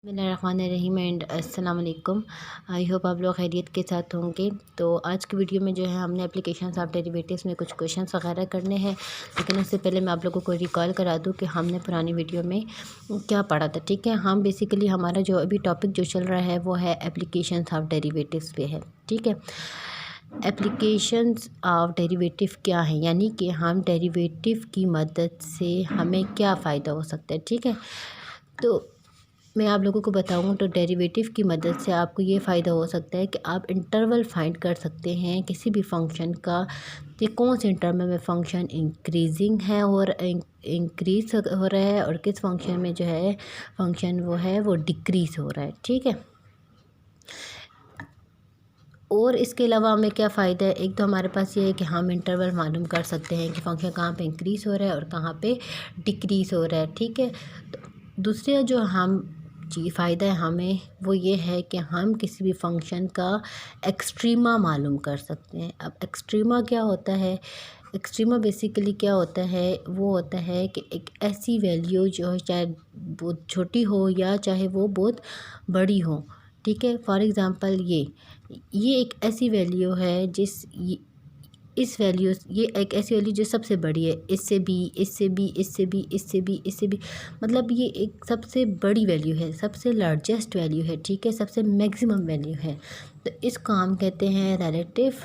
बिस्मिल्लाहिर्रहमानिर्रहीम एंड अस्सलाम वालेकुम। आई होप आप लोग खैरियत के साथ होंगे। तो आज की वीडियो में जो है हमने एप्लीकेशंस ऑफ डेरिवेटिव्स में कुछ क्वेश्चंस वगैरह करने हैं, लेकिन उससे पहले मैं आप लोगों को रिकॉल करा दूं कि हमने पुरानी वीडियो में क्या पढ़ा था। ठीक है, हम बेसिकली हमारा जो अभी टॉपिक जो चल रहा है वो है एप्लीकेशंस ऑफ डेरिवेटिव्स पे है। ठीक है, एप्लीकेशंस ऑफ डेरिवेटिव क्या है, यानी कि हम डेरिवेटिव की मदद से हमें क्या फ़ायदा हो सकता है। ठीक है, तो मैं आप लोगों को बताऊँ तो डेरिवेटिव की मदद से आपको ये फ़ायदा हो सकता है कि आप इंटरवल फाइंड कर सकते हैं किसी भी फंक्शन का, कि कौन से इंटरवल में फंक्शन इंक्रीजिंग है और इंक्रीज हो रहा है और किस फंक्शन में जो है फंक्शन वो डिक्रीज हो रहा है। ठीक है, और इसके अलावा हमें क्या फ़ायदा है, एक तो हमारे पास ये है कि हम इंटरवल मालूम कर सकते हैं कि फंक्शन कहाँ पे इंक्रीज़ हो रहा है और कहाँ पे डिक्रीज़ हो रहा है। ठीक है, तो दूसरा जो हम जी फ़ायदा है हमें वो ये है कि हम किसी भी फंक्शन का एक्सट्रीमा मालूम कर सकते हैं। अब एक्सट्रीमा क्या होता है, एक्सट्रीमा बेसिकली क्या होता है, वो होता है कि एक ऐसी वैल्यू जो चाहे बहुत छोटी हो या चाहे वो बहुत बड़ी हो। ठीक है, फॉर एग्ज़ाम्पल ये एक ऐसी वैल्यू है इस वैल्यू ये एक ऐसी वैल्यू जो सबसे बड़ी है, इससे भी इससे भी इससे भी इससे भी इससे भी, मतलब ये एक सबसे बड़ी वैल्यू है, सबसे लार्जेस्ट वैल्यू है। ठीक है, सबसे मैक्सिमम वैल्यू है, तो इसको हम कहते हैं रिलेटिव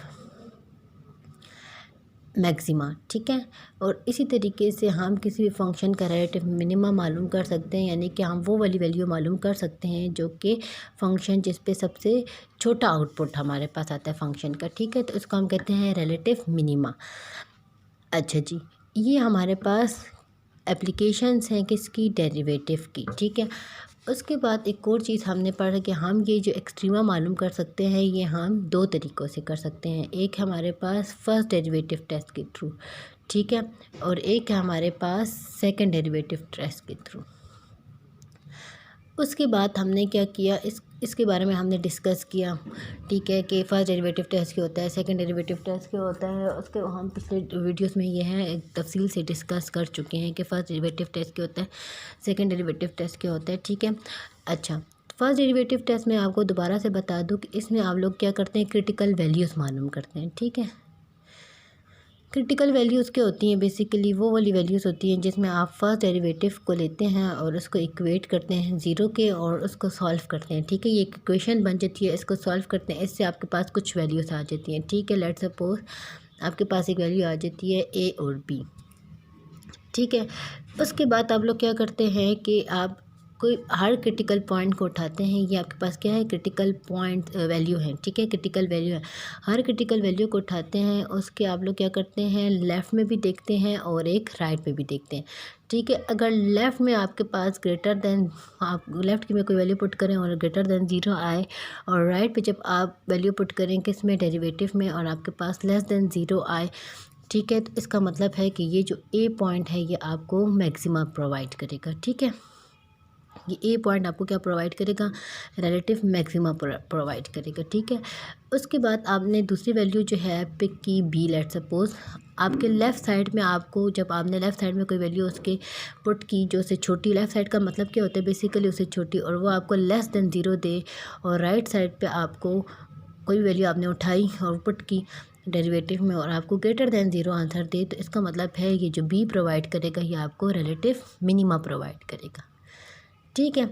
मैक्सिमा। ठीक है, और इसी तरीके से हम किसी भी फंक्शन का रिलेटिव मिनिमा मालूम कर सकते हैं, यानी कि हम वो वाली वैल्यू मालूम कर सकते हैं जो कि फंक्शन जिस पे सबसे छोटा आउटपुट हमारे पास आता है फंक्शन का। ठीक है, तो इसको हम कहते हैं रिलेटिव मिनिमा। अच्छा जी, ये हमारे पास एप्लीकेशंस हैं किसकी, डेरिवेटिव की। ठीक है, उसके बाद एक और चीज़ हमने पढ़ा कि हम ये जो एक्सट्रीमा मालूम कर सकते हैं ये हम दो तरीक़ों से कर सकते हैं। एक हमारे पास फर्स्ट डेरिवेटिव टेस्ट के थ्रू, ठीक है, और एक है हमारे पास सेकंड डेरिवेटिव टेस्ट के थ्रू। उसके बाद हमने क्या किया, इसके बारे में हमने डिस्कस किया। ठीक है, कि फर्स्ट डेरिवेटिव टेस्ट क्या होता है, सेकंड डेरिवेटिव टेस्ट क्या होता है, उसके हम पिछले वीडियोस में ये हैं एक तफसील से डिस्कस कर चुके हैं कि फ़र्स्ट डेरिवेटिव टेस्ट क्या होता है, सेकंड डेरिवेटिव टेस्ट क्या होता है। ठीक है, अच्छा, फर्स्ट डेरिवेटिव टेस्ट में आपको दोबारा से बता दूं कि इसमें आप लोग क्या करते हैं, क्रिटिकल वैल्यूज़ मालूम करते हैं। ठीक है, क्रिटिकल वैल्यूज़ क्या होती हैं, बेसिकली वो वाली वैल्यूज़ होती हैं जिसमें आप फर्स्ट डेरिवेटिव को लेते हैं और उसको इक्वेट करते हैं ज़ीरो के और उसको सॉल्व करते हैं। ठीक है, ये एक इक्वेशन बन जाती है, इसको सॉल्व करते हैं, इससे आपके पास कुछ वैल्यूज़ आ जाती हैं। ठीक है, लेट्स सपोज आपके पास एक वैल्यू आ जाती है ए और बी। ठीक है, उसके बाद आप लोग क्या करते हैं कि आप कोई हर क्रिटिकल पॉइंट को उठाते हैं, ये आपके पास क्या है, क्रिटिकल पॉइंट वैल्यू है। ठीक है, क्रिटिकल वैल्यू है, हर क्रिटिकल वैल्यू को उठाते हैं, उसके आप लोग क्या करते हैं, लेफ़्ट में भी देखते हैं और एक राइट में भी देखते हैं। ठीक है, अगर लेफ़्ट में आपके पास ग्रेटर दैन, आप लेफ़्ट की में कोई वैल्यू पुट करें और ग्रेटर दैन ज़ीरो आए, और राइट पे जब आप वैल्यू पुट करें किस में, डेरिवेटिव में, और आपके पास लेस दैन ज़ीरो आए, ठीक है, तो इसका मतलब है कि ये जो ए पॉइंट है ये आपको मैक्सिमा प्रोवाइड करेगा। ठीक है, ये ए पॉइंट आपको क्या प्रोवाइड करेगा, रिलेटिव मैक्सिमा प्रोवाइड करेगा। ठीक है, उसके बाद आपने दूसरी वैल्यू जो है पिक की बी, लेट सपोज आपके लेफ़्ट साइड में, आपको जब आपने लेफ़्ट साइड में कोई वैल्यू उसके पुट की जो उससे छोटी, लेफ़्ट साइड का मतलब क्या होता है, बेसिकली उससे छोटी, और वो आपको लेस देन ज़ीरो दे, और राइट साइड पे आपको कोई वैल्यू आपने उठाई और पुट की डेरिवेटिव में और आपको ग्रेटर दैन ज़ीरो आंसर दे, तो इसका मतलब है ये जो बी प्रोवाइड करेगा ये आपको रिलेटिव मिनिमा प्रोवाइड करेगा। ठीक है,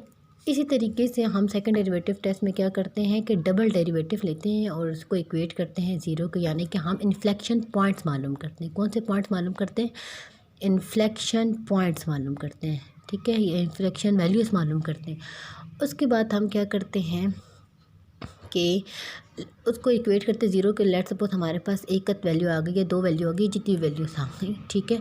इसी तरीके से हम सेकंड डेरिवेटिव टेस्ट में क्या करते हैं कि डबल डेरिवेटिव लेते हैं और उसको इक्वेट करते हैं ज़ीरो को, यानी कि हम इन्फ्लेक्शन पॉइंट्स मालूम करते हैं। कौन से पॉइंट्स मालूम करते हैं, इन्फ्लेक्शन पॉइंट्स मालूम करते हैं। ठीक है, ये इन्फ्लेक्शन वैल्यूज़ मालूम करते हैं। उसके बाद हम क्या करते हैं कि उसको इक्वेट करते ज़ीरो के, लेट सपोज हमारे पास एक वैल्यू आ गई या दो वैल्यू आ गई, जितनी वैल्यूज़ आ गई। ठीक है,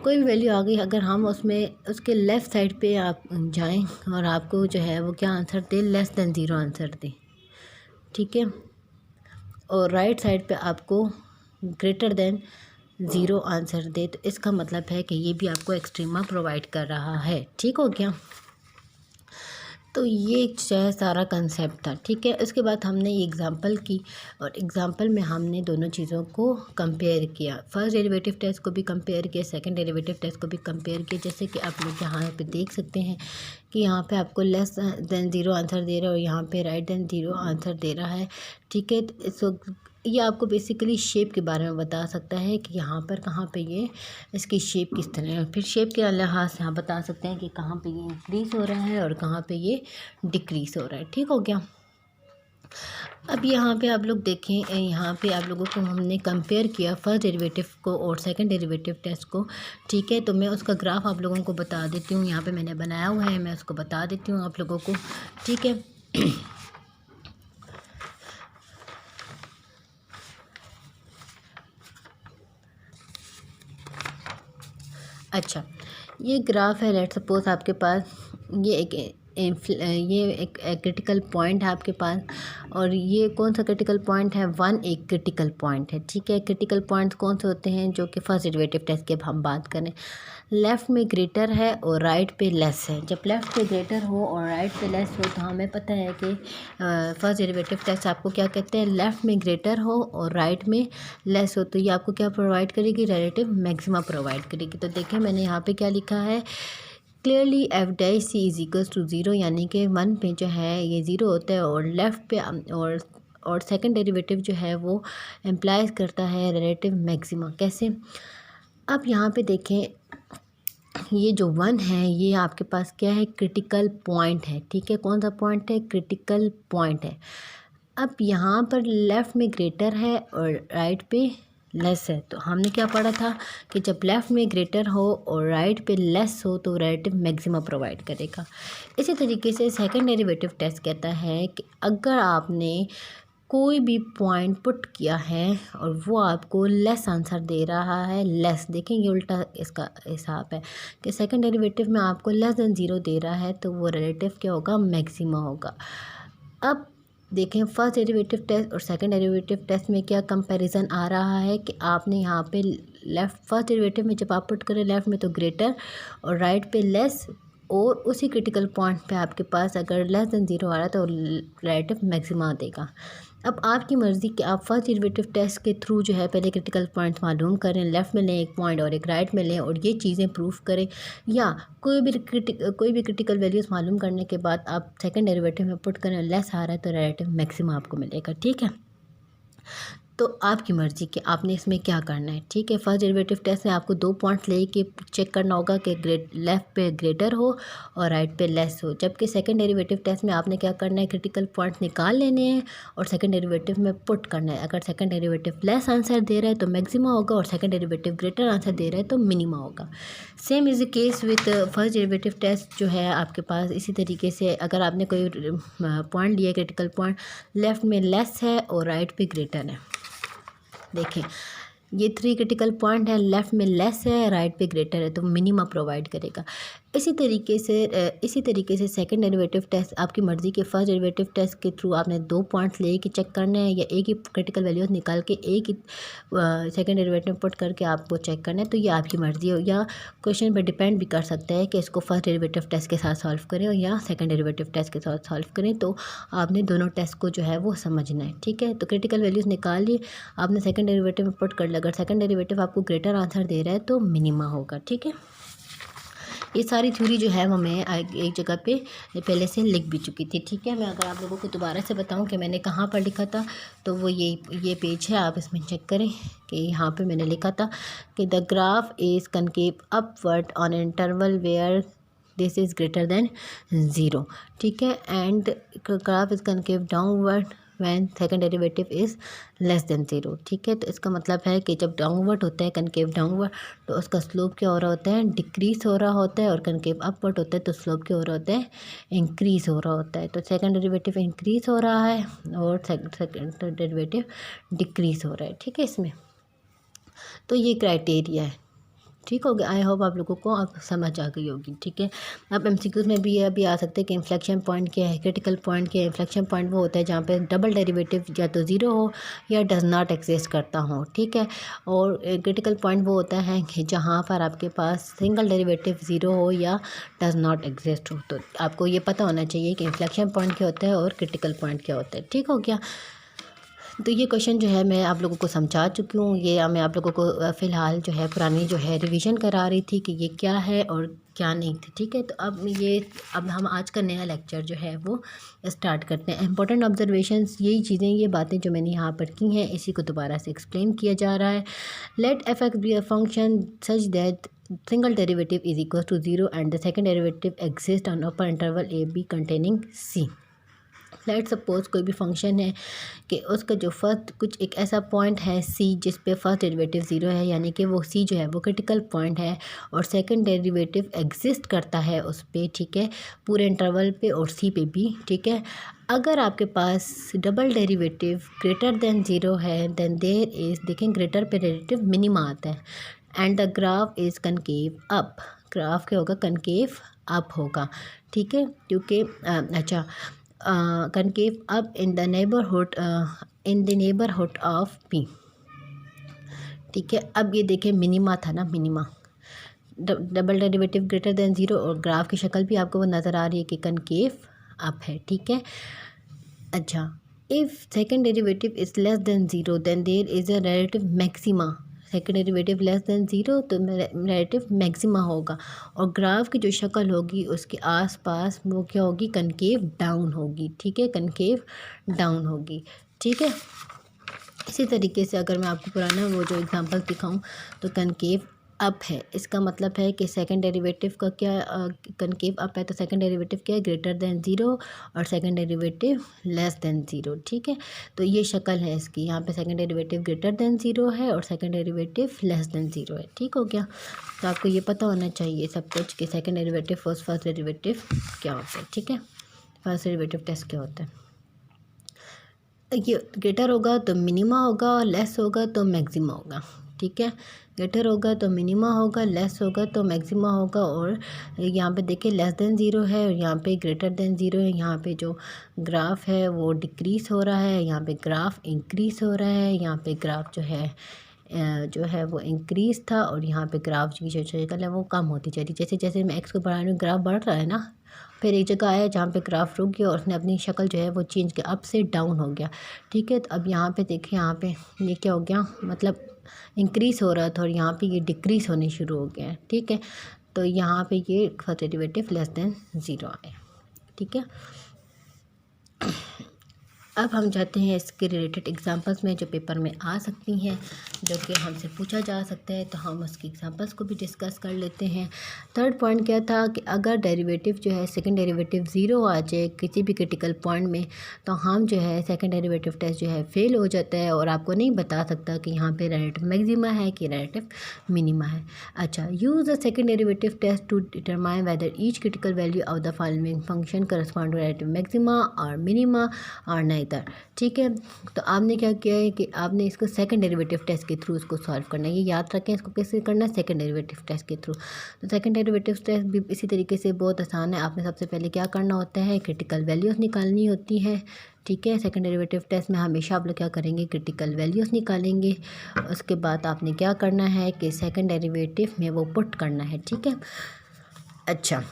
कोई भी वैल्यू आ गई, अगर हम उसमें उसके लेफ़्ट साइड पे आप जाएं और आपको जो है वो क्या आंसर दे, लेस दैन ज़ीरो आंसर दे। ठीक है, और राइट साइड पे आपको ग्रेटर दैन ज़ीरो आंसर दे, तो इसका मतलब है कि ये भी आपको एक्सट्रीमा प्रोवाइड कर रहा है। ठीक हो गया, तो ये जो है सारा कंसेप्ट था, ठीक है। उसके बाद हमने ये एग्ज़ाम्पल की और एग्ज़ाम्पल में हमने दोनों चीज़ों को कंपेयर किया। फर्स्ट डेरिवेटिव टेस्ट को भी कंपेयर किया, सेकंड डेरिवेटिव टेस्ट को भी कंपेयर किया। जैसे कि आप लोग यहाँ पे देख सकते हैं कि यहाँ पे आपको लेस देन ज़ीरो आंसर दे रहा है और यहाँ पे राइट देन ज़ीरो आंसर दे रहा है, ठीक है। सो ये आपको बेसिकली शेप के बारे में बता सकता है कि यहाँ पर कहाँ पे ये इसकी शेप किस तरह है। फिर शेप के लिहाज से आप बता सकते हैं कि कहाँ पे ये इंक्रीज़ हो रहा है और कहाँ पे ये डिक्रीज़ हो रहा है, ठीक हो गया। अब यहाँ पे आप लोग देखें, यहाँ पे आप लोगों को हमने कंपेयर किया फर्स्ट डेरिवेटिव को और सेकंड डेरिवेटिव टेस्ट को, ठीक है। तो मैं उसका ग्राफ आप लोगों को बता देती हूँ, यहाँ पे मैंने बनाया हुआ है, मैं उसको बता देती हूँ आप लोगों को, ठीक है। अच्छा, ये ग्राफ है, लेट्स सपोज आपके पास ये एक क्रिटिकल पॉइंट है आपके पास, और ये कौन सा क्रिटिकल पॉइंट है, 1 एक क्रिटिकल पॉइंट है, ठीक है। क्रिटिकल पॉइंट्स कौन से होते हैं, जो कि फर्स्ट डेरिवेटिव टेस्ट की अब हम बात करें। लेफ़्ट में ग्रेटर है और राइट पे लेस है। जब लेफ़्ट पे ग्रेटर हो और राइट पे लेस हो तो हमें पता है कि फर्स्ट डेरिवेटिव टेस्ट आपको क्या कहते हैं, लेफ़्ट में ग्रेटर हो और राइट में लेस हो तो ये आपको क्या प्रोवाइड करेगी, रिलेटिव मैक्सिमा प्रोवाइड करेगी। तो देखें मैंने यहाँ पे क्या लिखा है, clearly f dash c is equals to zero, यानी कि 1 पे जो है ये ज़ीरो होता है और लेफ़्ट पे और सेकंड डेरिवेटिव जो है वो एम्प्लाइज करता है रिलेटिव मैक्सिमा। कैसे, अब यहाँ पे देखें, ये जो 1 है ये आपके पास क्या है, क्रिटिकल पॉइंट है, ठीक है। कौन सा पॉइंट है, क्रिटिकल पॉइंट है। अब यहाँ पर लेफ़्ट में ग्रेटर है और राइट पे लेस है, तो हमने क्या पढ़ा था कि जब लेफ़्ट में ग्रेटर हो और राइट पे लेस हो तो रिलेटिव मैक्सिमा प्रोवाइड करेगा। इसी तरीके से सेकंड डेरिवेटिव टेस्ट कहता है कि अगर आपने कोई भी पॉइंट पुट किया है और वो आपको लेस आंसर दे रहा है, लेस, देखें ये उल्टा इसका हिसाब है कि सेकंड डेरिवेटिव में आपको लेस देन ज़ीरो दे रहा है तो वो रिलेटिव क्या होगा, मैक्सिमा होगा। अब देखें फर्स्ट डेरिवेटिव टेस्ट और सेकंड डेरिवेटिव टेस्ट में क्या कंपैरिजन आ रहा है कि आपने यहाँ पे लेफ़्ट फर्स्ट डेरिवेटिव में जब आप पुट करें लेफ़्ट में तो ग्रेटर और राइट पे लेस, और उसी क्रिटिकल पॉइंट पे आपके पास अगर लेस देन ज़ीरो आ रहा है तो रिलेटिव मैक्सिमा देगा। अब आपकी मर्ज़ी कि आप फर्स्ट डेरिवेटिव टेस्ट के थ्रू जो है पहले क्रिटिकल पॉइंट मालूम करें, लेफ़्ट में लें एक पॉइंट और एक राइट में लें और ये चीज़ें प्रूफ करें, या कोई भी क्रिटिकल वैल्यूज़ मालूम करने के बाद आप सेकंड डेरिवेटिव में पुट करें, लेस आ रहा है तो रिलेटिव मैक्सिमा आपको मिलेगा, ठीक है। तो आपकी मर्ज़ी कि आपने इसमें क्या करना है, ठीक है। फर्स्ट डेरिवेटिव टेस्ट में आपको 2 पॉइंट्स लेके चेक करना होगा कि लेफ़्ट पे ग्रेटर हो और राइट पे लेस हो, जबकि सेकंड डेरिवेटिव टेस्ट में आपने क्या करना है, क्रिटिकल पॉइंट्स निकाल लेने हैं और सेकंड डेरिवेटिव में पुट करना है। अगर सेकंड डेरिवेटिव लेस आंसर दे रहा है तो मैक्सिमा होगा और सेकंड डेरिवेटिव ग्रेटर आंसर दे रहा है तो मिनिमा होगा। Same is the case with first derivative test जो है आपके पास। इसी तरीके से अगर आपने कोई पॉइंट लिया, क्रिटिकल पॉइंट लेफ़्ट में लेस है और राइट पे ग्रेटर है, देखें ये 3 क्रिटिकल पॉइंट है, लेफ़्ट में लेस है, राइट पे ग्रेटर है तो मिनिमा प्रोवाइड करेगा। इसी तरीके से सेकंड डेरिवेटिव टेस्ट आपकी मर्ज़ी के फर्स्ट डेरिवेटिव टेस्ट के थ्रू आपने 2 पॉइंट्स ले के चेक करना है या एक ही क्रिटिकल वैल्यूज निकाल के एक ही सेकंड डेरिवेटिव पुट करके आपको चेक करना है, तो ये आपकी मर्ज़ी हो। या क्वेश्चन पर डिपेंड भी कर सकता है कि इसको फर्स्ट डेरिवेटिव टेस्ट के साथ सॉल्व करें या सेकंड डेरिवेटिव टेस्ट के साथ सॉल्व करें, तो आपने दोनों टेस्ट को जो है वो समझना है, ठीक है। तो क्रिटिकल वैल्यूज़ निकाल लिए, आपने सेकंड डेरिवेटिव में पुट कर लिया, अगर सेकंड डेरिवेटिव आपको ग्रेटर आंसर दे रहा है तो मिनिमा होगा, ठीक है। ये सारी थ्योरी जो है वो मैं एक जगह पे पहले से लिख भी चुकी थी, ठीक है। मैं अगर आप लोगों को दोबारा से बताऊं कि मैंने कहाँ पर लिखा था तो वो ये पेज है, आप इसमें चेक करें कि यहाँ पे मैंने लिखा था कि the graph is concave upward on interval where this is greater than zero, ठीक है, and graph is concave downward when second derivative is less than zero, ठीक है। तो इसका मतलब है कि जब डाउनवर्ड होता है, कनकेव डाउनवर्ड, तो उसका स्लोप क्या हो रहा होता है, डिक्रीज़ हो रहा होता है, और कनकेव अपवर्ड होता है तो स्लोप क्या हो रहा होता है, इंक्रीज़ हो रहा होता है। तो सेकंड डेरिवेटिव इंक्रीज़ हो रहा है और सेकंड डेरिवेटिव डिक्रीज़ हो रहा है, ठीक है इसमें। तो ये क्राइटेरिया है, ठीक हो गया। आई होप आप लोगों को अब समझ आ गई होगी। ठीक है, अब एमसीक्यूज में भी अभी आ सकते हैं कि इन्फ्लेक्शन पॉइंट क्या है, क्रिटिकल पॉइंट क्या है। इन्फ्लेक्शन पॉइंट वो होता है जहाँ पे डबल डेरिवेटिव या तो ज़ीरो हो या डज नॉट एग्जिस्ट करता हो। ठीक है, और क्रिटिकल पॉइंट वो होता है कि जहाँ पर आपके पास सिंगल डेरिवेटिव ज़ीरो हो या डज नॉट एग्जिस्ट हो। तो आपको ये पता होना चाहिए कि इन्फ्लेक्शन पॉइंट क्या होता है और क्रिटिकल पॉइंट क्या होता है। ठीक हो गया। तो ये क्वेश्चन जो है मैं आप लोगों को समझा चुकी हूँ। ये मैं आप लोगों को फ़िलहाल जो है पुरानी जो है रिवीजन करा रही थी कि ये क्या है और क्या नहीं थी। ठीक है, तो अब हम आज का नया लेक्चर जो है वो स्टार्ट करते हैं। इंपॉर्टेंट ऑब्जर्वेशंस, यही चीज़ें, ये बातें जो मैंने यहाँ पर की हैं, इसी को दोबारा से एक्सप्लेन किया जा रहा है। Let f x be a function such that single derivative is equal to zero and the second derivative exist on upper interval a b containing c. Let suppose कोई भी फंक्शन है कि उसका जो फर्स्ट कुछ एक ऐसा पॉइंट है सी जिस पे फर्स्ट डेरिवेटिव ज़ीरो है, यानी कि वो सी जो है वो क्रिटिकल पॉइंट है और सेकंड डेरिवेटिव एग्जिस्ट करता है उस पे। ठीक है, पूरे इंटरवल पे और सी पे भी। ठीक है, अगर आपके पास double derivative greater than zero है देन देयर इज़, देखें ग्रेटर पे डेरिवेटिव मिनिमा आता है, and the graph is concave up. Graph क्या होगा, कनकेव अप होगा। ठीक है, क्योंकि अच्छा concave up in the neighborhood of P। ठीक है, अब ये देखें मिनिमा था ना, minima double derivative greater than zero और ग्राफ की शक्ल भी आपको वो नज़र आ रही है कि कनकेव अप है। ठीक है, अच्छा, if second derivative is less than zero then there is a relative maxima. Second derivative less than zero तो रिलेटिव मैक्सिमा होगा और ग्राफ की जो शक्ल होगी उसके आसपास वो क्या होगी, कनकेव डाउन होगी। ठीक है, कनकेव डाउन होगी। ठीक है, इसी तरीके से अगर मैं आपको पुराना वो जो एग्जांपल दिखाऊं तो कनकेव अप है, इसका मतलब है कि सेकंड डेरिवेटिव का क्या, कनकेव अप है तो सेकंड डेरिवेटिव क्या है, ग्रेटर देन ज़ीरो और second derivative less than zero. ठीक है, तो ये शक्ल है इसकी, यहाँ पे second derivative greater than zero है और second derivative less than zero है। ठीक हो गया, तो आपको ये पता होना चाहिए सब कुछ कि सेकंड डेरिवेटिव फर्स्ट डेरिवेटिव क्या होता है। ठीक है, फर्स्ट डेरिवेटिव टेस्ट क्या होता है। ये ग्रेटर होगा तो मिनिमा होगा और लेस होगा तो मैक्सिमा होगा। ठीक है, ग्रेटर होगा तो मिनिमा होगा, लेस होगा तो मैक्सिमा होगा। और यहाँ पे देखिए लेस देन ज़ीरो है और यहाँ पे ग्रेटर देन ज़ीरो है। यहाँ पे जो ग्राफ है वो डिक्रीज़ हो रहा है, यहाँ पे ग्राफ इंक्रीज़ हो रहा है, यहाँ पे ग्राफ जो है वो इंक्रीज़ था और यहाँ पे ग्राफ की जो शक्ल है वो कम होती चली। जैसे जैसे मैं एक्स को बढ़ा रही हूँ ग्राफ बढ़ रहा है ना, फिर एक जगह आया जहाँ पे ग्राफ रुक गया और उसने अपनी शक्ल जो है वो चेंज किया, अप से डाउन हो गया। ठीक है, तो अब यहाँ पे देखिए, यहाँ पे ये क्या हो गया, मतलब इंक्रीज़ हो रहा था और यहाँ पे ये डिक्रीज़ होने शुरू हो गया है। ठीक है, तो यहाँ पे ये first derivative less than zero आए। ठीक है, अब हम जाते हैं इसके रिलेटेड एग्जांपल्स में जो पेपर में आ सकती हैं, जो कि हमसे पूछा जा सकता है, तो हम उसकी एग्जांपल्स को भी डिस्कस कर लेते हैं। थर्ड पॉइंट क्या था कि अगर डेरिवेटिव जो है सेकंड डेरिवेटिव ज़ीरो आ जाए किसी भी क्रिटिकल पॉइंट में तो हम जो है सेकंड डेरिवेटिव टेस्ट जो है फेल हो जाता है और आपको नहीं बता सकता कि यहाँ पे रिलेटिव मैक्सिमा है कि रिलेटिव मिनिमा है। अच्छा, use the second derivative test to determine whether each critical value of the following function correspond to relative maxima और मिनिमा और इधर। ठीक है, तो आपने क्या किया है कि आपने इसको सेकंड डेरिवेटिव टेस्ट के थ्रू इसको सॉल्व करना है। ये याद रखें, इसको कैसे करना है, सेकंड डेरिवेटिव टेस्ट के थ्रू। तो सेकंड डेरिवेटिव टेस्ट भी इसी तरीके से बहुत आसान है। आपने सबसे पहले क्या करना होता है, क्रिटिकल वैल्यूज़ निकालनी होती है। ठीक है, सेकंड डेरिवेटिव टेस्ट में हमेशा आप लोग क्या करेंगे, क्रिटिकल वैल्यूज़ निकालेंगे। उसके बाद आपने क्या करना है कि सेकंड डेरिवेटिव में वो पुट करना है। ठीक है, अच्छा,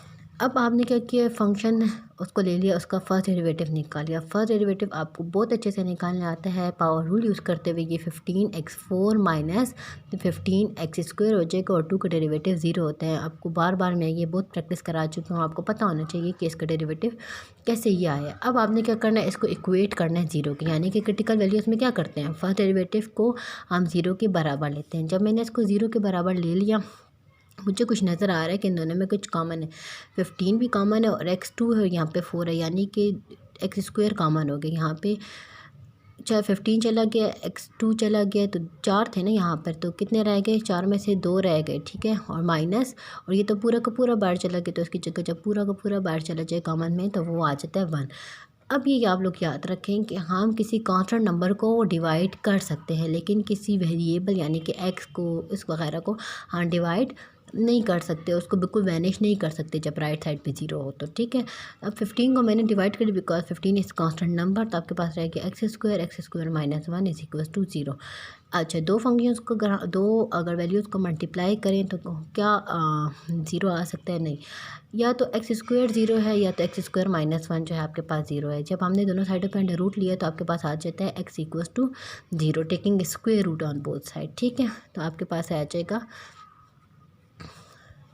अब आपने क्या किया, फंक्शन उसको ले लिया, उसका फर्स्ट डेरिवेटिव निकाल लिया। फर्स्ट डेरिवेटिव आपको बहुत अच्छे से निकालने आता है पावर रूल यूज़ करते हुए। ये 15x4 माइनस 15x² हो जाएगा और 2 का डेरिवेटिव 0 होता है। आपको बार बार मैं ये बहुत प्रैक्टिस करा चुकी हूँ, आपको पता होना चाहिए कि इसका डेरिवेटिव कैसे ये आया। अब आपने क्या करना है, इसको इक्वेट करना है ज़ीरो की, यानी कि क्रिटिकल वैल्यूज़ में क्या करते हैं, फर्स्ट डेरिवेटिव को हम ज़ीरो के बराबर लेते हैं। जब मैंने इसको ज़ीरो के बराबर ले लिया, मुझे कुछ नज़र आ रहा है कि इन दोनों में कुछ कॉमन है। 15 भी कॉमन है और x2 है, यहाँ पे 4 है, यानी कि x² कॉमन हो गया। यहाँ पे चाहे 15 चला गया, x2 चला गया, तो 4 थे ना यहाँ पर, तो कितने रह गए, 4 में से 2 रह गए। ठीक है, और माइनस, और ये तो पूरा का पूरा बाहर चला गया, तो इसकी जगह जब पूरा का पूरा बाहर चला जाए कॉमन में तो वो आ जाता है 1। अब ये आप लोग याद रखें कि हम किसी कांस्टेंट नंबर को डिवाइड कर सकते हैं, लेकिन किसी वेरिएबल यानी कि एक्स को, इस वगैरह को हम डिवाइड नहीं कर सकते, उसको बिल्कुल वैनिश नहीं कर सकते जब राइट साइड पे ज़ीरो हो तो। ठीक है, अब 15 को मैंने डिवाइड कर दिया बिकॉज 15 इज़ कांस्टेंट नंबर, तो आपके पास रहेगा x square minus 1 is equal to 0। अच्छा, दो फंक्शंस को दो अगर वैल्यूज़ को मल्टीप्लाई करें तो क्या 0 आ सकता है? नहीं, या तो एक्स स्क्वायर 0 है या तो एक्स स्क्वायर माइनस 1 जो है आपके पास 0 है। जब हमने दोनों साइडों पर अंडर रूट लिया तो आपके पास आ जाता है x equals to 0 taking square root on both side. ठीक है, तो आपके पास आ जाएगा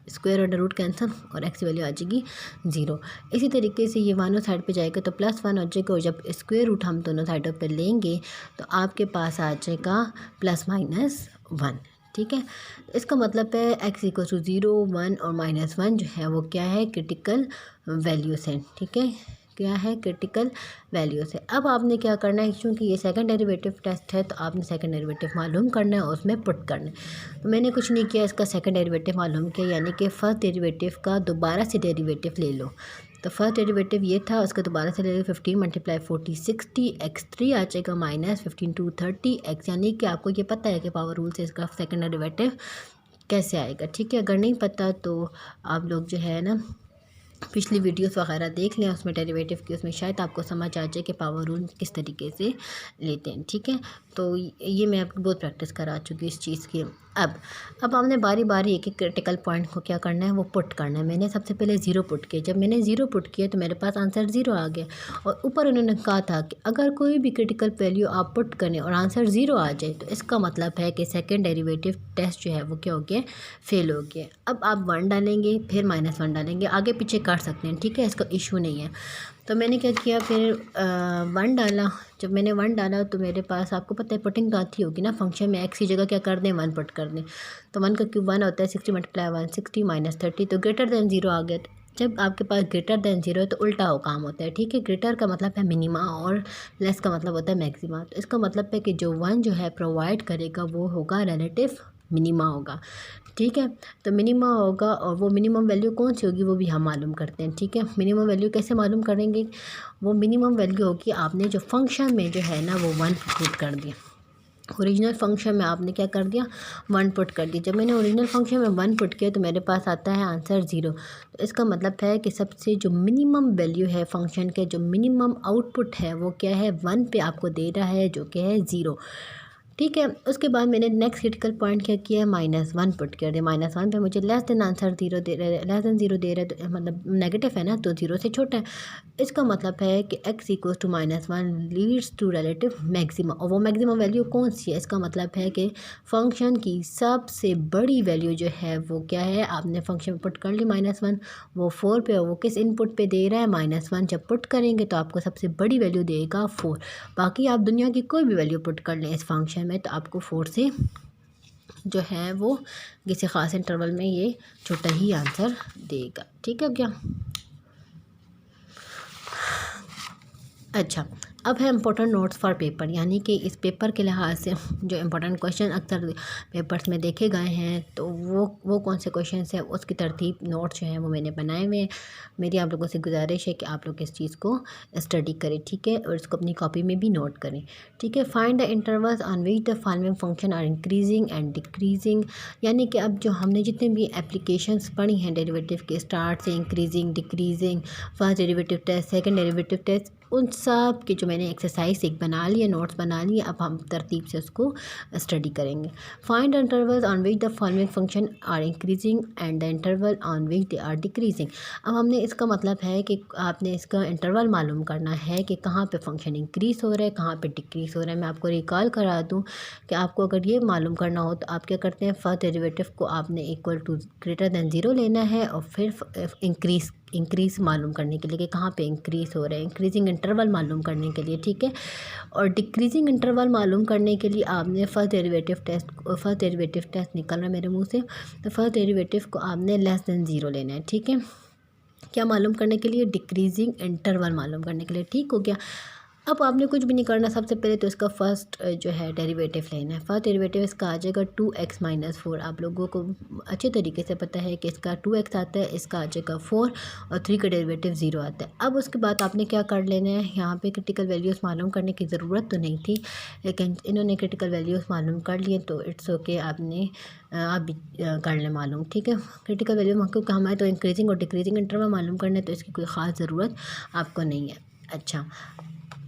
स्क्वायर अंडर रूट कैंसिल और एक्स की वैल्यू आ जाएगी 0। इसी तरीके से ये वानों साइड पे जाएगा तो +1 हो जाएगा, और जब स्क्वायर रूट हम दोनों साइडों पे लेंगे तो आपके पास आ जाएगा +-1। ठीक है, इसका मतलब है एक्स इक्वल टू 0, 1 और -1 जो है वो क्या है? क्रिटिकल वैल्यूज़ हैं। ठीक है, क्या है? क्रिटिकल वैल्यूज़ है। अब आपने क्या करना है, क्योंकि ये सेकंड डेरिवेटिव टेस्ट है तो आपने सेकंड डेरिवेटिव मालूम करना है और उसमें पुट करना है। तो मैंने कुछ नहीं किया, इसका सेकंड डेरिवेटिव मालूम किया, यानी कि फर्स्ट डेरिवेटिव का दोबारा से डेरिवेटिव ले लो। तो फर्स्ट डेरिवेटिव ये था, उसका दोबारा से ले लो। 15 × 40 60, x3 आ जाएगा -15 2 30 x, यानी कि आपको ये पता है कि पावर रूल से इसका सेकंड डेरिवेटिव कैसे आएगा। ठीक है, अगर नहीं पता तो आप लोग जो है ना पिछली वीडियोस वगैरह देख लें, उसमें डेरिवेटिव की, उसमें शायद आपको समझ आ जाए कि पावर रूल किस तरीके से लेते हैं। ठीक है, तो ये मैं आपको बहुत प्रैक्टिस करा चुकी इस चीज़ की। अब हमने बारी बारी एक एक क्रिटिकल पॉइंट को क्या करना है, वो पुट करना है। मैंने सबसे पहले 0 पुट किया। जब मैंने 0 पुट किया तो मेरे पास आंसर 0 आ गया, और ऊपर उन्होंने कहा था कि अगर कोई भी क्रिटिकल वैल्यू आप पुट करें और आंसर 0 आ जाए तो इसका मतलब है कि सेकेंड डेरिवेटिव टेस्ट जो है वो क्या हो गया? फेल हो गया। अब आप 1 डालेंगे, फिर -1 डालेंगे, आगे पीछे कर सकते हैं। ठीक है, इसका इशू नहीं है। तो मैंने क्या किया, फिर 1 डाला। जब मैंने 1 डाला तो मेरे पास, आपको पता है पुटिंग तो आती होगी ना, फंक्शन में एक्स की जगह क्या कर दें, 1 पुट कर दें। तो 1 का क्यूब 1 होता है, 60 × 1 60 -30, तो ग्रेटर दैन 0 आ गया। जब आपके पास ग्रेटर दैन 0 है तो उल्टा हो काम होता है। ठीक है, ग्रेटर का मतलब है मिनिमा और लेस का मतलब होता है मैक्सिमा। तो इसका मतलब है कि जो 1 जो है प्रोवाइड करेगा वो होगा रिलेटिव मिनिमा होगा। ठीक है, तो मिनिमा होगा, और वो मिनिमम वैल्यू कौन सी होगी वो भी हम मालूम करते हैं। ठीक है, मिनिमम वैल्यू कैसे मालूम करेंगे? वो मिनिमम वैल्यू होगी, आपने जो फंक्शन में जो है ना वो 1 पुट कर दिया। ओरिजिनल फंक्शन में आपने क्या कर दिया, 1 पुट कर दिया। जब मैंने ओरिजिनल फंक्शन में 1 पुट किया तो मेरे पास आता है आंसर 0। तो इसका मतलब है कि सबसे जो मिनिमम वैल्यू है फंक्शन के, जो मिनिमम आउटपुट है वो क्या है, 1 पे आपको दे रहा है, जो कि है 0। ठीक है, उसके बाद मैंने नेक्स्ट क्रिटिकल पॉइंट क्या किया है, -1 पुट कर दिया। -1 पे मुझे लेस देन आंसर 0 दे रहा है, लेस देन 0 दे रहा है, तो मतलब नेगेटिव है ना, तो 0 से छोटा है। इसका मतलब है कि x equals to -1 leads to relative maximum, और वो मैक्सिमम वैल्यू कौन सी है? इसका मतलब है कि फंक्शन की सबसे बड़ी वैल्यू जो है वो क्या है, आपने फंक्शन में पुट कर ली -1, वो 4 पे, वो किस इनपुट पे दे रहा है, -1। जब पुट करेंगे तो आपको सबसे बड़ी वैल्यू देगा 4। बाकी आप दुनिया की कोई भी वैल्यू पुट कर लें इस फंक्शन में तो आपको 4 से जो है वो किसी ख़ास इंटरवल में ये छोटा ही आंसर देगा। ठीक है क्या? अच्छा, अब है इम्पोर्टेंट नोट्स फॉर पेपर, यानी कि इस पेपर के लिहाज से जो इम्पोर्टेंट क्वेश्चन अक्सर पेपर्स में देखे गए हैं तो वो कौन से क्वेश्चन हैं, उसकी तरतीब नोट्स जो हैं वो मैंने बनाए हुए हैं। मेरी आप लोगों से गुजारिश है कि आप लोग इस चीज़ को स्टडी करें। ठीक है, और इसको अपनी कॉपी में भी नोट करें। ठीक है, find the intervals on which the following function are increasing and decreasing, यानी कि अब जो हमने जितने भी एप्लीकेशंस पढ़ी हैं डेरिवेटिव के, स्टार्ट से increasing, decreasing, first derivative test, second derivative test, उन सब के जो मैंने एक्सरसाइज एक बना लिया, नोट्स बना लिए, अब हम तरतीब से उसको स्टडी करेंगे। Find intervals on which the following function are increasing and the interval on which they are decreasing. अब हमने इसका मतलब है कि आपने इसका इंटरवल मालूम करना है कि कहाँ पे फंक्शन इंक्रीज़ हो रहा है, कहाँ पे डिक्रीज़ हो रहा है। मैं आपको रिकॉल करा दूँ कि आपको अगर ये मालूम करना हो तो आप क्या करते हैं, फर्स्ट डेरिवेटिव को आपने इक्वल टू ग्रेटर दैन 0 लेना है, और फिर इंक्रीज़ मालूम करने के लिए कि कहाँ पे इंक्रीज़ हो रहा है, इंक्रीजिंग इंटरवल मालूम करने के लिए। ठीक है, और डिक्रीजिंग इंटरवल मालूम करने के लिए आपने फर्स्ट डेरिवेटिव टेस्ट निकल रहा है मेरे मुंह से, तो फर्स्ट डेरिवेटिव को आपने लेस दैन 0 लेना है। ठीक है, क्या मालूम करने के लिए, डिक्रीजिंग इंटरवल मालूम करने के लिए। ठीक हो गया। अब आपने कुछ भी नहीं करना, सबसे पहले तो इसका फर्स्ट जो है डेरिवेटिव लेना है। फर्स्ट डेरिवेटिव इसका आ जाएगा 2x-4। आप लोगों को अच्छे तरीके से पता है कि इसका 2x आता है, इसका आ जाएगा 4 और 3 का डेरिवेटिव 0 आता है। अब उसके बाद आपने क्या कर लेना है, यहाँ पे क्रिटिकल वैल्यूज़ मालूम करने की ज़रूरत तो नहीं थी, लेकिन इन्होंने क्रिटिकल वैल्यूज़ मालूम कर लिए तो इट्स ओके, आपने आप भी कर लें मालूम, ठीक है। क्रिटिकल वैल्यू क्योंकि हमें तो इंक्रीजिंग और डिक्रीजिंग इंटरवल मालूम करना है, तो इसकी कोई ख़ास ज़रूरत आपको नहीं है। अच्छा,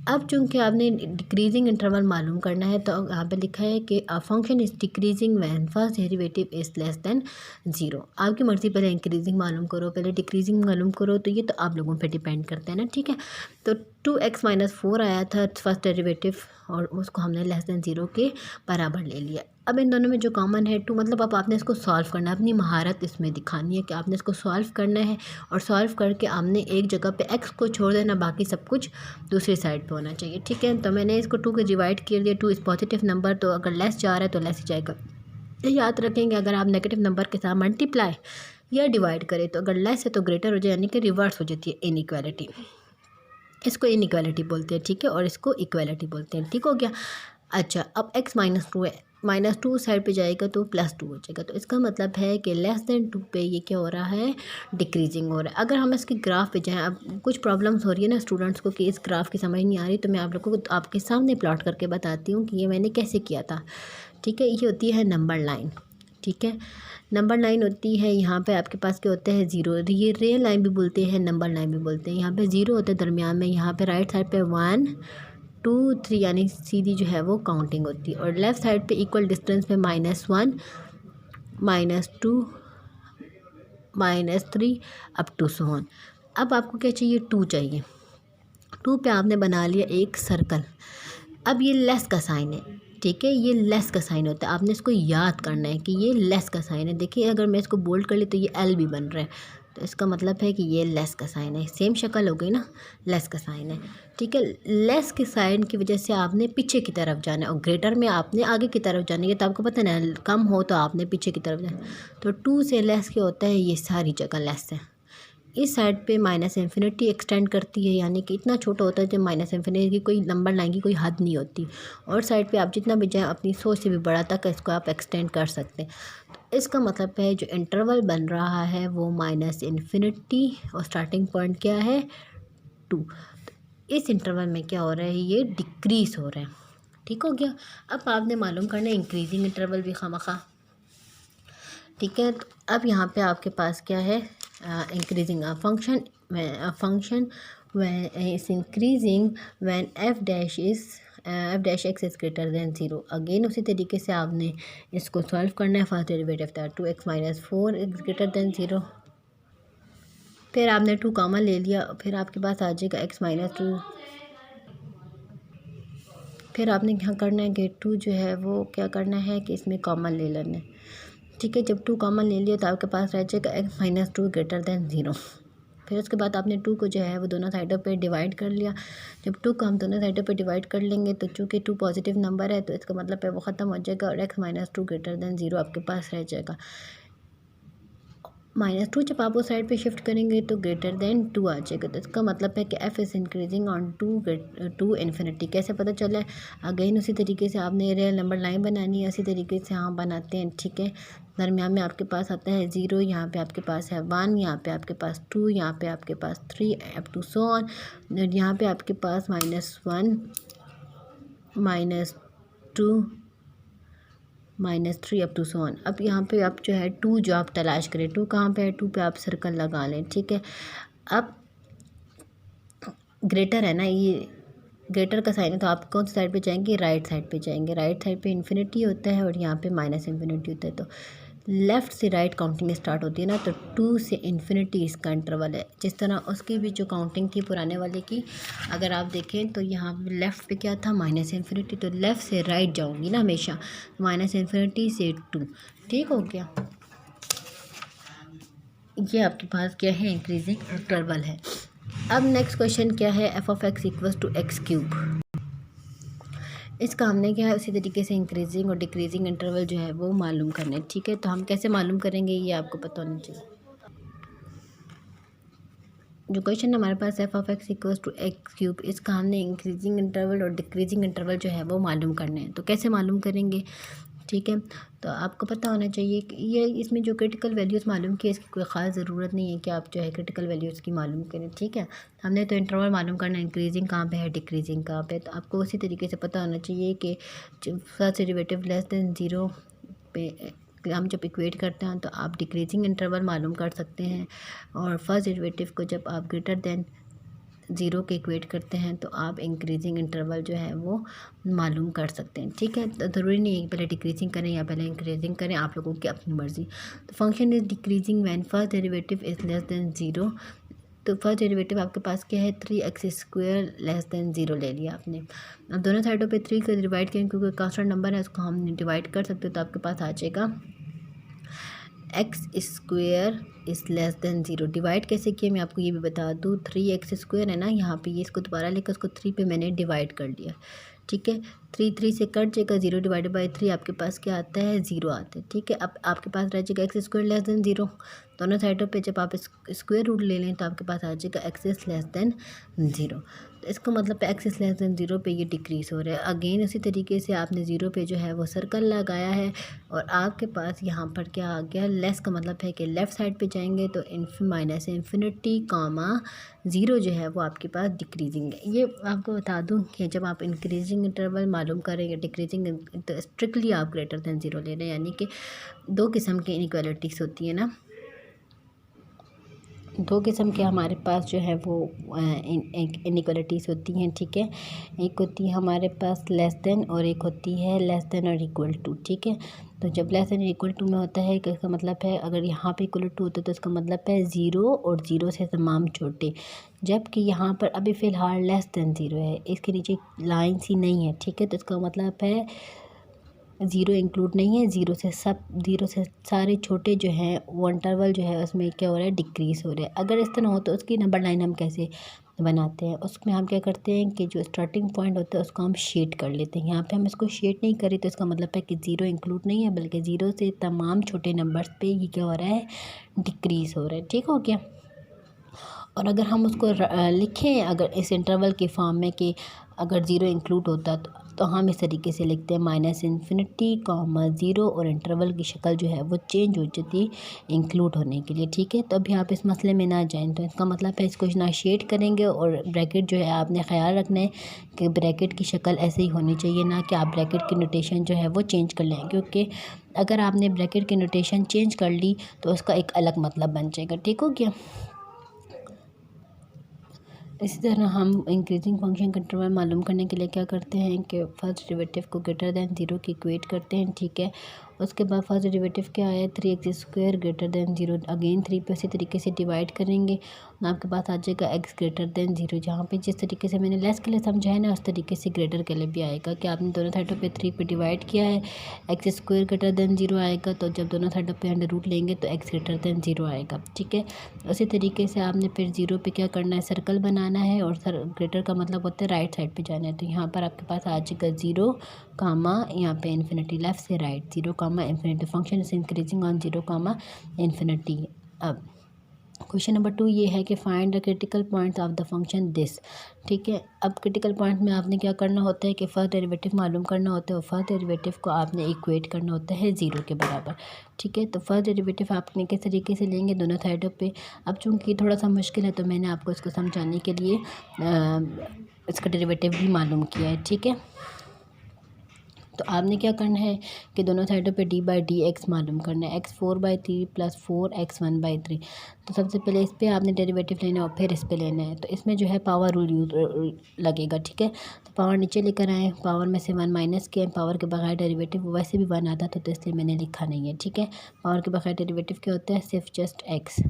अब चूँकि आपने डिक्रीजिंग इंटरवल मालूम करना है, तो यहाँ पे लिखा है कि a function is decreasing when first derivative is less then 0। आपकी मर्ज़ी, पहले इंक्रीजिंग मालूम करो, पहले डिक्रीजिंग मालूम करो, तो ये तो आप लोगों पे डिपेंड करता है ना, ठीक है। तो 2x-4 आया था फर्स्ट डेरिवेटिव और उसको हमने लेस देन 0 के बराबर ले लिया। अब इन दोनों में जो कॉमन है 2, मतलब अब आपने इसको सॉल्व करना है, अपनी महारत इसमें दिखानी है कि आपने इसको सॉल्व करना है और सॉल्व करके आपने एक जगह पे x को छोड़ देना, बाकी सब कुछ दूसरी साइड पे होना चाहिए, ठीक है। तो मैंने इसको 2 के डिवाइड कर दिया। 2 इज़ पॉजिटिव नंबर, तो अगर लेस जा रहा है तो लेस ही जाएगा। ये याद रखेंगे, अगर आप नेगेटिव नंबर के साथ मल्टीप्लाई या डिवाइड करें तो अगर लेस है तो ग्रेटर हो जाए, यानी कि रिवर्स हो जाती है इनइक्वालिटी। इसको इनइक्वालिटी बोलते हैं, ठीक है, और इसको इक्वालिटी बोलते हैं, ठीक हो गया। अच्छा, अब x-2 है, -2 साइड पे जाएगा तो +2 हो जाएगा, तो इसका मतलब है कि लेस देन 2 पे ये क्या हो रहा है, डिक्रीजिंग हो रहा है। अगर हम इसके ग्राफ पे जाएँ, अब कुछ प्रॉब्लम्स हो रही है ना स्टूडेंट्स को कि इस ग्राफ की समझ नहीं आ रही, तो मैं आप लोगों को आपके सामने प्लॉट करके बताती हूँ कि ये मैंने कैसे किया था, ठीक है। ये होती है नंबर लाइन, ठीक है। नंबर लाइन होती है, यहाँ पे आपके पास क्या होता है 0, ये रियल लाइन भी बोलते हैं, नंबर लाइन भी बोलते हैं। यहाँ पे 0 होता है दरमियान में, यहाँ पे राइट साइड पे 1 2 3 यानी सीधी जो है वो काउंटिंग होती है, और लेफ़्ट साइड पे इक्वल डिस्टेंस पे -1 -2 -3 अप टू सो ऑन। अब आपको क्या चाहिए, 2 चाहिए। 2 पे आपने बना लिया एक सर्कल। अब ये लेस का साइन है, ठीक है, ये लेस का साइन होता है, आपने इसको याद करना है कि ये लेस का साइन है। देखिए, अगर मैं इसको बोल्ड कर ली तो ये एल भी बन रहा है, तो इसका मतलब है कि ये लेस का साइन है। सेम शक्ल हो गई ना, लेस का साइन है, ठीक है। लेस के साइन की वजह से आपने पीछे की तरफ जाना है और ग्रेटर में आपने आगे की तरफ जाना है। ये तो आपको पता है ना, कम हो तो आपने पीछे की तरफ जाना। तो 2 से लेस क्या होता है, ये सारी जगह लेस है। इस साइड पे -इन्फिनिटी एक्सटेंड करती है, यानी कि इतना छोटा होता है जब -इन्फिनिटी की कोई नंबर लाइन की कोई हद नहीं होती, और साइड पे आप जितना भी जाएँ अपनी सोच से भी बड़ा तक इसको आप एक्सटेंड कर सकते हैं। तो इसका मतलब है जो इंटरवल बन रहा है वो -इन्फिनिटी और स्टार्टिंग पॉइंट क्या है 2। तो इस इंटरवल में क्या हो रहा है, ये डिक्रीज़ हो रहा है, ठीक हो गया। अब आपने मालूम करना है इंक्रीजिंग इंटरवल भी खामखा, ठीक है। तो अब यहाँ पे आपके पास क्या है, increasing function is increasing when f' is greater then 0। Again उसी तरीके से आपने इसको सॉल्व करना है। फर्स्ट डेरिवेटिव था 2x-4 इज़ ग्रेटर देन 0, फिर आपने 2 कॉमन ले लिया, फिर आपके पास आ जाएगा x-2। फिर आपने क्या करना है कि 2 जो है वो क्या करना है कि इसमें कॉमन ले लेना है, ठीक है। जब 2 कॉमन ले लिया तो आपके पास रह जाएगा x-2 ग्रेटर देन 0। फिर उसके बाद आपने 2 को जो है वो दोनों साइडों पे डिवाइड कर लिया। जब 2 को हम दोनों साइडों पे डिवाइड कर लेंगे तो चूँकि 2 पॉजिटिव नंबर है, तो इसका मतलब है वो ख़त्म हो जाएगा और x-2 ग्रेटर देन 0 आपके पास रह जाएगा। -2 जब आप उस साइड पे शिफ्ट करेंगे तो ग्रेटर देन 2 आ जाएगा, तो इसका मतलब है कि f is increasing on to infinity. कैसे पता चला है, अगेन उसी तरीके से आपने रियल नंबर लाइन बनानी है, उसी तरीके से हम बनाते हैं, ठीक है। दरमियान में आपके पास आता है 0, यहाँ पे आपके पास है 1, यहाँ पे आपके पास 2, यहाँ पे आपके पास 3 अप टू सो ऑन, यहाँ पे आपके पास -1 -2 -3 अप टू सो ऑन। अब यहाँ पे आप जो है 2 जो आप तलाश करें, 2 कहाँ पे है, 2 पे आप सर्कल लगा लें, ठीक है। अब ग्रेटर है ना, ये ग्रेटर का साइन है, तो आप कौन सी साइड पे जाएंगे, राइट साइड पे जाएंगे। राइट साइड पे इन्फिनिटी होता है और यहाँ पे -इन्फिनिटी होता है, तो लेफ़्ट से राइट काउंटिंग स्टार्ट होती है ना, तो 2 से इन्फिनिटी इसका इंटरवल है। जिस तरह उसकी भी जो काउंटिंग थी पुराने वाले की, अगर आप देखें तो यहाँ लेफ़्ट पे क्या था, -इन्फिनिटी, तो लेफ़्ट से राइट जाऊँगी ना हमेशा, -इन्फिनिटी से 2, ठीक हो गया। ये आपके पास क्या है, इंक्रीजिंग इंटरवल है। अब नेक्स्ट क्वेश्चन क्या है, f(x) = x³। इसका हमने क्या है उसी तरीके से इंक्रीजिंग और डिक्रीजिंग इंटरवल जो है वो मालूम करना है, ठीक है। तो हम कैसे मालूम करेंगे ये आपको पता होना चाहिए। जो क्वेश्चन हमारे पास f of x equals to x cube, इसका हमने इंक्रीजिंग इंटरवल और डिक्रीजिंग इंटरवल जो है वो मालूम करने हैं। तो कैसे मालूम करेंगे, ठीक है। तो आपको पता होना चाहिए कि ये इसमें जो क्रिटिकल वैल्यूज़ मालूम की, इसकी कोई ख़ास ज़रूरत नहीं है कि आप जो है क्रिटिकल वैल्यूज़ की मालूम करें, ठीक है। हमने तो इंटरवल मालूम करना है, इंक्रीजिंग कहाँ पे है, डिक्रीजिंग कहाँ पे। तो आपको उसी तरीके से पता होना चाहिए कि first derivative less than zero पे हम जब इक्वेट करते हैं तो आप डिक्रीजिंग इंटरवल मालूम कर सकते हैं, और फर्स्ट डेरिवेटिव को जब आप ग्रेटर देन ज़ीरो के इक्वेट करते हैं तो आप इंक्रीजिंग इंटरवल जो है वो मालूम कर सकते हैं, ठीक है। तो ज़रूरी नहीं है कि पहले डिक्रीजिंग करें या पहले इंक्रीजिंग करें, आप लोगों की अपनी मर्ज़ी। तो function is decreasing when first derivative is less than zero. तो फर्स्ट डेरिवेटिव आपके पास क्या है, 3x² लेस देन ज़ीरो ले लिया आपने। अब दोनों साइडों पे 3 को डिवाइड करें, क्योंकि कांस्टेंट नंबर है उसको हम डिवाइड कर सकते हो। तो आपके पास आ जाएगा x² is less than zero. Divide कैसे किया मैं आपको ये भी बता दूँ, 3x² है ना यहाँ पे, ये इसको दोबारा लेकर उसको 3 पे मैंने डिवाइड कर दिया, ठीक है। 3 से कट जाएगा, 0 डिवाइडेड बाई 3 आपके पास क्या आता है, 0 आता है, ठीक है। अब आपके पास रह जाएगा x² लेस देन ज़ीरो। दोनों साइडों पे जब आप स्क्वायर रूट ले लें तो आपके पास आ जाएगा x is less than zero. तो इसका मतलब x is less than zero पे ये डिक्रीज़ हो रहा है। अगेन इसी तरीके से आपने ज़ीरो पे जो है वो सर्कल लगाया है, और आपके पास यहाँ पर क्या आ गया, लेस का मतलब है कि लेफ़्ट साइड पे जाएंगे तो माइनस इंफिनिटी कामा ज़ीरो जो है वो आपके पास डिक्रीजिंग है। ये आपको बता दूं कि जब आप इंक्रीजिंग इंटरवल मालूम करेंगे, डिक्रीजिंग तो स्ट्रिक्टली आप ग्रेटर देन ज़ीरो ले रहे हैं, यानी कि दो किस्म की इनइक्वालिटीज़ होती है ना, दो किस्म के हमारे पास जो है वो इनइक्वालिटीज़ होती हैं, ठीक है। एक होती है हमारे पास लेस देन, और एक होती है लेस देन और इक्वल टू, ठीक है। तो जब लेस देन इक्वल टू में होता है, इसका मतलब है अगर यहाँ पे इक्वल टू होता है तो इसका मतलब है ज़ीरो और ज़ीरो से तमाम छोटे, जबकि यहाँ पर अभी फ़िलहाल लेस देन ज़ीरो है, इसके नीचे लाइन सी नहीं है, ठीक है। तो इसका मतलब है ज़ीरो इंक्लूड नहीं है, ज़ीरो से सारे छोटे जो हैं वो इंटरवल जो है उसमें क्या हो रहा है, डिक्रीज़ हो रहा है। अगर इस तरह हो तो उसकी नंबर लाइन हम कैसे बनाते हैं, उसमें हम क्या करते हैं कि जो स्टार्टिंग पॉइंट होता है उसको हम शेड कर लेते हैं। यहाँ पे हम इसको शेड नहीं करें तो इसका मतलब है कि ज़ीरो इंक्लूड नहीं है, बल्कि ज़ीरो से तमाम छोटे नंबर्स पे ये क्या हो रहा है, डिक्रीज़ हो रहा है, ठीक हो गया। और अगर हम उसको लिखें अगर इस इंटरवल के फॉर्म में कि अगर ज़ीरो इंक्लूड होता तो हम इस तरीके से लिखते हैं माइनस इन्फिनिटी कामा ज़ीरो, और इंटरवल की शक्ल जो है वो चेंज हो जाती है इंक्लूड होने के लिए, ठीक है। तो अभी आप इस मसले में ना जाएं, तो इसका मतलब है इसको ना शेड करेंगे, और ब्रैकेट जो है आपने ख्याल रखना है कि ब्रैकेट की शक्ल ऐसे ही होनी चाहिए, ना कि आप ब्रैकेट की नोटेशन जो है वो चेंज कर लें, क्योंकि अगर आपने ब्रैकेट की नोटेशन चेंज कर ली तो उसका एक अलग मतलब बन जाएगा, ठीक हो गया। इसी तरह हम इंक्रीजिंग फंक्शन का इंटरवल मालूम करने के लिए क्या करते हैं कि फर्स्ट डेरिवेटिव को ग्रेटर दैन ज़ीरो की इक्वेट करते हैं, ठीक है। उसके बाद फर्स्ट डेरिवेटिव क्या आया, 3x² greater than zero, again 3 पे उसी तरीके से डिवाइड करेंगे, आपके पास आ जाएगा x ग्रेटर दैन ज़ीरो। जहाँ पे जिस तरीके से मैंने लेस के लिए समझा है ना, उस तरीके से ग्रेटर के लिए भी आएगा कि आपने दोनों साइडों पे 3 पे डिवाइड किया है, x² ग्रेटर दैन ज़ीरो आएगा। तो जब दोनों साइडों पे अंडर रूट लेंगे तो x ग्रेटर दैन ज़ीरो आएगा, ठीक है। उसी तरीके से आपने फिर ज़ीरो पे क्या करना है, सर्कल बनाना है, और ग्रेटर का मतलब होता है राइट साइड पे जाना है। तो यहाँ पर आपके पास आ जाएगा ज़ीरो कामा, यहाँ पे इन्फिनिटी, लेफ्ट से right, zero comma infinity, function is increasing on zero comma infinity. अब क्वेश्चन नंबर 2 ये है कि find the critical point of the function this, ठीक है। अब क्रिटिकल पॉइंट में आपने क्या करना होता है कि फर्स्ट डेरिवेटिव मालूम करना होता है, और फर्स्ट डेरिवेटिव को आपने इक्वेट करना होता है ज़ीरो के बराबर, ठीक है। तो फर्स्ट डेरिवेटिव आपने किस तरीके से लेंगे, दोनों साइडों पे। अब चूँकि थोड़ा सा मुश्किल है तो मैंने आपको इसको समझाने के लिए इसका डेरिवेटिव भी मालूम किया है, ठीक है। तो आपने क्या करना है कि दोनों साइडों पे d/dx मालूम करना है, x 4/3 प्लस 4x 1/3। तो सबसे पहले इस पे आपने डेरिवेटिव लेना है और फिर इस पे लेना है। तो इसमें जो है पावर रूल यूज लगेगा, ठीक है। तो पावर नीचे लेकर आए, पावर में से 1 माइनस किया, पावर के बगैर डेरिवेटिव वैसे भी 1 आता तो इसलिए मैंने लिखा नहीं है, ठीक है। पावर के बगैर डेरिवेटिव क्या होता है, सिर्फ जस्ट x।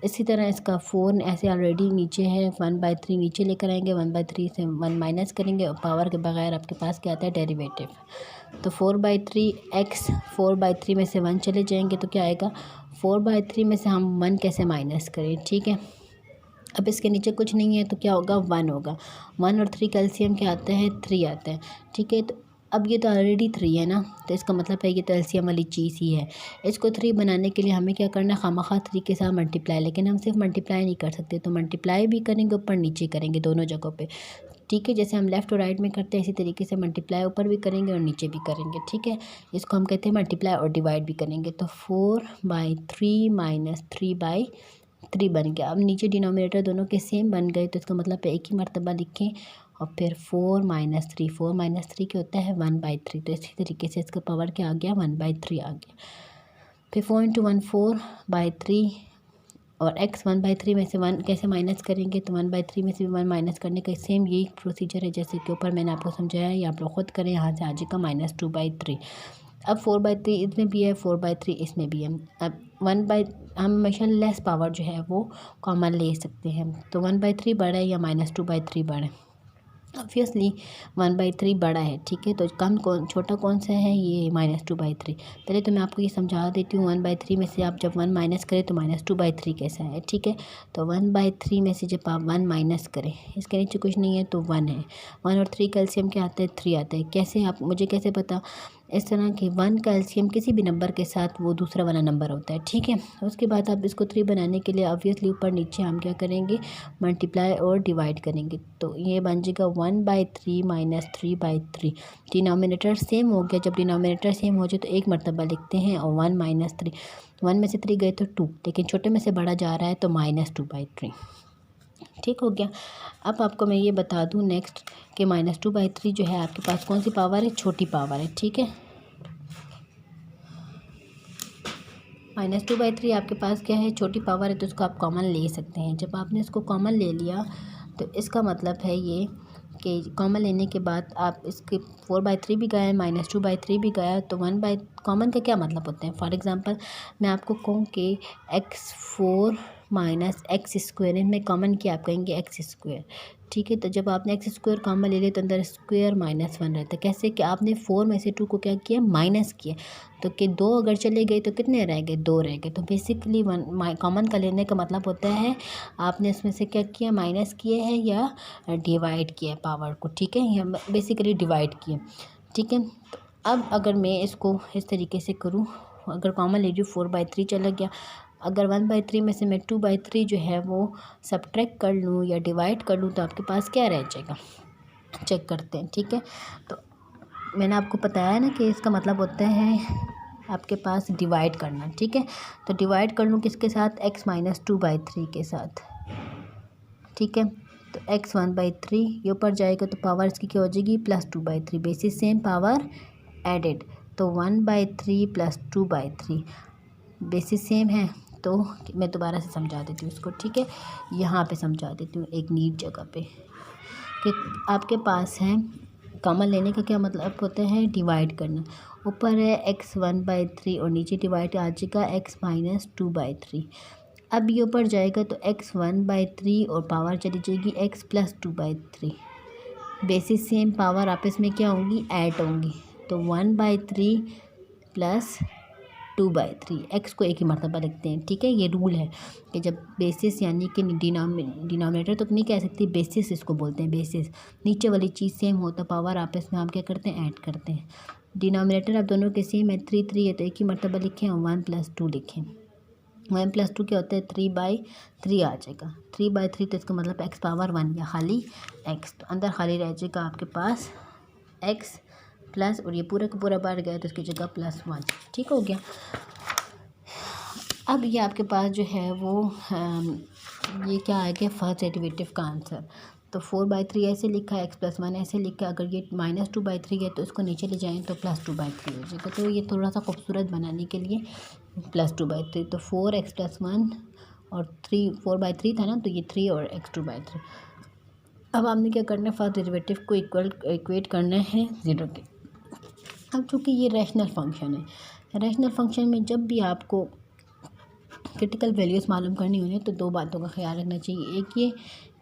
इसी तरह इसका 4 ऐसे ऑलरेडी नीचे है, 1/3 नीचे लेकर आएंगे, 1/3 से 1 माइनस करेंगे, और पावर के बगैर आपके पास क्या आता है, डेरिवेटिव। तो 4/3x, 4/3 में से 1 चले जाएंगे तो क्या आएगा, 4/3 में से हम 1 कैसे माइनस करें, ठीक है। अब इसके नीचे कुछ नहीं है तो क्या होगा, 1 होगा। 1 और 3 कैल्शियम क्या आता है, 3 आता है, ठीक है। तो अब ये तो ऑलरेडी 3 है ना, तो इसका मतलब है ये तो एलसीएम वाली चीज़ ही है। इसको 3 बनाने के लिए हमें क्या करना है, खामखा 3 के साथ मल्टीप्लाई, लेकिन हम सिर्फ मल्टीप्लाई नहीं कर सकते, तो मल्टीप्लाई भी करेंगे, ऊपर नीचे करेंगे दोनों जगहों पे, ठीक है। जैसे हम लेफ़्ट और राइट में करते हैं इसी तरीके से मल्टीप्लाई ऊपर भी करेंगे और नीचे भी करेंगे, ठीक है। इसको हम कहते हैं मल्टीप्लाई और डिवाइड भी करेंगे। तो 4/3 माइनस 3/3 बन गया। अब नीचे डिनोमिनेटर दोनों के सेम बन गए, तो इसका मतलब है एक ही मरतबा लिखें और फिर 4 - 3 क्या होता है 1/3, तो इसी तरीके से इसका पावर क्या आ गया 1/3 आ गया। फिर 4 × 1 4/3 और x 1/3 में से 1 कैसे माइनस करेंगे, तो 1/3 में से 1 माइनस करने का सेम यही प्रोसीजर है जैसे कि ऊपर मैंने आपको समझाया है, या आप लोग खुद करें, यहाँ से आ जाएगा -2/3। अब 4/3 इसमें भी है, 4/3 इसमें भी है। अब हम हमेशा लेस पावर जो है वो कॉमन ले सकते हैं, तो 1/3 बड़ा है या -2/3 बड़ा है, ऑब्वियसली 1/3 बड़ा है, ठीक है। तो छोटा कौन सा है, ये -2/3। पहले तो मैं आपको ये समझा देती हूँ, 1/3 में से आप जब 1 माइनस करें तो -2/3 कैसा है, ठीक है। तो 1/3 में से जब आप 1 माइनस करें, इसके नीचे कुछ नहीं है तो 1 है। 1 और 3 का एलसीएम क्या आता है 3 आता है। कैसे, आप मुझे कैसे पता, इस तरह के 1 का एलसीएम किसी भी नंबर के साथ वो दूसरा वाला नंबर होता है, ठीक है। उसके बाद आप इसको 3 बनाने के लिए ऑब्वियसली ऊपर नीचे हम क्या करेंगे, मल्टीप्लाई और डिवाइड करेंगे, तो ये बन जाएगा 1/3 माइनस 3/3। डिनोमिनेटर सेम हो गया, जब डिनोमिनेटर सेम हो जाए तो एक मरतबा लिखते हैं, और 1 - 3, 1 में से 3 गए तो 2, लेकिन छोटे में से बड़ा जा रहा है तो -2/3, ठीक हो गया। अब आपको मैं ये बता दूं नेक्स्ट कि -2/3 जो है आपके पास कौन सी पावर है, छोटी पावर है, ठीक है। -2/3 आपके पास क्या है, छोटी पावर है, तो उसको आप कॉमन ले सकते हैं। जब आपने इसको कॉमन ले लिया तो इसका मतलब है ये कि कॉमन लेने के बाद आप इसके 4/3 भी गया, -2/3 भी गया, तो कॉमन का क्या मतलब होता है। फॉर एग्ज़ाम्पल मैं आपको कहूँ कि x4 माइनस x², इनमें कॉमन क्या आप कहेंगे x², ठीक है। तो जब आपने x² कॉमन ले लिया तो अंदर स्क्वायर -1 रहता है। कैसे कि आपने 4 में से 2 को क्या किया, माइनस किया, तो कि 2 अगर चले गए तो कितने रह गए, 2 रह गए। तो बेसिकली कॉमन का लेने का मतलब होता है आपने इसमें से क्या किया, माइनस किया है या डिवाइड किया है पावर को, ठीक है, या बेसिकली डिवाइड किया, ठीक है। तो अब अगर मैं इसको इस तरीके से करूँ, अगर कॉमन ले लूँ 4/3 चला गया, अगर 1/3 में से मैं 2/3 जो है वो सब्ट्रैक्ट कर लूँ या डिवाइड कर लूँ तो आपके पास क्या रह जाएगा, चेक करते हैं, ठीक है। तो मैंने आपको बताया ना कि इसका मतलब होता है आपके पास डिवाइड करना, ठीक है। तो डिवाइड कर लूँ किसके साथ, x - 2/3 के साथ, ठीक है। तो x 1/3 ये ऊपर जाएगा तो पावर इसकी क्या हो जाएगी, +2/3, बेसिस सेम पावर एडेड, तो 1/3 + 2/3 बेसिस सेम है। तो मैं दोबारा से समझा देती हूँ इसको, ठीक है, यहाँ पे समझा देती हूँ एक नीट जगह पे कि आपके पास है कॉमन लेने का क्या मतलब होता है, डिवाइड करना। ऊपर है x 1/3 और नीचे डिवाइड आ जाएगा x - 2/3। अब ये ऊपर जाएगा तो x 1/3 और पावर चली जाएगी x + 2/3, बेसिस सेम पावर आपस में क्या होंगी, ऐड होंगी, तो 1/3 + 2/3, x को एक ही मरतबा लिखते हैं, ठीक है। ये रूल है कि जब बेसिस यानी कि डिनोमिनेटर तो नहीं कह सकती, बेसिस इसको बोलते हैं, बेसिस नीचे वाली चीज़ सेम हो तो पावर आपस में हम क्या करते हैं, ऐड करते हैं। डिनोमिनेटर अब दोनों के सेम है, 3 है तो एक ही मरतबा लिखें, और 1 + 2 लिखें। 1 + 2 क्या होता है, 3/3 आ जाएगा। 3/3 तो इसका मतलब x पावर 1 या खाली x, तो अंदर खाली रह जाएगा आपके पास x प्लस, और ये पूरा का पूरा बढ़ गया तो इसकी जगह +1, ठीक हो गया। अब ये आपके पास जो है वो ये क्या आ गया, फर्स्ट डेरिवेटिव का आंसर। तो 4/3 ऐसे लिखा है, x + 1 ऐसे लिखा है, अगर ये -2/3 है तो इसको नीचे ले जाएँ तो +2/3 हो जाएगा। तो ये थोड़ा सा खूबसूरत बनाने के लिए +2/3, तो 4x + 1 और 4/3 था ना, तो ये 3 और x 2/3। अब आपने क्या करना है, फर्स्ट डेरिवेटिव को इक्वेट करना है 0 के। अब चूँकि ये रैशनल फंक्शन है, रैशनल फंक्शन में जब भी आपको क्रिटिकल वैल्यूज़ मालूम करनी होनी है तो 2 बातों का ख्याल रखना चाहिए। एक ये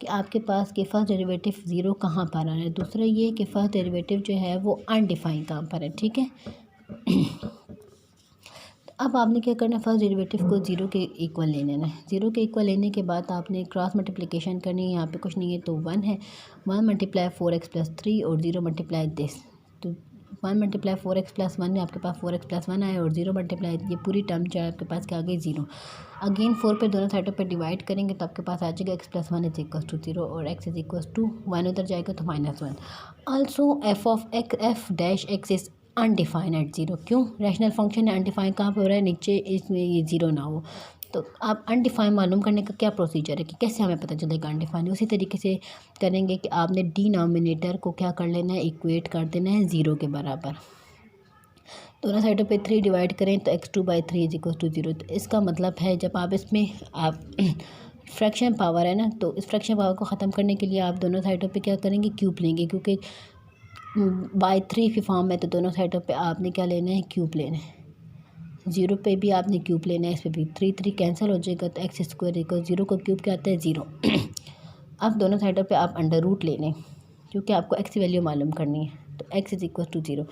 कि आपके पास के फर्स्ट डेरिवेटिव 0 कहाँ पर आ रहा है, दूसरा ये कि फर्स्ट डेरिवेटिव जो है वो अनडिफाइंड कहाँ पर है, ठीक है। अब आपने क्या करना है, फर्स्ट डेरिवेटिव को 0 के इक्वल ले लेना है। 0 के इक्वल लेने के बाद आपने क्रॉस मल्टीप्लिकेशन करनी है, यहाँ पे कुछ नहीं है तो 1 है, 1 × 4x + 3 और 0 × दिस, तो 1 मल्टीप्लाई 4x+1 में आपके पास 4x+1 आए और 0 मल्टीप्लाई ये पूरी टर्म जो है आपके पास क्या आ गई 0। अगेन 4 पे दोनों साइडों पे डिवाइड करेंगे तो आपके पास आ जाएगा x+1 इज इक्वल टू 0 और x इज इक्वल टू 1 उधर जाएगा तो -1। Also f dash x is undefined at 0। क्यों? रैशनल फंक्शन है, अनडिफाइंड कहाँ पे हो रहा है? नीचे, इसमें ये 0 ना हो। तो आप अनडिफाइंड मालूम करने का क्या प्रोसीजर है कि कैसे हमें पता चलेगा अनडिफाइंड? उसी तरीके से करेंगे कि आपने डिनोमिनेटर को क्या कर लेना है, इक्वेट कर देना है 0 के बराबर। दोनों साइडों पे 3 डिवाइड करें तो x2/3 इज इक्वल टू 0। तो इसका मतलब है जब आप इसमें आप फ्रैक्शन पावर है ना, तो इस फ्रैक्शन पावर को ख़त्म करने के लिए आप दोनों साइडों पे क्या करेंगे, क्यूब लेंगे, क्योंकि बाई 3 की फॉर्म में तो दोनों साइडों पे आपने क्या लेना है, क्यूब लेना है। 0 पे भी आपने क्यूब लेना है, इस पर भी 3 कैंसिल हो जाएगा तो x² इक्वल 0 को क्यूब क्या आता है 0। अब दोनों साइडों पे आप अंडर रूट ले लें क्योंकि आपको x की वैल्यू मालूम करनी है, तो x इज इक्वल टू 0।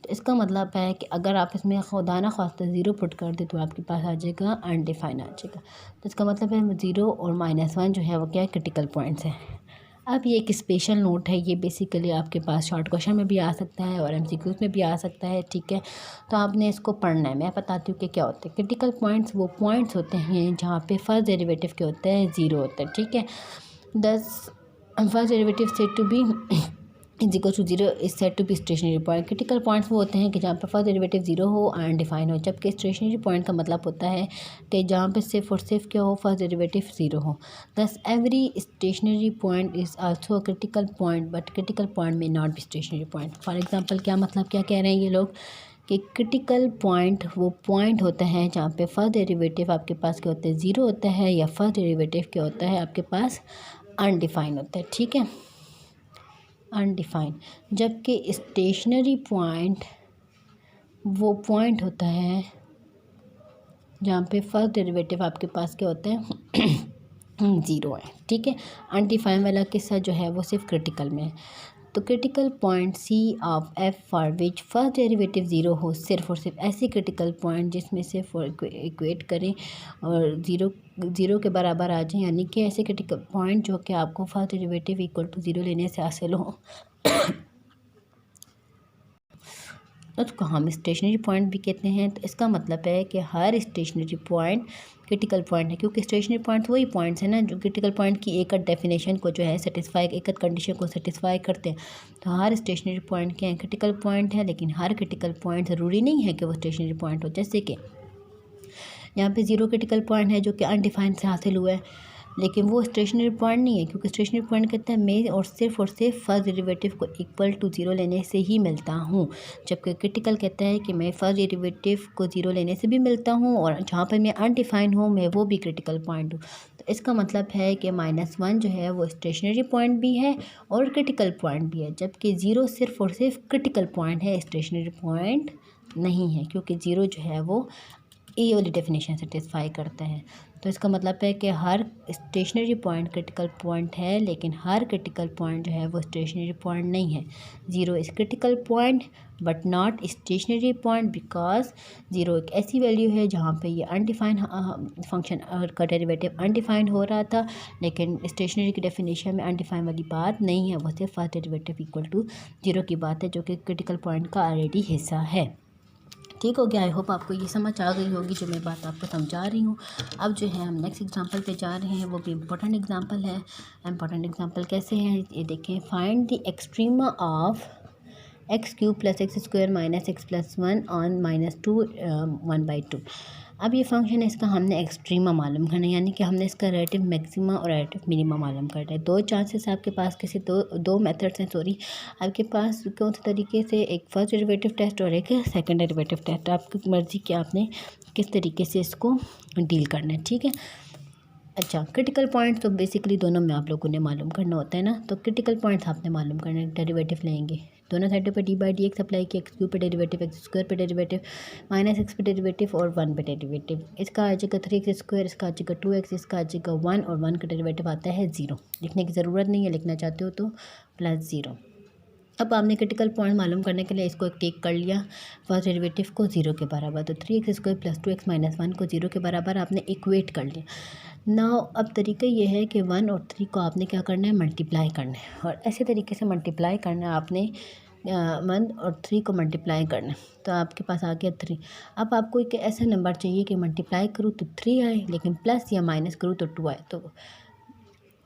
तो इसका मतलब है कि अगर आप इसमें खुदा ना खास्ता 0 पुट कर दे तो आपके पास आ जाएगा अनडिफाइंड आ जाएगा। तो इसका मतलब है 0 और -1 जो है वो क्या है, क्रिटिकल पॉइंट्स हैं। अब ये एक स्पेशल नोट है, ये बेसिकली आपके पास शॉर्ट क्वेश्चन में भी आ सकता है और MCQs में भी आ सकता है, ठीक है। तो आपने इसको पढ़ना है। मैं बताती हूँ कि क्या होते हैं क्रिटिकल पॉइंट्स। वो पॉइंट्स होते हैं जहाँ पे फर्स्ट डेरिवेटिव के होते हैं 0 होता है, ठीक है। First derivative set to be is equal to 0 is set to be stationary point. Critical points वो होते हैं कि जहाँ पर फर्स्ट डेरिवेटिव 0 हो, अनडिफाइन हो, जबकि स्टेशनरी पॉइंट का मतलब होता है कि जहाँ पे सिर्फ और सिर्फ क्या हो, फर्स्ट डेरिवेटिव 0 हो। Thus every stationary point is also critical point but critical point may not be stationary point. For example क्या मतलब, क्या कह रहे हैं ये लोग कि क्रिटिकल पॉइंट वो पॉइंट होता है जहाँ पे फर्स्ट डेरिवेटिव आपके पास क्या होता है, 0 होता है, या फर्स्ट डेरिवेटिव क्या होता है आपके पास अनडिफाइन होता है, ठीक है, अनडिफाइंड। जबकि स्टेशनरी पॉइंट वो पॉइंट होता है जहाँ पे फर्स्ट डेरिवेटिव आपके पास क्या होता है 0 है, ठीक है। अनडिफाइंड वाला किस्सा जो है वो सिर्फ क्रिटिकल में है। तो critical point C of F for which first derivative 0 हो, सिर्फ और सिर्फ ऐसी क्रिटिकल पॉइंट जिसमें सिर्फ इक्वेट करें और 0 के बराबर आ जाए, यानी कि ऐसे क्रिटिकल पॉइंट जो कि आपको फर्स्ट डेरिवेटिव इक्वल टू 0 लेने से हासिल हो उसको हम स्टेशनरी पॉइंट भी कहते हैं। तो इसका मतलब है कि हर स्टेशनरी पॉइंट क्रिटिकल पॉइंट है, क्योंकि स्टेशनरी पॉइंट वही पॉइंट्स हैं ना जो क्रिटिकल पॉइंट की एक डेफिनेशन को जो है सेटिस्फाई, एक कंडीशन को सेटिस्फाई करते हैं। तो हर स्टेशनरी पॉइंट क्या है, क्रिटिकल पॉइंट है, लेकिन हर क्रिटिकल पॉइंट ज़रूरी नहीं है कि वो स्टेशनरी पॉइंट हो। जैसे कि यहाँ पे 0 क्रिटिकल पॉइंट है जो कि अनडिफाइंड से हासिल हुआ है, लेकिन वो स्टेशनरी पॉइंट नहीं है, क्योंकि स्टेशनरी पॉइंट कहता है मैं और सिर्फ फर्स्ट डेरिवेटिव को इक्वल टू 0 लेने से ही मिलता हूँ, जबकि क्रिटिकल कहता है कि मैं फर्स्ट डेरिवेटिव को 0 लेने से भी मिलता हूँ और जहाँ पर मैं अनडिफाइंड हूँ मैं वो भी क्रिटिकल पॉइंट हूँ। तो इसका मतलब है कि -1 जो है वो स्टेशनरी पॉइंट भी है और क्रिटिकल पॉइंट भी है, जबकि 0 सिर्फ और सिर्फ क्रिटिकल पॉइंट है, स्टेशनरी पॉइंट नहीं है, क्योंकि 0 जो है वो ये वाली डेफिनेशन सेटिस्फाई करता है। तो इसका मतलब है कि हर स्टेशनरी पॉइंट क्रिटिकल पॉइंट है, लेकिन हर क्रिटिकल पॉइंट जो है वो स्टेशनरी पॉइंट नहीं है। 0 is critical point but not stationary point because 0 एक ऐसी वैल्यू है जहाँ पे ये अनडिफाइंड फंक्शन का डेरिवेटिव अनडिफाइंड हो रहा था, लेकिन स्टेशनरी की डेफिनेशन में अनडिफाइंड वाली बात नहीं है, वो सिर्फ फर्स्ट डेरिवेटिव इक्वल टू 0 की बात है जो कि क्रिटिकल पॉइंट का ऑलरेडी हिस्सा है। ठीक हो गया। आई होप आपको ये समझ आ गई होगी जो मैं बात आपको समझा रही हूँ। अब जो है हम नेक्स्ट एग्जांपल पे जा रहे हैं, वो भी इम्पोर्टेंट एग्जांपल है। इम्पोर्टेंट एग्जांपल कैसे है ये देखें। Find the extrema of x³ + x² - x+1 on -2 1/2। अब ये फंक्शन है, इसका हमने एक्सट्रीमा मालूम करना है, यानी कि हमने इसका रिलेटिव मैक्सिमा और रिलेटिव मिनिमा मालूम करना है। दो चांसेस आपके पास किसी दो मेथड्स हैं, सॉरी आपके पास कौन से तरीके से, एक फर्स्ट डेरिवेटिव टेस्ट और एक सेकंड डेरिवेटिव टेस्ट। आपकी मर्ज़ी कि आपने किस तरीके से इसको डील करना है, ठीक है। अच्छा, क्रिटिकल पॉइंट तो बेसिकली दोनों में आप लोगों ने मालूम करना होता है ना। तो क्रिटिकल पॉइंट्स आपने मालूम करना है, डेरिवेटिव लेंगे दोनों साइडों पे d/dx अप्लाई किया, x³ पे डेरिवेटिव, x² पे डेरिवेटिव, -x पे डेरिवेटिव और 1 पे डेरिवेटिव। इसका आ जाएगा 3x², इसका आ जाएगा 2x, इसका आ जाएगा 1 और 1 का डेरिवेटिव आता है 0। लिखने की ज़रूरत नहीं है, लिखना चाहते हो तो +0। अब आपने क्रिटिकल पॉइंट मालूम करने के लिए इसको एक टेक कर लिया, फर्स्ट डेरिवेटिव को 0 के बराबर, तो 3x² + 2x - 1 को 0 के बराबर आपने इक्वेट कर लिया। नाउ अब तरीका ये है कि 1 और 3 को आपने क्या करना है, मल्टीप्लाई करना है, और ऐसे तरीके से मल्टीप्लाई करना है आपने 1 और 3 को मल्टीप्लाई करना है, तो आपके पास आ गया 3। अब आपको एक ऐसा नंबर चाहिए कि मल्टीप्लाई करूँ तो 3 आए, लेकिन प्लस या माइनस करूँ तो 2 आए। तो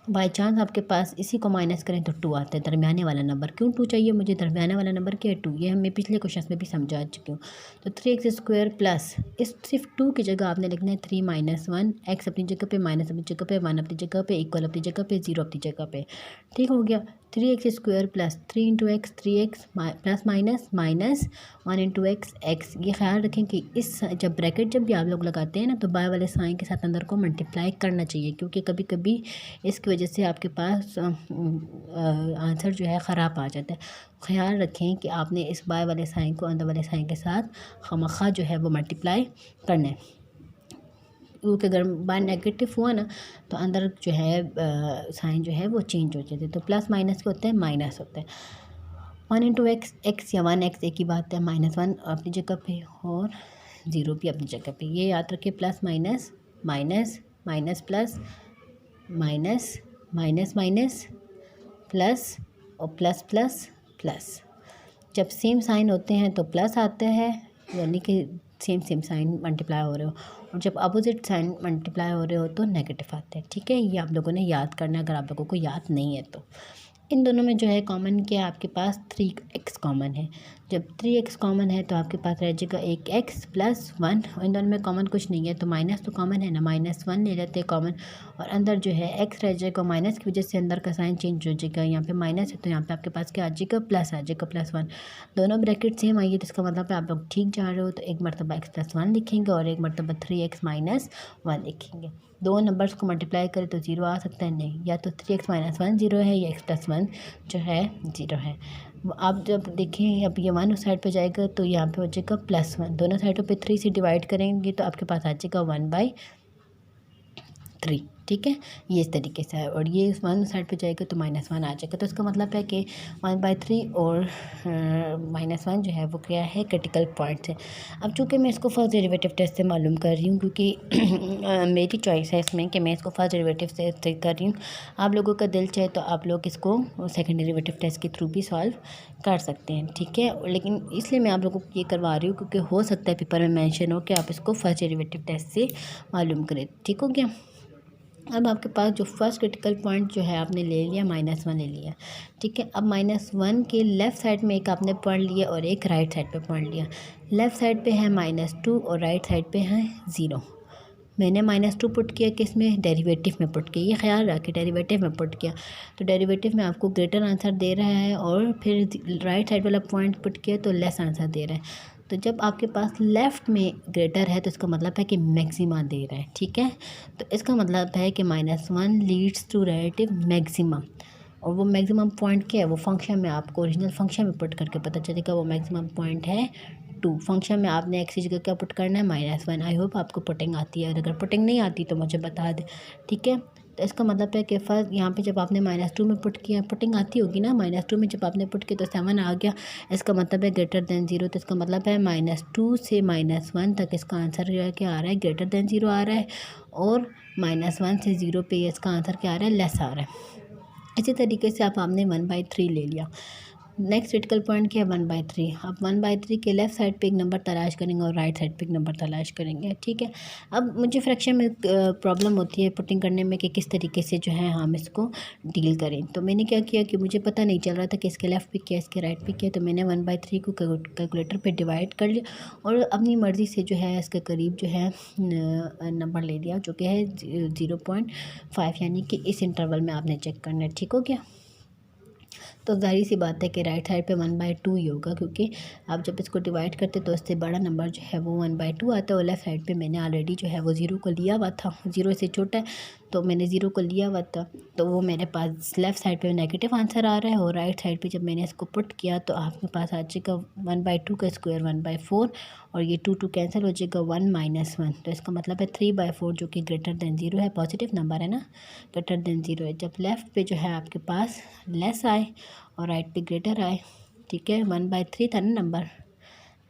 बाई चांस आपके पास इसी को माइनस करें तो 2 आता है, दरमियाने वाला नंबर। क्यों 2 चाहिए मुझे? दरमियाने वाला नंबर क्या है? 2। ये हमें पिछले क्वेश्चन में भी समझा चुकी हूँ। तो 3x² प्लस, इस सिर्फ 2 की जगह आपने लिखना है 3 - 1, x अपनी जगह पे, माइनस अपनी जगह पे, 1 अपनी जगह पे, इक्वल अपनी जगह पे, 0 अपनी जगह पे। ठीक हो गया। 3x² plus 3 × x, 3x plus minus minus 1 × x, x। ये ख्याल रखें कि इस जब ब्रैकेट जब भी आप लोग लगाते हैं ना, तो बाय वाले साइन के साथ अंदर को मल्टीप्लाई करना चाहिए, क्योंकि कभी कभी इसकी वजह से आपके पास आंसर जो है ख़राब आ जाता है। ख्याल रखें कि आपने इस बाय वाले साइन को अंदर वाले साइन के साथ खामखा जो है वो मल्टीप्लाई करना है, क्योंकि अगर बाय नेगेटिव हुआ ना तो अंदर जो है साइन जो है वो चेंज हो जाते हैं। तो प्लस माइनस के होते हैं, माइनस होते हैं। 1 × x, x या 1x एक ही बात है, -1 अपनी जगह पे और 0 भी अपनी जगह पे। ये याद रखें, plus minus minus minus plus minus minus minus plus और प्लस प्लस प्लस। जब सेम साइन होते हैं तो प्लस आता है, यानी कि सेम साइन मल्टीप्लाई हो रहे हो, और जब अपोजिट साइन मल्टीप्लाई हो रहे हो तो नेगेटिव आते हैं। ठीक है, ये आप लोगों ने याद करना है अगर आप लोगों को याद नहीं है तो। इन दोनों में जो है कॉमन क्या है? आपके पास 3x कॉमन है। जब 3x कॉमन है तो आपके पास रह जाएगा एक x प्लस 1। इन दोनों में कॉमन कुछ नहीं है, तो माइनस तो कॉमन है ना, -1 ले लेते हैं कॉमन, और अंदर जो है x रह जाएगा। माइनस की वजह से अंदर का साइन चेंज हो जाएगा, यहाँ पे माइनस है तो यहाँ पे आपके पास क्या आ जाएगा? प्लस आ जाएगा, +1। दोनों ब्रैकेट सेम आई है, तो इसका मतलब है आप लोग ठीक जा रहे हो। तो एक मरतबा x + 1 लिखेंगे और एक मरतबा 3x - 1 लिखेंगे। दो नंबर्स को मल्टीप्लाई करें तो 0 आ सकता है? नहीं, या तो 3x - 1 0 है, या x + 1 जो है 0 है। आप जब देखें अब ये 1 उस साइड पे जाएगा तो यहाँ पे हो जाएगा +1। दोनों साइडों पे 3 से डिवाइड करेंगे तो आपके पास आ जाएगा 1/3। ठीक है, ये इस तरीके से है, और ये 1 साइड पे जाएगा तो -1 आ जाएगा। तो इसका मतलब है कि 1/3 और -1 जो है वो क्या है? क्रिटिकल पॉइंट्स है। अब चूँकि मैं इसको फर्स्ट डेरिवेटिव टेस्ट से मालूम कर रही हूँ, क्योंकि मेरी चॉइस है इसमें कि मैं इसको फर्स्ट डेरिवेटिव से कर रही हूँ। आप लोगों का दिल चाहे तो आप लोग इसको सेकंड डेरिवेटिव टेस्ट के थ्रू भी सॉल्व कर सकते हैं। ठीक है, लेकिन इसलिए मैं आप लोगों को ये करवा रही हूँ क्योंकि हो सकता है पेपर में मेंशन हो कि आप इसको फर्स्ट डेरिवेटिव टेस्ट से मालूम करें। ठीक हो गया। अब आपके पास जो फर्स्ट क्रिटिकल पॉइंट जो है आपने ले लिया, -1 ले लिया। ठीक है, अब -1 के लेफ़्ट साइड में एक आपने पॉइंट लिया और एक राइट साइड पे पॉइंट लिया। लेफ़्ट साइड पे है -2 और राइट साइड पे है 0। मैंने -2 पुट किया किस में? डेरिवेटिव में पुट किया। ये ख्याल रखें, डेरिवेटिव में पुट किया तो डेरिवेटिव में आपको ग्रेटर आंसर दे रहा है, और फिर राइट साइड वाला पॉइंट पुट किया तो लेस आंसर दे रहा है। तो जब आपके पास लेफ़्ट में ग्रेटर है तो इसका मतलब है कि मैक्सिमा दे रहा है। ठीक है, तो इसका मतलब है कि -1 लीड्स टू रिलेटिव मैक्सिमम, और वो मैक्सिमम पॉइंट क्या है? वो फंक्शन में आपको ओरिजिनल फंक्शन में पुट करके पता चलेगा। वो मैक्सिमम पॉइंट है 2। फंक्शन में आपने x की जगह क्या पुट करना है? -1। आई होप आपको पुटिंग आती है, और अगर पुटिंग नहीं आती तो मुझे बता दें। ठीक है, तो इसका मतलब है कि फर्स्ट यहाँ पे जब आपने -2 में पुट किया, पुटिंग आती होगी ना, -2 में जब आपने पुट किया तो 7 आ गया। इसका मतलब है ग्रेटर देन 0, तो इसका मतलब है -2 से -1 तक इसका आंसर क्या आ रहा है? ग्रेटर देन 0 आ रहा है, और -1 से 0 पे इसका आंसर क्या आ रहा है? लेस आ रहा है। इसी तरीके से आपने 1/3 ले लिया। नेक्स्ट क्रिटिकल पॉइंट क्या है? 1/3। अब 1/3 के लेफ़्ट साइड पे एक नंबर तलाश करेंगे और राइट साइड पे एक नंबर तलाश करेंगे। ठीक है, अब मुझे फ्रैक्शन में प्रॉब्लम होती है पुटिंग करने में कि किस तरीके से जो है हम इसको डील करें। तो मैंने क्या किया कि मुझे पता नहीं चल रहा था कि इसके लेफ़्ट पे क्या इसके राइट पे क्या, तो मैंने 1/3 को कैलकुलेटर पे डिवाइड कर लिया और अपनी मर्ज़ी से जो है इसके करीब जो है नंबर ले लिया, जो कि है 0.5, यानी कि इस इंटरवल में आपने चेक करना है। ठीक हो गया। तो ज़ाहिर सी बात है कि राइट साइड पे 1/2 ही होगा, क्योंकि आप जब इसको डिवाइड करते तो इससे बड़ा नंबर जो है वो 1/2 आता है, और लेफ़्ट साइड पे मैंने ऑलरेडी जो है वो 0 को लिया हुआ था। 0 से छोटा है तो मैंने 0 को लिया हुआ था, तो वो मेरे पास लेफ़्ट साइड पे नेगेटिव आंसर आ रहा है, और राइट साइड पे जब मैंने इसको पुट किया तो आपके पास आ जाएगा 1/2 का स्क्वायर 1/4, और ये 2 कैंसिल हो जाएगा 1 - 1, तो इसका मतलब है 3/4 जो कि ग्रेटर देन 0 है। पॉजिटिव नंबर है ना, ग्रेटर देन 0 है। जब लेफ़्ट पे जो है आपके पास लेस आए और राइट पे ग्रेटर आए, ठीक है, 1/3 था ना नंबर,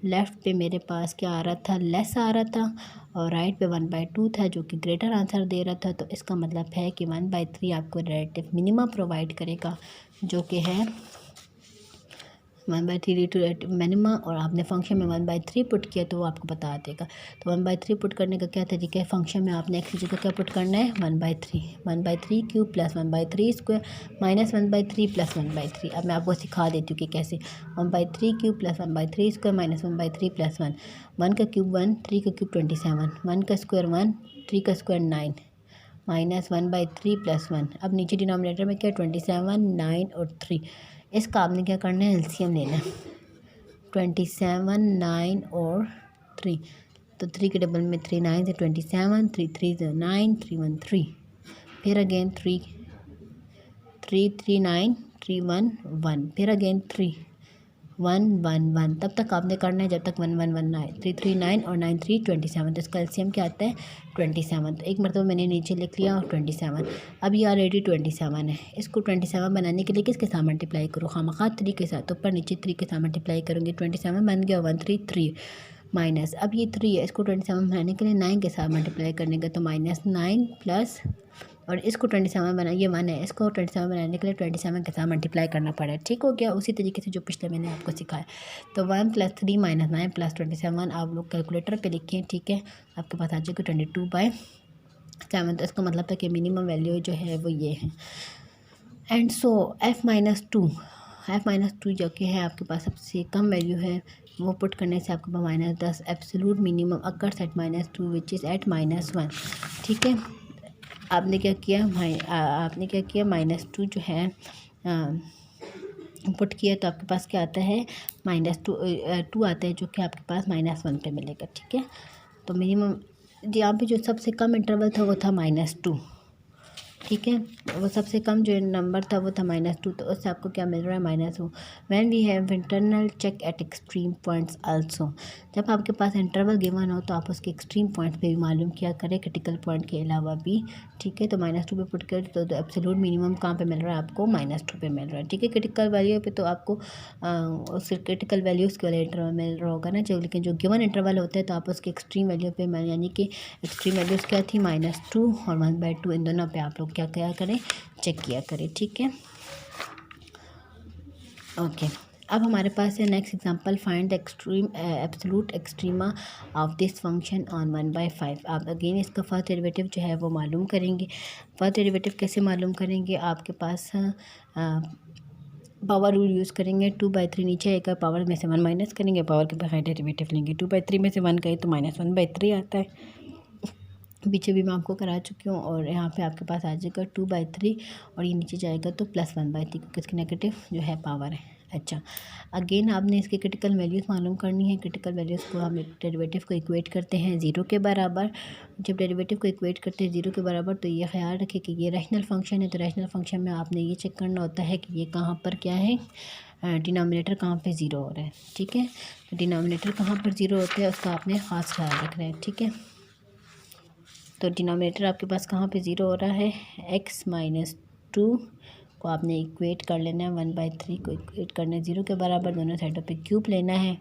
लेफ़्ट पे मेरे पास क्या आ रहा था? लेस आ रहा था, और राइट पे 1/2 था जो कि ग्रेटर आंसर दे रहा था। तो इसका मतलब है कि 1/3 आपको रिलेटिव मिनिमम प्रोवाइड करेगा, जो कि है 1/3 मिनिमम और आपने फंक्शन में 1/3 पुट किया तो वो आपको बता देगा। तो 1/3 पुट करने का क्या तरीका है, फंक्शन में आपने एक्स की जगह क्या पुट करना है 1/3 cube plus 1/3 square minus 1/3 plus 1/3। अब मैं आपको सिखा देती हूँ कि कैसे। 1/3 cube plus 1/3 square minus 1/3 plus 1। 1 का क्यूब 1, 3 का क्यूब 27, 1 का स्क्वायर 1, 3 का स्क्वायर 9 माइनस 1/3 प्लस 1। अब नीचे डिनोमिनेटर में क्या 27, 9 और 3। इसका आपने क्या करना है एलसीएम लेना है 27, 9 और 3। तो 3 के डबल में 3 9 से 27, 3 3 से 9, 3 1 3। फिर अगेन 3 3 9, 3 1 1। फिर अगेन 3 1 1 1। तब तक आपने करना है जब तक 1 1 1 ना आए। 3 3 9 और 9 3 27। तो इसका एलसीएम क्या आता है 27। तो एक मरतबा मैंने नीचे लिख लिया 27। अब ये ऑलरेडी 27 है। इसको 27 बनाने के लिए किसके साथ मल्टीप्लाई करो, खामखा 3 के साथ। तो ऊपर नीचे 3 के साथ मल्टीप्लाई करूँगी 27 बन गया 133 माइनस। अब ये 3 है, इसको 27 बनाने के लिए 9 के साथ मल्टीप्लाई करने का तो माइनस 9 प्लस, और इसको 27 बना, ये 1 है, इसको 27 बनाने के लिए 27 के साथ मल्टीप्लाई करना पड़ा। ठीक हो गया, उसी तरीके से जो पिछले मैंने आपको सिखाया। तो 1 + 3 - 9 + 27 आप लोग कैलकुलेटर पे लिखें, ठीक है, आपके पास आ जाएगा 22/7। तो इसका मतलब है कि मिनिमम वैल्यू जो है वो ये है। एंड सो f-2 जो कि है आपके पास सबसे कम वैल्यू है, वो पुट करने से आपके पास -10 absolute minimum occurs at -2 which is at -1। ठीक है, आपने क्या किया -2 जो है पुट किया तो आपके पास क्या आता है -2 आता है जो कि आपके पास -1 पे मिलेगा। ठीक है, तो मिनिमम यहाँ पे जो सबसे कम इंटरवल था वो था -2। ठीक है, वो सबसे कम जो नंबर था वो था -2। तो उससे आपको क्या मिल रहा है -2। When we have internal check at extreme points also. जब आपके पास इंटरवल गिवन हो तो आप उसके एक्सट्रीम पॉइंट पे भी मालूम किया करें, क्रिटिकल पॉइंट के अलावा भी। ठीक है, तो -2 पे पुट कर तो एब्सोल्यूट मिनिमम कहाँ पे मिल रहा है आपको -2 पे मिल रहा है। ठीक है, क्रिटिकल वैल्यू पे तो आपको उस क्रिटिकल वैल्यूज़ के वाले इंटरवल मिल रहा होगा ना जो, लेकिन जो गिवन इंटरवल होता है तो आप उसके एक्सट्रीम वैल्यू पे यानी कि एक्सट्रीम वैल्यूज़ क्या थी -2 और 1/2, इन दोनों पे आप लोग क्या करें चेक किया करें। ठीक है, ओके। अब हमारे पास है next example, find the extreme absolute extrema of this function on 1/5। आप अगेन इसका फर्स्ट डेरिवेटिव जो है वो मालूम करेंगे। फर्स्ट डेरिवेटिव कैसे मालूम करेंगे, आपके पास पावर रूल यूज़ करेंगे। 2/3 नीचे आएगा, पावर में से 1 माइनस करेंगे, पावर के बगैर डेरिवेटिव लेंगे। 2/3 में से 1 गए तो -1/3 आता है। पीछे भी मैं आपको करा चुकी हूँ। और यहाँ पे आपके पास आ जाएगा 2/3 और ये नीचे जाएगा तो +1/3 क्योंकि इसकी नेगेटिव जो है पावर है। अच्छा, अगेन आपने इसके क्रिटिकल वैल्यूज़ मालूम करनी है। क्रिटिकल वैल्यूज़ को हम डेरिवेटिव को इक्वेट करते हैं 0 के बराबर। जब डेरिवेटिव को इक्वेट करते हैं 0 के बराबर तो ये ख्याल रखें कि ये रैशनल फंक्शन है। तो रैशनल फंक्शन में आपने ये चेक करना होता है कि ये कहाँ पर क्या है, डिनोमिनेटर कहाँ पे 0 हो रहा है। ठीक है, तो डिनोमिनेटर कहाँ पर 0 होता है उसका आपने ख़ास ख्याल रखना है। ठीक है, तो डिनोमिनेटर आपके पास कहाँ पे 0 हो रहा है, x - 2 को आपने इक्वेट कर लेना है 1/3 को इक्वेट करना है 0 के बराबर, दोनों साइडों पे क्यूब लेना है।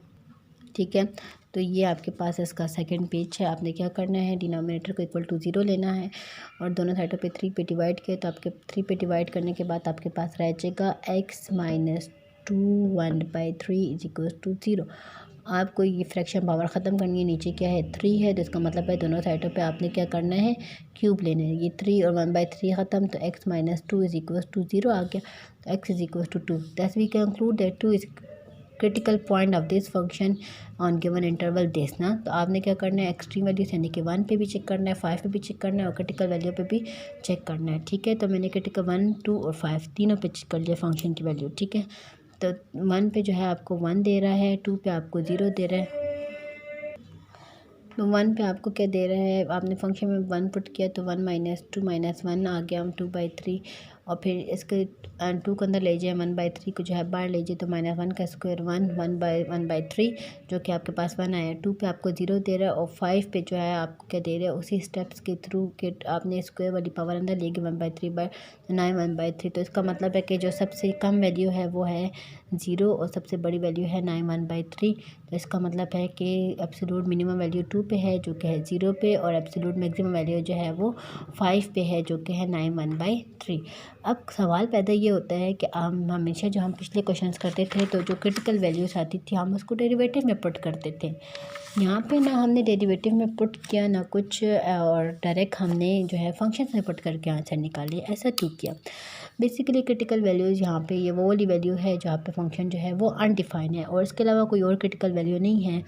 ठीक है, तो ये आपके पास इसका सेकंड पेज है। आपने क्या करना है, डिनोमिनेटर को इक्वल टू 0 लेना है और दोनों साइडों पे 3 पे डिवाइड किया तो आपके 3 पे डिवाइड करने के बाद आपके पास रह जाएगा x - 2 1/3 = 0। आपको ये फ्रैक्शन पावर ख़त्म करनी है। नीचे क्या है 3 है, तो इसका मतलब है दोनों साइडों पे आपने क्या करना है क्यूब लेना है। ये 3 और 1/3 ख़त्म तो x - 2 = 0 आ गया। तो x = 2। That's we conclude that 2 is critical point of this function on given interval this ना। तो आपने क्या करना है एक्सट्रीम वैल्यूज यानी कि 1 पे भी चेक करना है, 5 पे भी चेक करना है और क्रिटिकल वैल्यू पे भी चेक करना है। ठीक है, तो मैंने क्रिटिकल 1 2 और 5 तीनों पे चेक कर लिया फंक्शन की वैल्यू। ठीक है, तो 1 पे जो है आपको 1 दे रहा है, 2 पे आपको 0 दे रहा है। तो 1 पे आपको क्या दे रहा है, आपने फंक्शन में 1 पुट किया तो 1 - 2 - 1 आ गया, हम 2/3 और फिर इसके 2 के अंदर ले जाए 1/3 को जो है बाहर ले जाए तो -1 का स्क्वायर 1/3 जो कि आपके पास 1 आया। 2 पे आपको 0 दे रहा है और 5 पे जो है आपको क्या दे रहा है, उसी स्टेप्स के थ्रू के आपने स्क्वायर वाली पावर अंदर लेगी 1/3/9 1/3। तो इसका मतलब है कि जो सबसे कम वैल्यू है वो है 0 और सबसे बड़ी वैल्यू है 9 1/3। तो इसका मतलब है कि एब्सोल्यूट मिनिमम वैल्यू 2 पे है जो कि है 0 पे, और एब्सोल्यूट मैक्सिमम वैल्यू जो है वो 5 पे है जो कि है 9 1/3। अब सवाल पैदा ये होता है कि हम हमेशा जो हम पिछले क्वेश्चंस करते थे तो जो क्रिटिकल वैल्यूज़ आती थी हम उसको डेरिवेटिव में पुट करते थे। यहाँ पे ना हमने डेरिवेटिव में पुट किया ना कुछ, और डायरेक्ट हमने जो है फंक्शन में पुट करके आंसर निकाले। ऐसा क्यों किया? बेसिकली क्रिटिकल वैल्यूज़ यहाँ पे ये वो वाली वैल्यू है जहाँ पे फंक्शन जो है वो अनडिफाइन है और इसके अलावा कोई और क्रिटिकल वैल्यू नहीं है,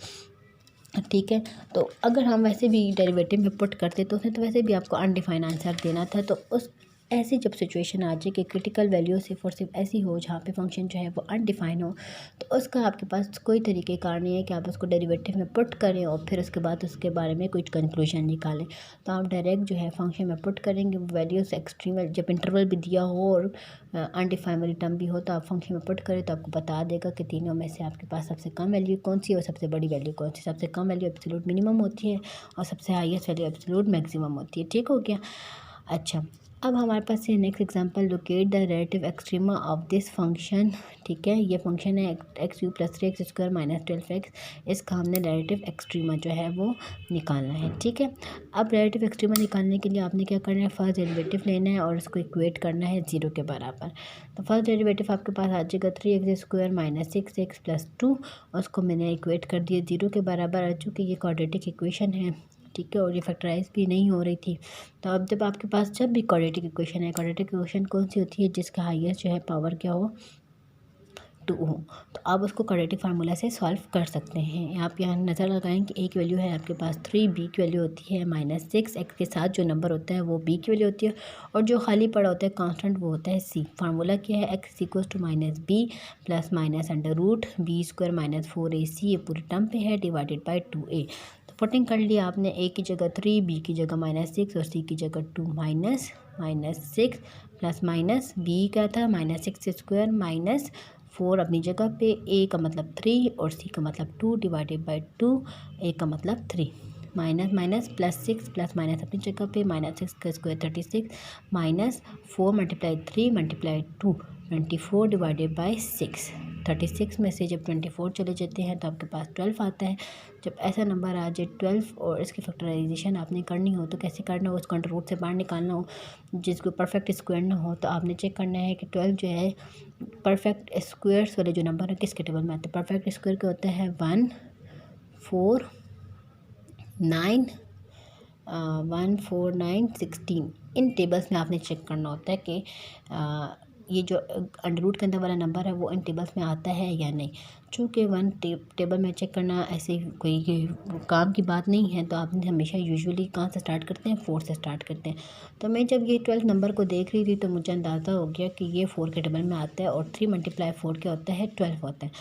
ठीक है। तो अगर हम वैसे भी डेरिवेटिव में पुट करते तो उसमें तो वैसे भी आपको अनडिफाइन आंसर देना था। तो उस ऐसी जब सिचुएशन आ जाए कि क्रिटिकल वैल्यू सिर्फ और सिर्फ ऐसी हो जहाँ पे फंक्शन जो है वो अनडिफाइन हो, तो उसका आपके पास कोई तरीक़ेकार नहीं है कि आप उसको डेरिवेटिव में पुट करें और फिर उसके बाद उसके बारे में कुछ कंक्लूजन निकालें। तो आप डायरेक्ट जो है फंक्शन में पुट करेंगे, वैल्यूज़ एक्सट्रीम जब इंटरवल भी दिया हो और अनडिफाइन वाली टर्म भी हो तो आप फंक्शन में पुट करें तो आपको बता देगा कि तीनों में से आपके पास सबसे कम वैल्यू कौन सी है और सबसे बड़ी वैल्यू कौन सी। सबसे कम वैल्यू एब्सोल्यूट मिनिमम होती है और सबसे हाईएस्ट वैल्यू एब्सोल्यूट मैक्सिमम होती है। ठीक हो गया? अच्छा, अब हमारे पास है next example, locate the relative extrema of this function. ठीक है, ये फंक्शन है x³ + 3x² - 12x। इसका हमने रिलेटिव एक्सट्रीमा जो है वो निकालना है। ठीक है, अब रिलेटिव एक्सट्रीमा निकालने के लिए आपने क्या करना है, फर्स्ट डेरिवेटिव लेना है और उसको इक्वेट करना है 0 के बराबर। तो फर्स्ट डेरिवेटिव आपके पास आ जाएगा 3x² - 6x + 2, और उसको मैंने इक्वेट कर दिया 0 के बराबर। चूँकि ये क्वाड्रेटिक इक्वेशन है, ठीक है, और ये फैक्टराइज भी नहीं हो रही थी। तो अब जब आपके पास जब भी क्वाड्रेटिक इक्वेशन है, क्वाड्रेटिक इक्वेशन कौन सी होती है, जिसका हाईएस्ट जो है पावर क्या हो, 2 हो, तो आप उसको क्वाड्रेटिक फार्मूला से सॉल्व कर सकते हैं। आप यहाँ नज़र लगाएं कि ए की वैल्यू है आपके पास 3, बी की वैल्यू होती है -6, एक्स के साथ जो नंबर होता है वो बी की वैल्यू होती है और जो खाली पड़ा होता है कांस्टेंट वो होता है सी। फार्मूला क्या है, x = -b + -√b² - 4ac, ये पूरी टर्म पे है, डिवाइडेड बाई 2a। तो पुटिंग कर लिया आपने, a की जगह 3, b की जगह -6 और c की जगह 2, -6 प्लस माइनस b क्या था, -6² - 4 अपनी जगह पे, a का मतलब 3 और c का मतलब 2, डिवाइडेड बाई 2, a का मतलब 3, माइनस माइनस +6 प्लस माइनस अपनी जगह पे, -6 का स्क्वायर 36, -4 × 3 × 2 24, डिवाइडेड बाई 6। 36 में से जब 24 चले जाते हैं तो आपके पास 12 आता है। जब ऐसा नंबर आ जाए 12 और इसकी फैक्टराइजेशन आपने करनी हो तो कैसे करना हो, उसको अंडर रूट से बाहर निकालना हो, जिसको परफेक्ट स्क्वायर ना हो, तो आपने चेक करना है कि 12 जो है परफेक्ट स्क्वायर्स वाले जो नंबर है किसके टेबल में आते हैं। परफेक्ट स्क्वायर क्या होता है, 1 4 9 1 4 9 16। इन टेबल्स में आपने चेक करना होता है कि ये जो अंडर रूट के अंदर वाला नंबर है वो इन टेबल्स में आता है या नहीं। चूँकि टेबल में चेक करना ऐसे कोई काम की बात नहीं है, तो आपने हमेशा यूजुअली कहाँ से स्टार्ट करते हैं, 4 से स्टार्ट करते हैं। तो मैं जब ये 12 नंबर को देख रही थी तो मुझे अंदाज़ा हो गया कि ये 4 के टेबल में आता है और 3 × 4 क्या होता है, 12 होता है।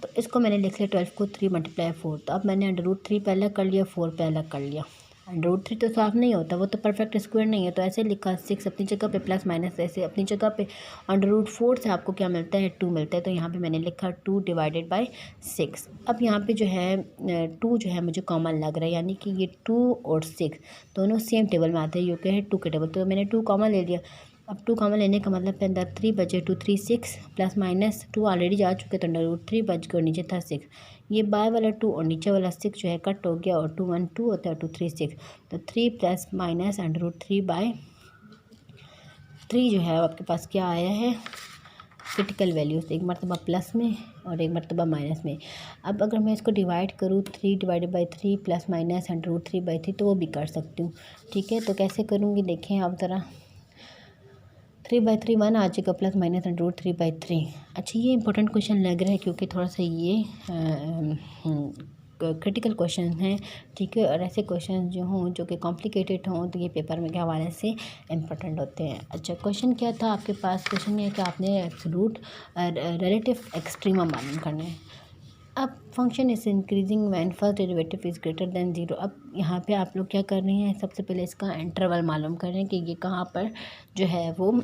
तो इसको मैंने लिख लिया 12 को 3 × 4। तो अब मैंने अंडर रूट 3 पे अलग कर लिया, 4 पे अलग कर लिया। अंडर रूट 3 तो साफ नहीं होता, वो तो परफेक्ट स्क्वायर नहीं है, तो ऐसे लिखा 6 अपनी जगह पे प्लस माइनस ऐसे अपनी जगह पे। अंडर रूट 4 से आपको क्या मिलता है, 2 मिलता है, तो यहाँ पे मैंने लिखा 2 डिवाइडेड बाई 6। अब यहाँ पे जो है 2 जो है मुझे कॉमन लग रहा है, यानी कि ये 2 और 6 दोनों सेम टेबल में आते हैं, ये क्या है 2 के टेबल, तो मैंने 2 कॉमन ले लिया। अब 2 कॉमन लेने का मतलब है अंदर 3 बचे, 2 3 6 प्लस माइनस 2 ऑलरेडी जा चुके, तो अंडर रूट 3 बच गया और नीचे था 6। ये बाय वाला 2 और नीचे वाला 6 जो है कट हो गया और 2 1 2 होता है, 2 3 6, तो 3 प्लस माइनस अंडर रूट 3/3 जो है आपके पास क्या आया है, क्रिटिकल वैल्यूज़, एक मरतबा प्लस में और एक मरतबा माइनस में। अब अगर मैं इसको डिवाइड करूँ 3 divided by 3 plus minus under root 3/3 तो वो भी कर सकती हूँ। ठीक है, तो कैसे करूँगी देखें आप ज़रा, 3/3 1 आ जाएगा, प्लस माइनस अंडर रूट 3/3। अच्छा, ये इंपॉर्टेंट क्वेश्चन लग रहा है क्योंकि थोड़ा सा ये क्रिटिकल क्वेश्चन हैं, ठीक है, और ऐसे क्वेश्चन जो हों जो कि कॉम्प्लिकेटेड हों तो ये पेपर में के हवाले से इम्पोर्टेंट होते हैं। अच्छा, क्वेश्चन क्या था आपके पास, क्वेश्चन ये है कि आपने एब्सोल्यूट रिलेटिव एक्सट्रीमा मालूम करना है। अब function is increasing when first derivative is greater then 0। अब यहाँ पे आप लोग क्या कर रहे हैं, सबसे पहले इसका इंटरवल मालूम कर रहे हैं कि ये कहाँ पर जो है वो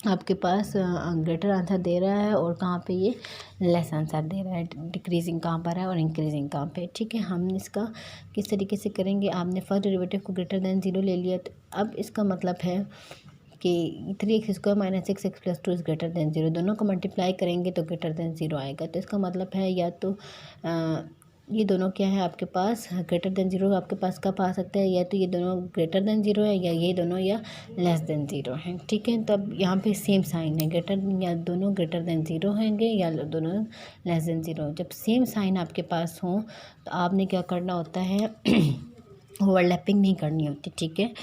आपके पास ग्रेटर आंसर दे रहा है और कहाँ पे ये लेस आंसर दे रहा है, डिक्रीजिंग कहाँ पर है और इंक्रीजिंग कहाँ पे। ठीक है, हम इसका किस तरीके से करेंगे, आपने फर्स्ट डेरिवेटिव को ग्रेटर देन 0 ले लिया, तो अब इसका मतलब है कि 3x² - 6x + 2 is greater then 0, दोनों को मल्टीप्लाई करेंगे तो ग्रेटर देन 0 आएगा। तो इसका मतलब है या तो ये दोनों क्या है आपके पास, ग्रेटर देन ज़ीरो आपके पास कब आ सकता है, या तो ये दोनों ग्रेटर देन ज़ीरो है या ये दोनों या लेस देन ज़ीरो है। ठीक है, तो अब यहाँ पे सेम साइन है, ग्रेटर या दोनों ग्रेटर देन ज़ीरो होंगे या दोनों लेस देन ज़ीरो। जब सेम साइन आपके पास हो तो आपने क्या करना होता है ओवरलैपिंग नहीं करनी होती। ठीक है,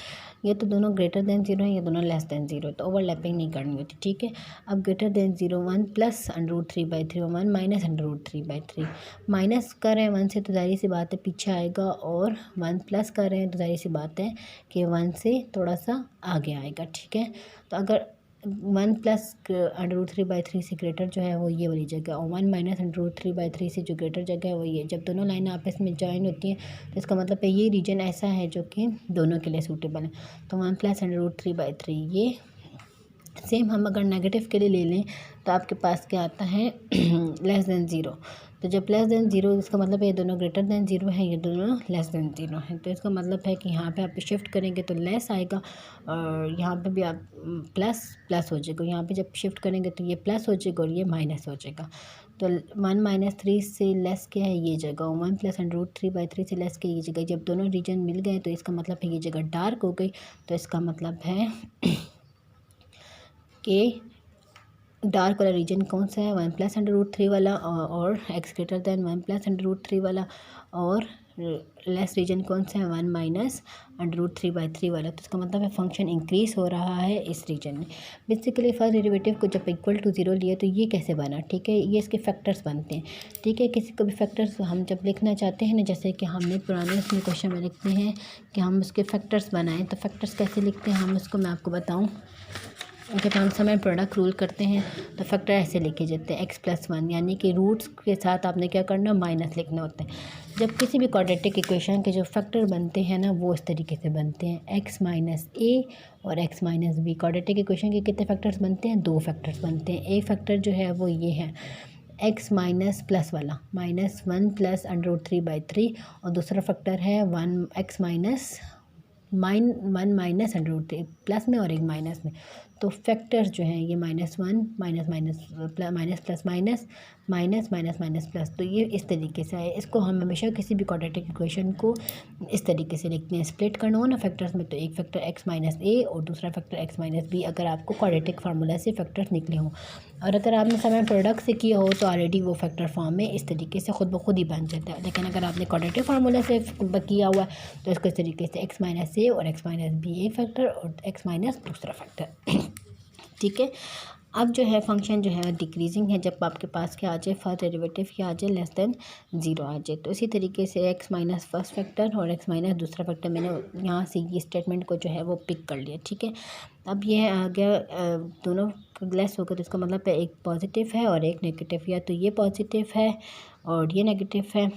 ये तो दोनों ग्रेटर देन ज़ीरो है, ये दोनों लेस देन ज़ीरो, तो ओवरलैपिंग नहीं करनी होती। ठीक है, अब ग्रेटर देन ज़ीरो 1 प्लस √3/3 और 1 माइनस √3/3। माइनस कर रहे हैं 1 से तो ज़ाहिर सी बात है पीछे आएगा, और 1 प्लस कर रहे हैं तो ज़ाहिर सी बात है कि 1 से थोड़ा सा आगे आएगा। ठीक है, तो अगर 1 प्लस √3/3 से ग्रेटर जो है वो ये वाली जगह, और 1 माइनस √3/3 से जो ग्रेटर जगह है वो ये। जब दोनों लाइनें आपस में ज्वाइन होती हैं तो इसका मतलब है ये रीजन ऐसा है जो कि दोनों के लिए सूटेबल है। तो 1 प्लस √3/3 ये सेम हम अगर नेगेटिव के लिए ले लें तो आपके पास क्या आता है लेस देन ज़ीरो। तो जब लेस देन ज़ीरो इसका मतलब है ये दोनों ग्रेटर देन ज़ीरो है, ये दोनों लेस देन ज़ीरो है। तो इसका मतलब है कि यहाँ पे आप शिफ्ट करेंगे तो लेस आएगा, और यहाँ पे भी आप प्लस प्लस हो जाएगा। यहाँ पे जब शिफ्ट करेंगे तो ये प्लस हो जाएगा और ये माइनस हो जाएगा। तो 1 माइनस 3 से लेस क्या है ये जगह, 1 प्लस √3/3 से लेस क्या ये जगह। जब दोनों रीजन मिल गए तो इसका मतलब है ये जगह डार्क हो गई। तो इसका मतलब है कि डार्क वाला रीजन कौन सा है, 1 प्लस √3 वाला, और एक्स ग्रेटर दैन 1 प्लस √3 वाला, और लेस रीजन कौन सा है 1 माइनस √3/3 वाला। तो इसका मतलब है फंक्शन इंक्रीज हो रहा है इस रीजन में। बेसिकली फर्स्ट डेरिवेटिव को जब इक्वल टू ज़ीरो लिया तो ये कैसे बना। ठीक है, ये इसके फैक्टर्स बनते हैं। ठीक है, किसी को भी फैक्टर्स हम जब लिखना चाहते हैं ना, जैसे कि हमने पुराने इसमें क्वेश्चन में लिखते हैं कि हम उसके फैक्टर्स बनाएं, तो फैक्टर्स कैसे लिखते हैं हम उसको मैं आपको बताऊँ। जब हम समय प्रोडक्ट रूल करते हैं तो फैक्टर ऐसे लिखे जाते हैं x+1, यानी कि रूट्स के साथ आपने क्या करना माइनस लिखना होता है। जब किसी भी क्वाड्रेटिक इक्वेशन के जो फैक्टर बनते हैं ना वो इस तरीके से बनते हैं, x माइनस ए और x minus B. Quadratic equation के कितने फैक्टर्स बनते हैं, 2 फैक्टर्स बनते हैं। एक फैक्टर जो है वो ये है x माइनस प्लस वाला, -1 प्लस √3/3, और दूसरा फैक्टर है 1x माइनस 1 माइनस √3 प्लस में और एक माइनस में। तो फैक्टर्स जो हैं ये -1 minus minus minus plus minus minus minus minus plus. तो ये इस तरीके से है। इसको हम हमेशा किसी भी क्वाड्रेटिक इक्वेशन को इस तरीके से लिखते हैं। स्प्लिट करना हो ना फैक्टर्स में तो एक फैक्टर x माइनस ए और दूसरा फैक्टर x माइनस बी, अगर आपको क्वाड्रेटिक फार्मूला से फैक्टर्स निकले हों। और अगर आपने समय प्रोडक्ट से किया हो तो ऑलरेडी वो फैक्टर फॉर्म में इस तरीके से खुद ब खुद ही बन जाता है। लेकिन अगर आपने क्वाड्रेटिक फार्मूला से किया हुआ है तो इसको इस तरीके से x माइनस ए और x माइनस बी एक फैक्टर और x माइनस दूसरा फैक्टर। ठीक है, अब जो है फंक्शन जो है डिक्रीजिंग है जब आपके पास क्या आ जाए फर्स्ट डेरिवेटिव क्या आ जाए लेस देन ज़ीरो आ जाए। तो इसी तरीके से x माइनस फर्स्ट फैक्टर और x माइनस दूसरा फैक्टर मैंने यहाँ से ये स्टेटमेंट को जो है वो पिक कर लिया। ठीक है, अब ये आ गया दोनों लेस होकर, तो इसका मतलब है एक पॉजिटिव है और एक नेगेटिव, या तो ये पॉजिटिव है और ये नेगेटिव है,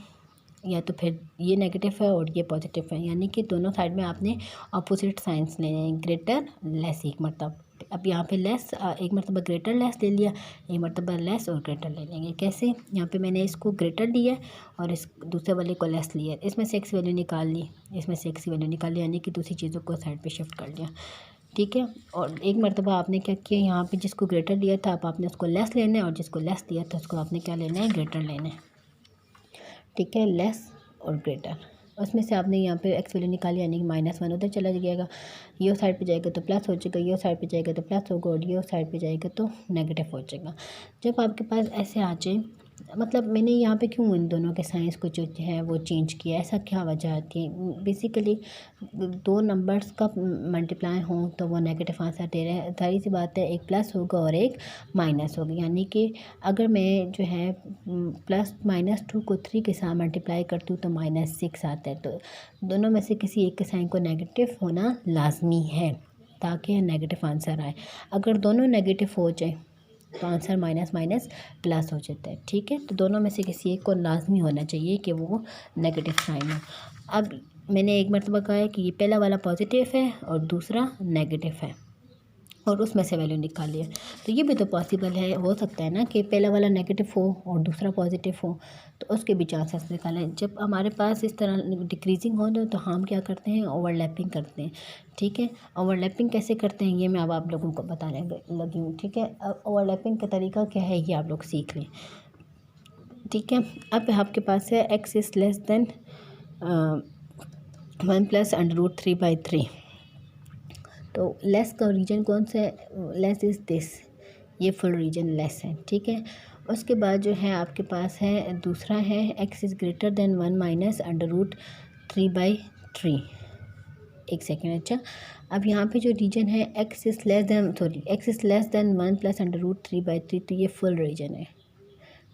या तो फिर ये नेगेटिव है और ये पॉजिटिव है। यानी कि दोनों साइड में आपने अपोजिट साइंस लेने हैं, ग्रेटर लेस एक मरतबा। अब यहाँ पे लेस एक मरतबा ग्रेटर लेस ले लिया, एक मरतबा लेस और ग्रेटर ले लेंगे। कैसे, यहाँ पे मैंने इसको ग्रेटर लिया और इस दूसरे वाले को लेस लिया, इसमें से x वैल्यू निकाल ली, इसमें से x की वैल्यू निकाल ली, यानी कि दूसरी चीज़ों को साइड पे शिफ्ट कर लिया। ठीक है, और एक मरतबा आपने क्या किया, यहाँ पे जिसको ग्रेटर लिया था अब आपने उसको लेस लेना है, और जिसको लेस दिया था उसको आपने क्या लेना है, ग्रेटर लेना है। ठीक है, लेस और ग्रेटर, उसमें से आपने यहाँ पे एक्स वैल्यू निकाली, यानी कि -1 उधर चला जाएगा, ये साइड पे जाएगा तो प्लस हो जाएगा, ये साइड पे जाएगा तो प्लस होगा, और ये साइड पे जाएगा तो नेगेटिव हो जाएगा। जब आपके पास ऐसे आ जाए, मतलब मैंने यहाँ पे क्यों इन दोनों के साइंस को जो है वो चेंज किया, ऐसा क्या वजह आती है। बेसिकली दो नंबर्स का मल्टीप्लाई हो तो वो नेगेटिव आंसर दे रहे हैं, सारी सी बात है, एक प्लस होगा और एक माइनस होगा। यानी कि अगर मैं जो है +-2 को 3 के साथ मल्टीप्लाई करती हूँ तो -6 आता है। तो दोनों में से किसी एक के साइन को नेगेटिव होना लाजमी है ताकि नेगेटिव आंसर आए। अगर दोनों नेगेटिव हो जाए तो आंसर माइनस माइनस प्लस हो जाता है। ठीक है, तो दोनों में से किसी एक को लाजमी होना चाहिए कि वो नेगेटिव साइन हो। अब मैंने एक मरतबा कहा है कि ये पहला वाला पॉजिटिव है और दूसरा नेगेटिव है, और उसमें से वैल्यू निकाली है। तो ये भी तो पॉसिबल है, हो सकता है ना कि पहला वाला नेगेटिव हो और दूसरा पॉजिटिव हो, तो उसके भी चांसेस निकालें। जब हमारे पास इस तरह डिक्रीजिंग हो तो हम क्या करते हैं, ओवरलैपिंग करते हैं। ठीक है, ओवरलैपिंग कैसे करते हैं ये मैं अब आप लोगों को बताने लगी हूँ। ठीक है, अब ओवरलैपिंग का तरीका क्या है ये आप लोग सीख लें। ठीक है। अब आपके पास है x इज़ लेस देन 1+√3/3। तो लेस का रीजन कौन सा है? लेस इज़ दिस, ये फुल रीजन लेस है। ठीक है। उसके बाद जो है आपके पास है दूसरा है x इज़ ग्रेटर देन 1-√3/3। एक सेकेंड। अच्छा, अब यहाँ पे जो रीजन है x इज़ लेस देन 1+√3/3, तो ये फुल रीजन है।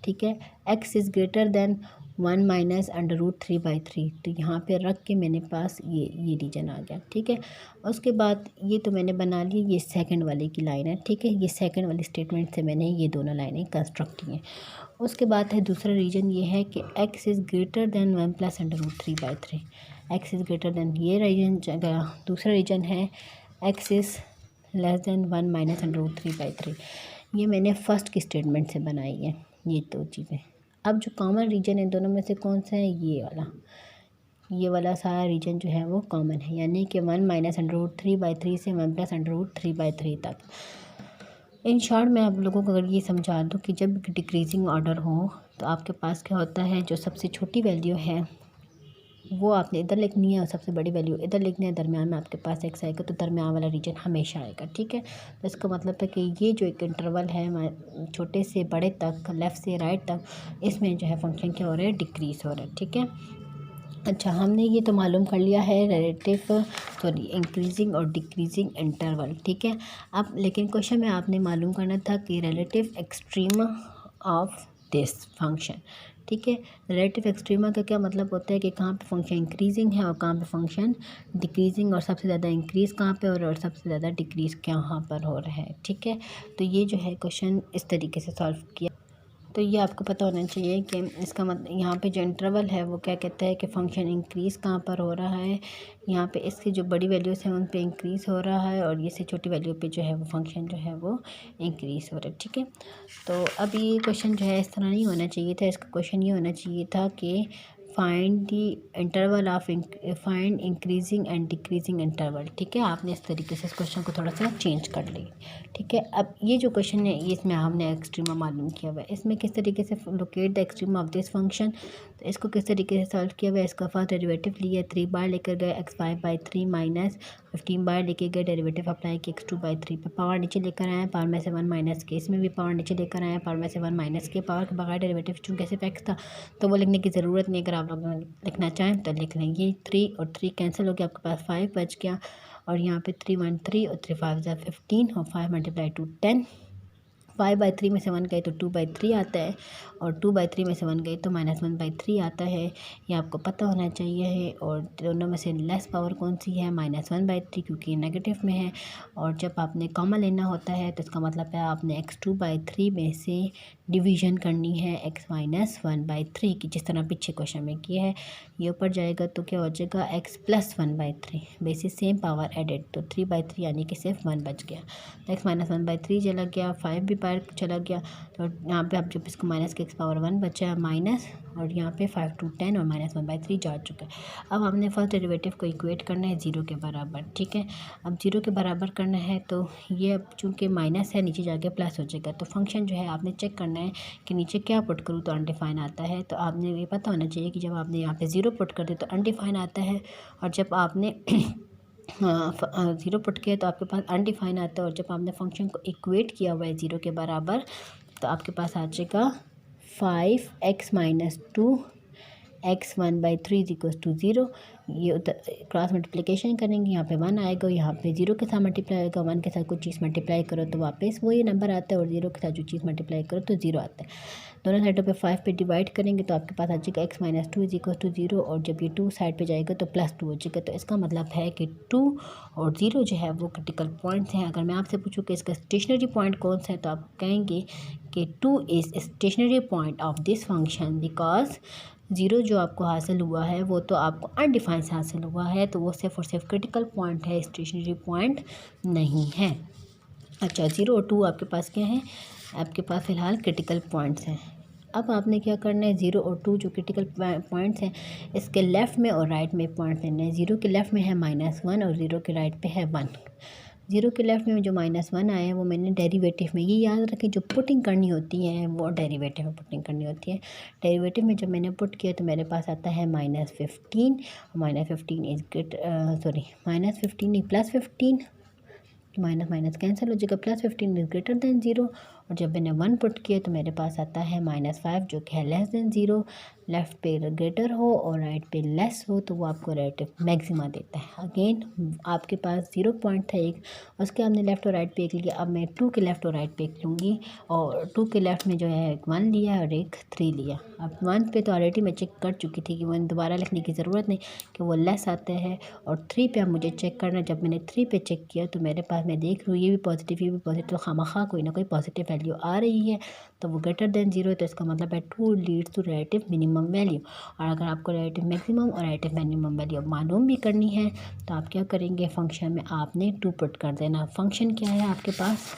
ठीक है। x इज़ ग्रेटर देन 1-√3/3, तो यहाँ पे रख के मैंने पास ये रीजन आ गया। ठीक है। उसके बाद ये तो मैंने बना ली, ये सेकंड वाले की लाइन है। ठीक है। ये सेकंड वाली स्टेटमेंट से मैंने ये दोनों लाइनें कंस्ट्रक्ट की हैं। उसके बाद है दूसरा रीजन ये है कि x is greater then 1+√3/3। x is greater then, ये रीजन जगह दूसरा रीजन है x इज़ लेस देन 1-√3/3। ये मैंने फर्स्ट की स्टेटमेंट से बनाई है ये दो चीज़ें। अब जो कॉमन रीजन है दोनों में से कौन सा है? ये वाला सारा रीजन जो है वो कॉमन है, यानी कि 1-√3/3 से 1+√3/3 तक। इन शॉर्ट मैं आप लोगों को अगर ये समझा दूँ कि जब डिक्रीजिंग ऑर्डर हो तो आपके पास क्या होता है, जो सबसे छोटी वैल्यू है वो आपने इधर लिखनी है और सबसे बड़ी वैल्यू इधर लिखनी है। दरमियान में आपके पास x आएगा तो दरमियान वाला रीजन हमेशा आएगा। ठीक है। तो इसका मतलब है कि ये जो एक इंटरवल है छोटे से बड़े तक, लेफ़्ट से राइट तक, इसमें जो है फंक्शन क्या हो रहा है? डिक्रीज़ हो रहा है। ठीक है। अच्छा, हमने ये तो मालूम कर लिया है इंक्रीजिंग और डिक्रीजिंग इंटरवल। ठीक है। अब लेकिन क्वेश्चन में आपने मालूम करना था कि relative extrema of this function. ठीक है। रिलेटिव एक्सट्रीमा का क्या मतलब होता है कि कहाँ पे फंक्शन इंक्रीजिंग है और कहाँ पे फंक्शन डिक्रीजिंग, और सबसे ज़्यादा इंक्रीज़ कहाँ पे और सबसे ज़्यादा डिक्रीज़ कहाँ पर हो रहा है। ठीक है। तो ये जो है क्वेश्चन इस तरीके से सॉल्व किया। तो ये आपको पता होना चाहिए कि इसका मतलब यहाँ पे जो इंटरवल है वो क्या कहता है कि फंक्शन इंक्रीज़ कहाँ पर हो रहा है। यहाँ पे इसकी जो बड़ी वैल्यूज़ हैं उन पे इंक्रीज़ हो रहा है और ये से छोटी वैल्यू पे जो है वो फंक्शन जो है वो इंक्रीज़ हो रहा है। ठीक है। तो अब ये क्वेश्चन जो है इस तरह नहीं होना चाहिए था। इसका क्वेश्चन ये होना चाहिए था कि find increasing and decreasing interval. ठीक है। आपने इस तरीके से इस क्वेश्चन को थोड़ा सा चेंज कर ली। ठीक है। अब ये जो क्वेश्चन है ये इसमें हमने एक्सट्रीमा मालूम किया हुआ है। इसमें किस तरीके से locate the extrema of this function, तो इसको किस तरीके से सॉल्व किया हुआ है? इसका फर्स्ट डेरिवेटिव लिया 3 बार लेकर गए x5/3 माइनस 15 बार लेके गए, डेरिवेटिव अप्लाई किया x2/3 पे, पावर नीचे लेकर आए, पावर में से 1 माइनस के, इसमें भी पावर नीचे लेकर आए, पावर में से 1 माइनस के, पावर के बगैर डेरिवेटिव चूँकि सिर्फ x था तो वो लिखने की ज़रूरत नहीं। अगर आप लोग लिखना चाहें तो लिख लें। ये 3 और 3 कैंसिल हो गया, आपके पास 5 बच गया और यहाँ पे 3 1 3 और 3 5 15 और 5 × 2 10। 5/3 में से 1 गए तो 2/3 आता है और 2/3 में से 1 गए तो -1/3 आता है। ये आपको पता होना चाहिए है। और दोनों में से लेस पावर कौन सी है? -1/3, क्योंकि ये नेगेटिव में है। और जब आपने कॉमन लेना होता है तो इसका मतलब है आपने x2/3 में से डिवीज़न करनी है x - 1/3 की, जिस तरह पीछे क्वेश्चन में किया है। ये ऊपर जाएगा तो क्या हो जाएगा? x + 1/3 basis same power added, तो 3/3 यानी कि सिर्फ 1 बच गया। तो x - 1/3 चला गया, 5 भी बाहर चला गया, तो यहाँ पे आप जब इसको माइनस के x⁻1 बचा है माइनस, और यहाँ पे 5 to 10 और -1/3 जा चुका है। अब हमने फर्स्ट डेरिवेटिव को इक्वेट करना है 0 के बराबर। ठीक है। अब 0 के बराबर करना है तो ये अब चूँकि माइनस है नीचे जाके प्लस हो जाएगा। तो फंक्शन जो है आपने चेक करना है कि नीचे क्या पुट करूँ तो अनडिफाइन आता है। तो आपने ये पता होना चाहिए कि जब आपने यहाँ पे 0 पुट कर दिया तो अनडिफाइन आता है, और जब आपने 0 पुट किया तो आपके पास अनडिफाइन आता है। और जब आपने फंक्शन को इक्वेट किया हुआ है 0 के बराबर तो आपके पास आ जाएगा 5x - 2 x 1/3 = 0। ये क्रॉस मल्टीप्लिकेशन करेंगे, यहाँ पे 1 आएगा, यहाँ पे 0 के साथ मल्टीप्लाई होगा, 1 के साथ कोई चीज़ मल्टीप्लाई करो तो वापस वही नंबर आता है, और 0 के साथ जो चीज़ मल्टीप्लाई करो तो 0 आता है। दोनों साइडों पे 5 पे डिवाइड करेंगे तो आपके पास आ जाएगा x - 2 = 0, और जब ये 2 साइड पे जाएगा तो +2 हो जाएगा। तो इसका मतलब है कि 2 और 0 जो है वो क्रिटिकल पॉइंट्स हैं। अगर मैं आपसे पूछूँ कि इसका स्टेशनरी पॉइंट कौन सा है तो आप कहेंगे कि 2 is stationary point of this function, because 0 जो आपको हासिल हुआ है वो तो आपको अनडिफाइंड से हासिल हुआ है, तो वो सिर्फ और सिर्फ क्रिटिकल पॉइंट है, स्टेशनरी पॉइंट नहीं है। अच्छा, 0 और 2 आपके पास क्या है? आपके पास फ़िलहाल क्रिटिकल पॉइंट्स हैं। अब आपने क्या करना है, 0 और 2 जो क्रिटिकल पॉइंट्स हैं इसके लेफ़्ट में और राइट में पॉइंट्स लेने हैं। 0 के लेफ़्ट में है -1 और 0 के राइट पे है 1। ज़ीरो के लेफ्ट में जो -1 आया है वो मैंने डेरिवेटिव में, ये याद रखें जो पुटिंग करनी होती है वो डेरिवेटिव में पुटिंग करनी होती है। डेरिवेटिव में जब मैंने पुट किया तो मेरे पास आता है -15, -15 इज ग्रेट सॉरी -15 नहीं +15, माइनस माइनस कैंसिल हो जाएगा, +15 इज ग्रेटर देन 0। और जब मैंने 1 पुट किया तो मेरे पास आता है -5 जो कि है लेस देन 0। लेफ़्ट पे ग्रेटर हो और राइट पे लेस हो तो वो आपको रिलेटिव मैक्सिमा देता है। अगेन आपके पास 0 पॉइंट था एक, उसके हमने लेफ़्ट और राइट पे एक लिया। अब मैं 2 के लेफ़्ट और राइट पे एक लूँगी और 2 के लेफ़्ट में जो है एक 1 लिया और एक 3 लिया। अब 1 पे तो ऑलरेडी मैं चेक कर चुकी थी कि 1 दोबारा लिखने की ज़रूरत नहीं कि वो लेस आता है। और 3 पे अब मुझे चेक करना, जब मैंने 3 पे चेक किया तो मेरे पास मैं देख रही हूँ ये भी पॉजिटिव ये भी पॉजिटिव, तो खामखा कोई ना कोई पॉजिटिव वैल्यू आ रही है तो वो ग्रेटर देन 0 है, तो इसका मतलब है 2 leads to relative minimum value. और अगर आपको रिलेटिव मैक्सिमम और रिलेटिव मिनिमम वैल्यू मालूम भी करनी है तो आप क्या करेंगे, फंक्शन में आपने 2 पुट कर देना। फंक्शन क्या है आपके पास,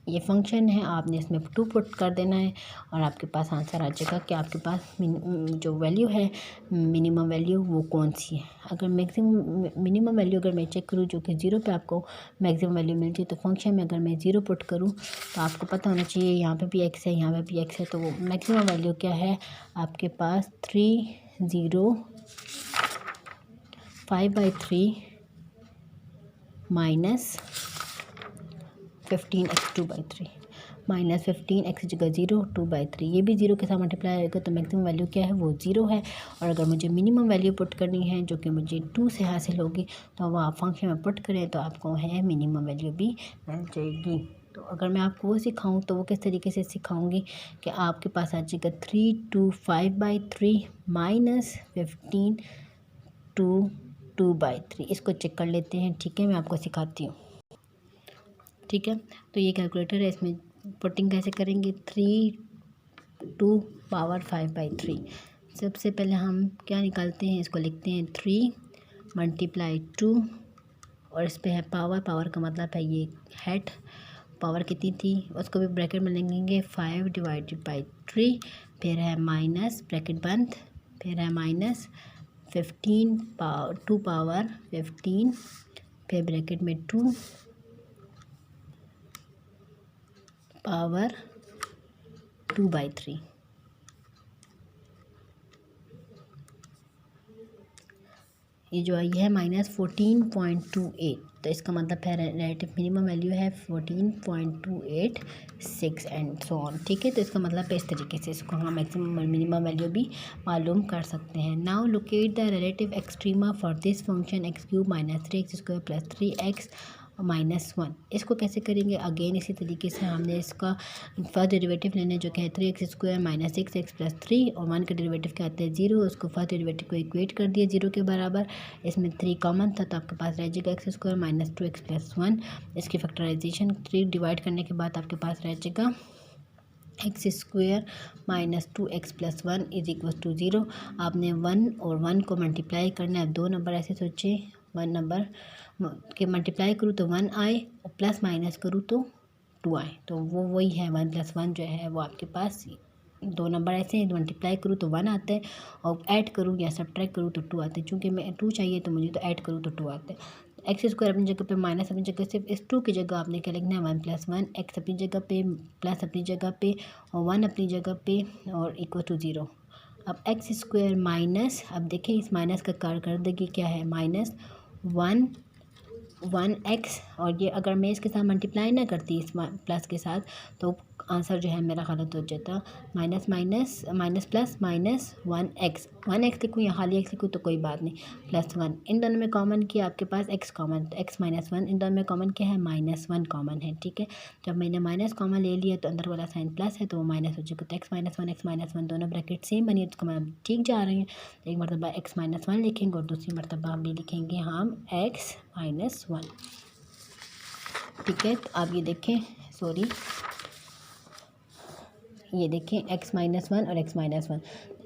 ये फंक्शन है, आपने इसमें 2 पुट कर देना है और आपके पास आंसर आ जाएगा कि आपके पास जो वैल्यू है मिनिमम वैल्यू वो कौन सी है। अगर मैक्सिमम मिनिमम वैल्यू अगर मैं चेक करूँ जो कि 0 पे आपको मैक्सिमम वैल्यू मिलती है, तो फंक्शन में अगर मैं 0 पुट करूँ तो आपको पता होना चाहिए यहाँ पे भी x है यहाँ पे भी x है, तो वो मैक्सिमम वैल्यू क्या है आपके पास 5/3 माइनस 15x 2/3 -15x जगह 0 2/3, ये भी 0 के साथ मल्टीप्लाई होगा तो मैक्सिमम वैल्यू क्या है वो 0 है। और अगर मुझे मिनिमम वैल्यू पुट करनी है जो कि मुझे 2 से हासिल होगी तो वो आप फंक्शन में पुट करें तो आपको है मिनिमम वैल्यू भी मिल जाएगी। तो अगर मैं आपको वो सिखाऊं तो वो किस तरीके से सिखाऊंगी कि आपके पास आ जाएगा 3 to 5/3 -15 to 2/3। इसको चेक कर लेते हैं, ठीक है, मैं आपको सिखाती हूँ। ठीक है, तो ये कैलकुलेटर है, इसमें पुटिंग कैसे करेंगे, 3 to पावर 5/3। सबसे पहले हम क्या निकालते हैं, इसको लिखते हैं 3 × 2 और इस पे है पावर, पावर का मतलब है ये हेड, पावर कितनी थी उसको भी ब्रैकेट में लिखेंगे 5/3, फिर है माइनस ब्रैकेट बंद, फिर है -15 2 पावर 15, फिर ब्रैकेट में 2 पावर 2/3। ये जो आई है -14.28, तो इसका मतलब है रिलेटिव मिनिमम वैल्यू है 14.286 एंड सो ऑन। ठीक है, तो इसका मतलब है इस तरीके से इसको हम मैक्सिमम और मिनिमम वैल्यू भी मालूम कर सकते हैं। Now locate the relative extrema for this function x³ - 3x² + 3x -1। इसको कैसे करेंगे, अगेन इसी तरीके से हमने इसका फर्स्ट डेरिवेटिव लेना है जो कि है 3x² - 6x + 3 और 1 का डेरिवेटिव क्या आता है 0, उसको फर्स्ट डेरिवेटिव को इक्वेट कर दिया 0 के बराबर। इसमें 3 कॉमन था तो आपके पास रह जाएगा x² - 2x + 1। इसकी फैक्टराइजेशन 3 डिवाइड करने के बाद आपके पास रह जाएगा x² - 2x + 1 = 0। आपने 1 और 1 को मल्टीप्लाई करना है। अब दो नंबर ऐसे सोचे, 1 नंबर के मल्टीप्लाई करूँ तो 1 आए और प्लस माइनस करूँ तो 2 आए, तो वो वही है 1 + 1 जो है वो आपके पास दो नंबर ऐसे हैं, मल्टीप्लाई करूँ तो 1 आता है और ऐड करूँ या सब्ट्रैक्ट करूँ तो 2 आता है। चूँकि मैं 2 चाहिए तो मुझे तो ऐड करूँ तो 2 आता है। x² अपनी जगह पे माइनस अपनी जगह, सिर्फ इस 2 की जगह आपने क्या लिखना है 1 + 1, x अपनी जगह पे प्लस अपनी जगह पे और 1 अपनी जगह पे और = 0। अब x² माइनस, अब देखें इस माइनस का कारकर्दगी क्या है, -1x और ये अगर मैं इसके साथ मल्टीप्लाई ना करती इस प्लस के साथ तो आंसर जो है मेरा गलत हो जाता, माइनस प्लस -1x लिखूँ या खाली x लिखूँ तो कोई बात नहीं, +1 इन दोनों में कॉमन किया आपके पास x कॉमन, तो x - 1 इन दोनों में कॉमन क्या है -1 कॉमन है। ठीक है, जब मैंने माइनस कॉमन ले लिया तो अंदर वाला साइन प्लस है तो वो माइनस हो जाएगा, तो x - 1 दोनों ब्रैकेट सेम बनी है तो मैं ठीक जा रही हैं। एक मरतबा x - 1 लिखेंगे और दूसरी मरतबा हम लिखेंगे हम x - 1। ठीक है, तो आप ये देखें, सॉरी ये देखें x - 1 और x - 1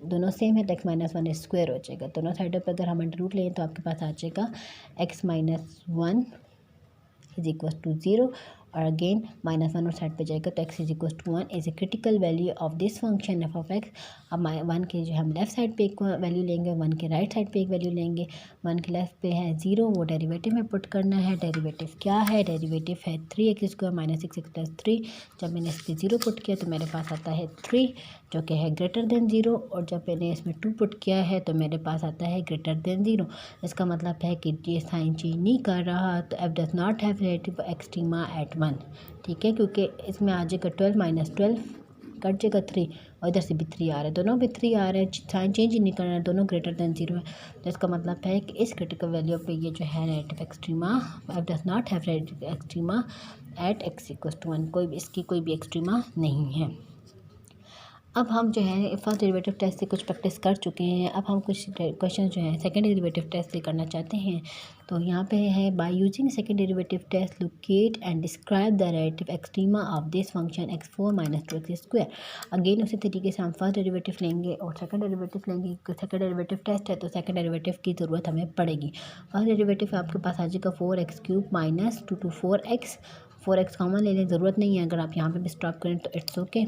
दोनों सेम है तो x - 1 स्क्वायर हो जाएगा। दोनों साइडों पर अगर हम अंडर रूट लें तो आपके पास आ जाएगा x - 1 = 0 और अगेन -1 और साइड पे जाएगा तो x is equal to 1 is a critical value of this function F of X. अब 1 के जो हम लेफ्ट साइड पे एक वैल्यू लेंगे, 1 के राइट साइड पे एक वैल्यू लेंगे। 1 के लेफ्ट पे है 0, वो डेरिवेटिव में पुट करना है। डेरिवेटिव क्या है? डेरिवेटिव है 3x² - 6x + 3। जब मैंने इस पर 0 पुट किया तो मेरे पास आता है 3 जो कि है ग्रेटर देन 0, और जब मैंने इसमें 2 पुट किया है तो मेरे पास आता है ग्रेटर देन 0। इसका मतलब है कि ये साइन चेंज नहीं कर रहा, तो f does not have relative extrema at 1। ठीक है, क्योंकि इसमें आ जाएगा 12 - 12 कट जाएगा 3, और इधर से भी 3 आ रहा है, दोनों भी 3 आ रहे हैं, साइन चेंज ही नहीं करना है, दोनों ग्रेटर देन 0 है। तो इसका मतलब है कि इस क्रिटिकल वैल्यू पे ये जो है relative extrema, f does not have relative extrema at x = 1, कोई भी इसकी कोई भी एक्सट्रीमा नहीं है। अब हम जो है फर्स्ट डेरिवेटिव टेस्ट से कुछ प्रैक्टिस कर चुके हैं। अब हम कुछ क्वेश्चन जो है सेकंड डेरिवेटिव टेस्ट से करना चाहते हैं। तो यहाँ पे है by using second derivative test locate and describe the relative extrema of this function x4 - 2x²। Again उसी तरीके से हम फर्स्ट डेरिवेटिव लेंगे और सेकंड डेरिवेटिव लेंगे। सेकंड डेरिवेटिव टेस्ट है तो सेकंड डेरिवेटिव की ज़रूरत हमें पड़ेगी। फर्स्ट डेरिवेटिव आपके पास आ जाएगा 4x³ - 2 4x। 4x कॉमन लेने की ज़रूरत नहीं है, अगर आप यहाँ पे भी स्टॉप करें तो इट्स ओके।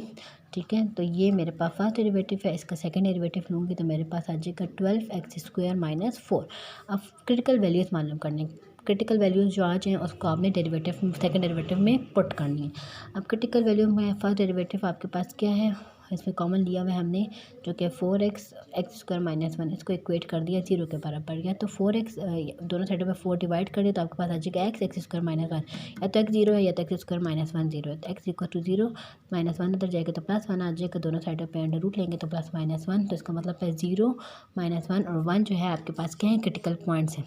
ठीक है, तो ये मेरे पास फर्स्ट डेरिवेटिव है, इसका सेकंड डेरिवेटिव लूँगी तो मेरे पास आ जाएगा 12x² - 4। अब क्रिटिकल वैल्यूज़ मालूम करने, क्रिटिकल वैल्यूज़ जो आ जाएँ उसको आपने डेरिवेटिव सेकंड डेरिवेटिव में पुट करनी है। अब क्रिटिकल वैल्यू में फर्स्ट डेरिवेटिव आपके पास क्या है, इसमें कॉमन लिया हुआ है हमने, जो कि 4x² - 1, इसको इक्वेट कर दिया 0 के बराबर। या तो 4x दोनों साइडों में 4 डिवाइड कर दिया तो आपके पास आ जाएगा x² - 1, या तो x 0 है या तो x² - 1 0 है। तो x = 0 -1 उधर जाएगा तो +1 आ जाएगा, दोनों साइडों पे अंडर रूट लेंगे तो +-1। तो इसका मतलब है 0 -1 और 1 जो है आपके पास क्या है, क्रिटिकल पॉइंट्स हैं।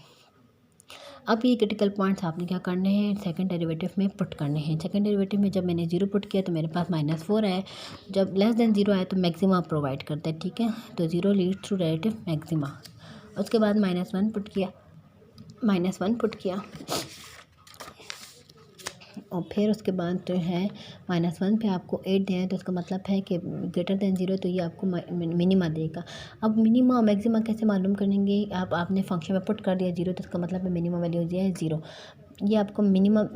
अब ये क्रिटिकल पॉइंट्स आपने क्या करने हैं, सेकंड डेरिवेटिव में पुट करने हैं। सेकंड डेरिवेटिव में जब मैंने 0 पुट किया तो मेरे पास -4 आया, जब लेस देन 0 आया तो मैक्सिमा प्रोवाइड करता है। ठीक है, तो 0 लीड्स टू रिलेटिव मैक्सिमा। उसके बाद -1 पुट किया, -1 पुट किया, और फिर उसके बाद जो है -1 पे आपको 8 दिया है, तो इसका मतलब है कि ग्रेटर देन 0, तो ये आपको मिनिमा देगा। अब मिनिमा और मैक्सिमा कैसे मालूम करेंगे, आपने फंक्शन में पुट कर दिया 0, तो इसका मतलब है मिनिमम वैल्यू दिया है 0, ये आपको मिनिमम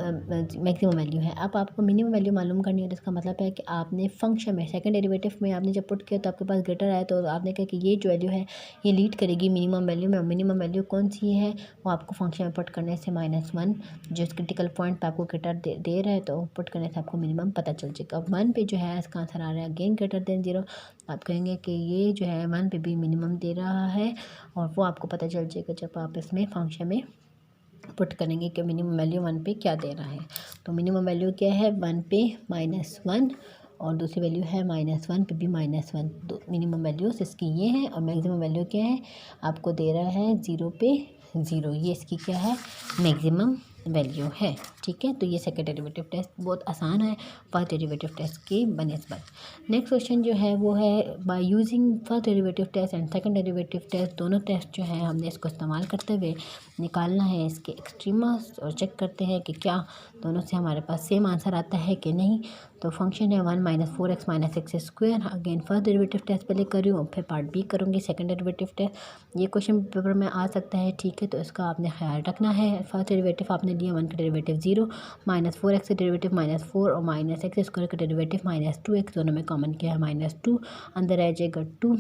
मैक्सिमम वैल्यू है। अब आपको मिनिमम वैल्यू मालूम करनी है, तो इसका मतलब है कि आपने फंक्शन में सेकंड डेरिवेटिव में आपने जब पुट किया तो आपके पास ग्रेटर आया, तो आपने कहा कि ये जो वैल्यू है ये लीड करेगी मिनिमम वैल्यू में। मिनिमम वैल्यू कौन सी है, वो आपको फंक्शन में पुट करने से -1 जो क्रिटिकल पॉइंट पर आपको ग्रेटर दे रहा है, तो पुट करने से आपको मिनिमम पता चल जाएगा। अब 1 पे जो है इसका आंसर आ रहा है अगेन ग्रेटर देन 0, आप कहेंगे कि ये जो है 1 पे भी मिनिमम दे रहा है, और वो आपको पता चल जाएगा जब आप इसमें फंक्शन में पुट करेंगे कि मिनिमम वैल्यू 1 पे क्या दे रहा है। तो मिनिमम वैल्यू क्या है 1 पे -1, और दूसरी वैल्यू है -1 पे भी -1। दो मिनिमम वैल्यूज़ इसकी ये हैं, और मैक्सिमम वैल्यू क्या है आपको दे रहा है 0 पे 0, ये इसकी क्या है मैक्सिमम वैल्यू है। ठीक है, तो ये सेकंड डेरिवेटिव टेस्ट बहुत आसान है फर्स्ट डेरिवेटिव टेस्ट की बनिस्बत। नेक्स्ट क्वेश्चन जो है वो है by using first derivative test and second derivative test, दोनों टेस्ट जो है हमने इसको इस्तेमाल करते हुए निकालना है इसके एक्सट्रीमा, और चेक करते हैं कि क्या दोनों से हमारे पास सेम आंसर आता है कि नहीं। तो फंक्शन है 1 - 4x - x²। Again first derivative test पहले करूँ और फिर पार्ट बी करूँगी सेकंड डेरिवेटिव टेस्ट। ये क्वेश्चन पेपर में आ सकता है। ठीक है, तो इसका आपने ख्याल रखना है। फर्स्ट डेरिवेटिव आपने लिया 1 का डेरिवेटिव 0, -4x का डेरिवेटिव -4, और -x² का डेरिवेटिव -2x, दोनों में कॉमन किया है -2, अंदर आ जाएगा 2,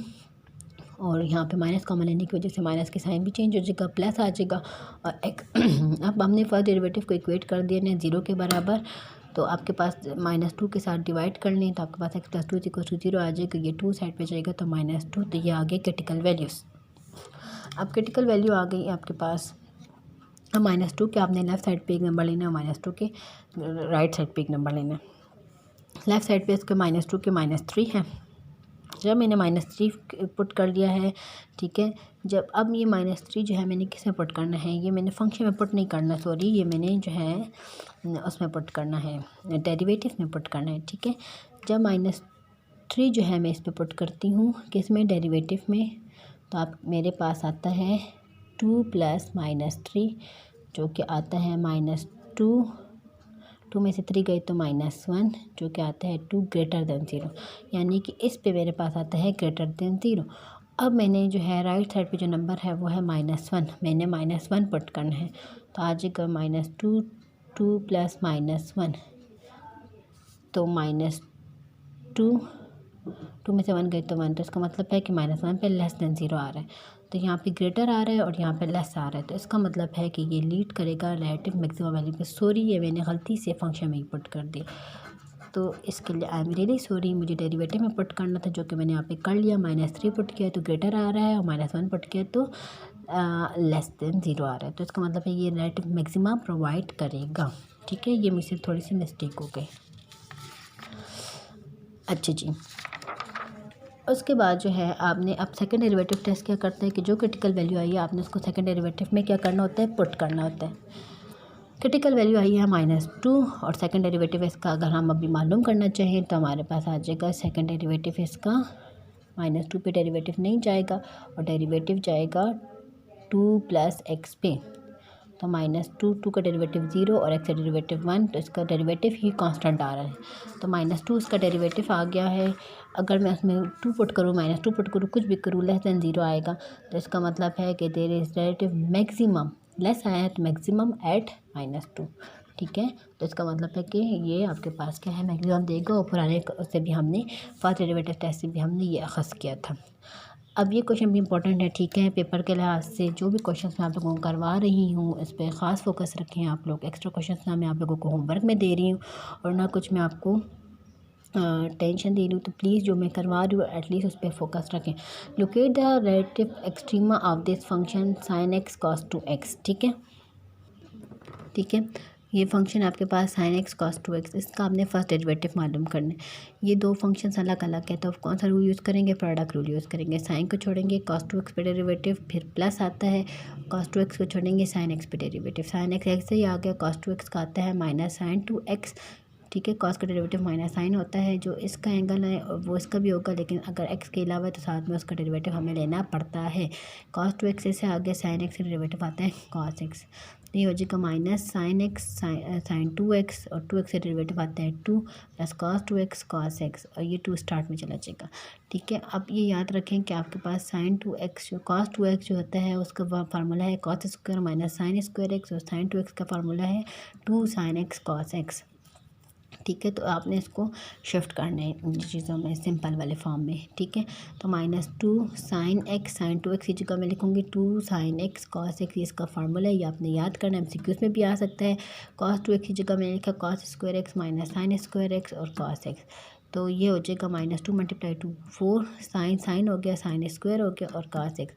और यहाँ पे माइनस कॉमन लेने की वजह से माइनस के साइन भी चेंज हो जाएगा, प्लस आ जाएगा, और एक अब हमने फर्स्ट डेरिवेटिव को इक्वेट कर दिया ना 0 के बराबर, तो आपके पास -2 के साथ डिवाइड कर लें तो आपके पास x + 2 = 0 आ जाएगा। ये 2 साइड पे जाएगा तो -2, तो ये आ गए क्रिटिकल वैल्यूज़। अब क्रिटिकल वैल्यू आ गई आपके पास। अब -2 के आपने लेफ़्ट साइड पे एक नंबर लेना है, -2 के राइट साइड पे एक नंबर लेना है। लेफ़्ट साइड पे इसके -2 के -3 है। जब मैंने -3 पुट कर लिया है, ठीक है, जब अब ये -3 जो है मैंने किस में पुट करना है, ये मैंने फंक्शन में पुट नहीं करना, सॉरी, ये मैंने जो है उसमें पुट करना है, डेरिवेटिव में पुट करना है। ठीक है, जब -3 जो है मैं इस पर पुट करती हूँ किस में, डेरिवेटिव में, तो आप मेरे पास आता है 2 + -3 जो कि आता है -2, 2 में से 3 गए तो -1 जो कि आता है 2 ग्रेटर देन 0, यानी कि इस पे मेरे पास आता है ग्रेटर देन 0। अब मैंने जो है राइट साइड पे जो नंबर है वो है -1, मैंने -1 पुट करना है, तो आ जाएगा -2 2 + -1, तो -2 2 में से 1 गई तो 1, तो इसका मतलब है कि -1 पे लेस देन 0 आ रहा है। तो यहाँ पे ग्रेटर आ रहा है और यहाँ पे लेस आ रहा है, तो इसका मतलब है कि ये लीड करेगा रिलेटिव मैक्सिमम वैल्यू पे। सॉरी, ये मैंने गलती से फंक्शन में ही पुट कर दी, तो इसके लिए आई एम रियली सॉरी। मुझे डेरिवेटिव में पुट करना था, जो कि मैंने यहाँ पे कर लिया। -3 पुट किया तो ग्रेटर आ रहा है, और -1 पुट किया तो लेस देन 0 आ रहा है। तो इसका मतलब है ये रिलेटिव मैक्सिमा प्रोवाइड करेगा। ठीक है, ये मुझसे थोड़ी सी मिस्टेक हो गई। अच्छा जी, उसके बाद जो है आपने अब सेकंड डेरिवेटिव टेस्ट क्या करते हैं कि जो क्रिटिकल वैल्यू आई है आपने उसको सेकंड डेरिवेटिव में क्या करना होता है, पुट करना होता है। क्रिटिकल वैल्यू आई है -2 और सेकंड डेरिवेटिव इसका अगर हम अभी मालूम करना चाहें तो हमारे पास आ जाएगा सेकंड डेरिवेटिव इसका। -2 पे डेरिवेटिव नहीं जाएगा और डेरिवेटिव जाएगा 2 + x पे। तो -2, 2 का डेरिवेटिव 0 और x का डेरिवेटिव 1, तो इसका डेरिवेटिव ही कांस्टेंट आ रहा है। तो -2 इसका डेरिवेटिव आ गया है। अगर मैं उसमें 2 पुट करूँ, -2 पुट करूँ, कुछ भी करूँ, लेस देन 0 आएगा। तो इसका मतलब है कि there is relative maximum, less आया है तो मैक्सिमम एट -2। ठीक है, तो इसका मतलब है कि ये आपके पास क्या है, मैक्सिमम देगा। और पुराने से भी हमने फर्स्ट डेरिवेटिव टेस्ट से भी हमने ये अखज़ किया था। अब ये क्वेश्चन भी इंपॉर्टेंट है। ठीक है, पेपर के लिहाज से जो भी क्वेश्चंस मैं आप लोगों को करवा रही हूँ इस पर ख़ास फोकस रखें आप लोग। एक्स्ट्रा क्वेश्चंस ना मैं आप लोगों को होमवर्क में दे रही हूँ और ना कुछ मैं आपको टेंशन दे रही हूँ, तो प्लीज़ जो मैं करवा रही हूँ एटलीस्ट उस पर फोकस रखें। Locate the relative extrema of this function sin x cos 2x। ठीक है, ठीक है, ये फंक्शन आपके पास sin x cos 2x, इसका आपने फर्स्ट डेरिवेटिव मालूम करना है। ये दो फंक्शंस अलग अलग है, तो कौन सा रूल यूज़ करेंगे, प्रोडक्ट रूल यूज़ करेंगे। साइन को छोड़ेंगे cos 2x पे डेरिवेटिव, फिर प्लस आता है, cos 2x को छोड़ेंगे sin x पे डेरिवेटिव। sin x से ही आ गया, cos 2x का आता है -sin 2x। ठीक है, cos का डेरिवेटिव -sin होता है, जो इसका एंगल है वो इसका भी होगा, लेकिन अगर x के अलावा है तो साथ में उसका डेरिवेटिव हमें लेना पड़ता है। cos 2x से आगे sin x का डेरिवेटिव आता है cos x। ये हो जाएगा -sin x sin 2x और 2x से डेरिवेटिव आता है 2 + cos 2x cos x, और ये 2 स्टार्ट में चला जाएगा। ठीक है, अब ये याद रखें कि आपके पास sin 2x जो cos 2x जो होता है उसका फार्मूला है cos square -sin square x, और sin 2x का फार्मूला है 2 sin x cos x। ठीक है, तो आपने इसको शिफ्ट करना है इन चीज़ों में सिंपल वाले फॉर्म में। ठीक है, तो -2 sin x sin 2x की जगह मैं लिखूँगी 2 sin x cos x, ये इसका फार्मूला है, ये आपने याद करना है। MCQs में भी आ सकता है। cos 2x की जगह मैंने लिखा cos square x -sin square x और cos x। तो ये हो जाएगा -2 × 2 4 sin हो गया, sin स्क्वायर हो गया और cos x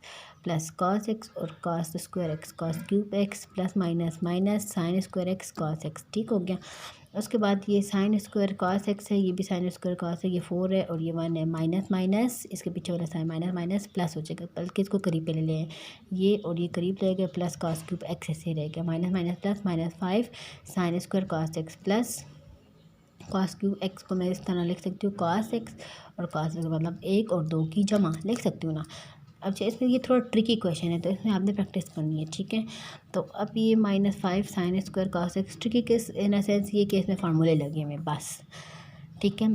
plus cos x और cos square x cos cube x plus minus sin square x cos x। ठीक हो गया। उसके बाद ये sin स्क्वायर cos x है, ये भी sin स्क्वायर cos है, ये 4 है और ये 1 है। माइनस इसके पीछे वाला साइन माइनस प्लस हो जाएगा, बल्कि इसको करीब पे ले लें, ये और ये करीब ले गए, प्लस cos क्यूब x ऐसे रह गया, minus plus -5 sin square cos x plus cos cube x को मैं इस तरह लिख सकती हूँ cos x, और cos x मतलब 1 और 2 की जमा लिख सकती हूँ ना। अब इसमें ये थोड़ा ट्रिकी क्वेश्चन है, तो इसमें आपने प्रैक्टिस करनी है। ठीक है, तो अब ये -5 sin square cos x tricky किस इन अ सेंस ये कि इसमें फार्मूले लगे हुए बस। ठीक है,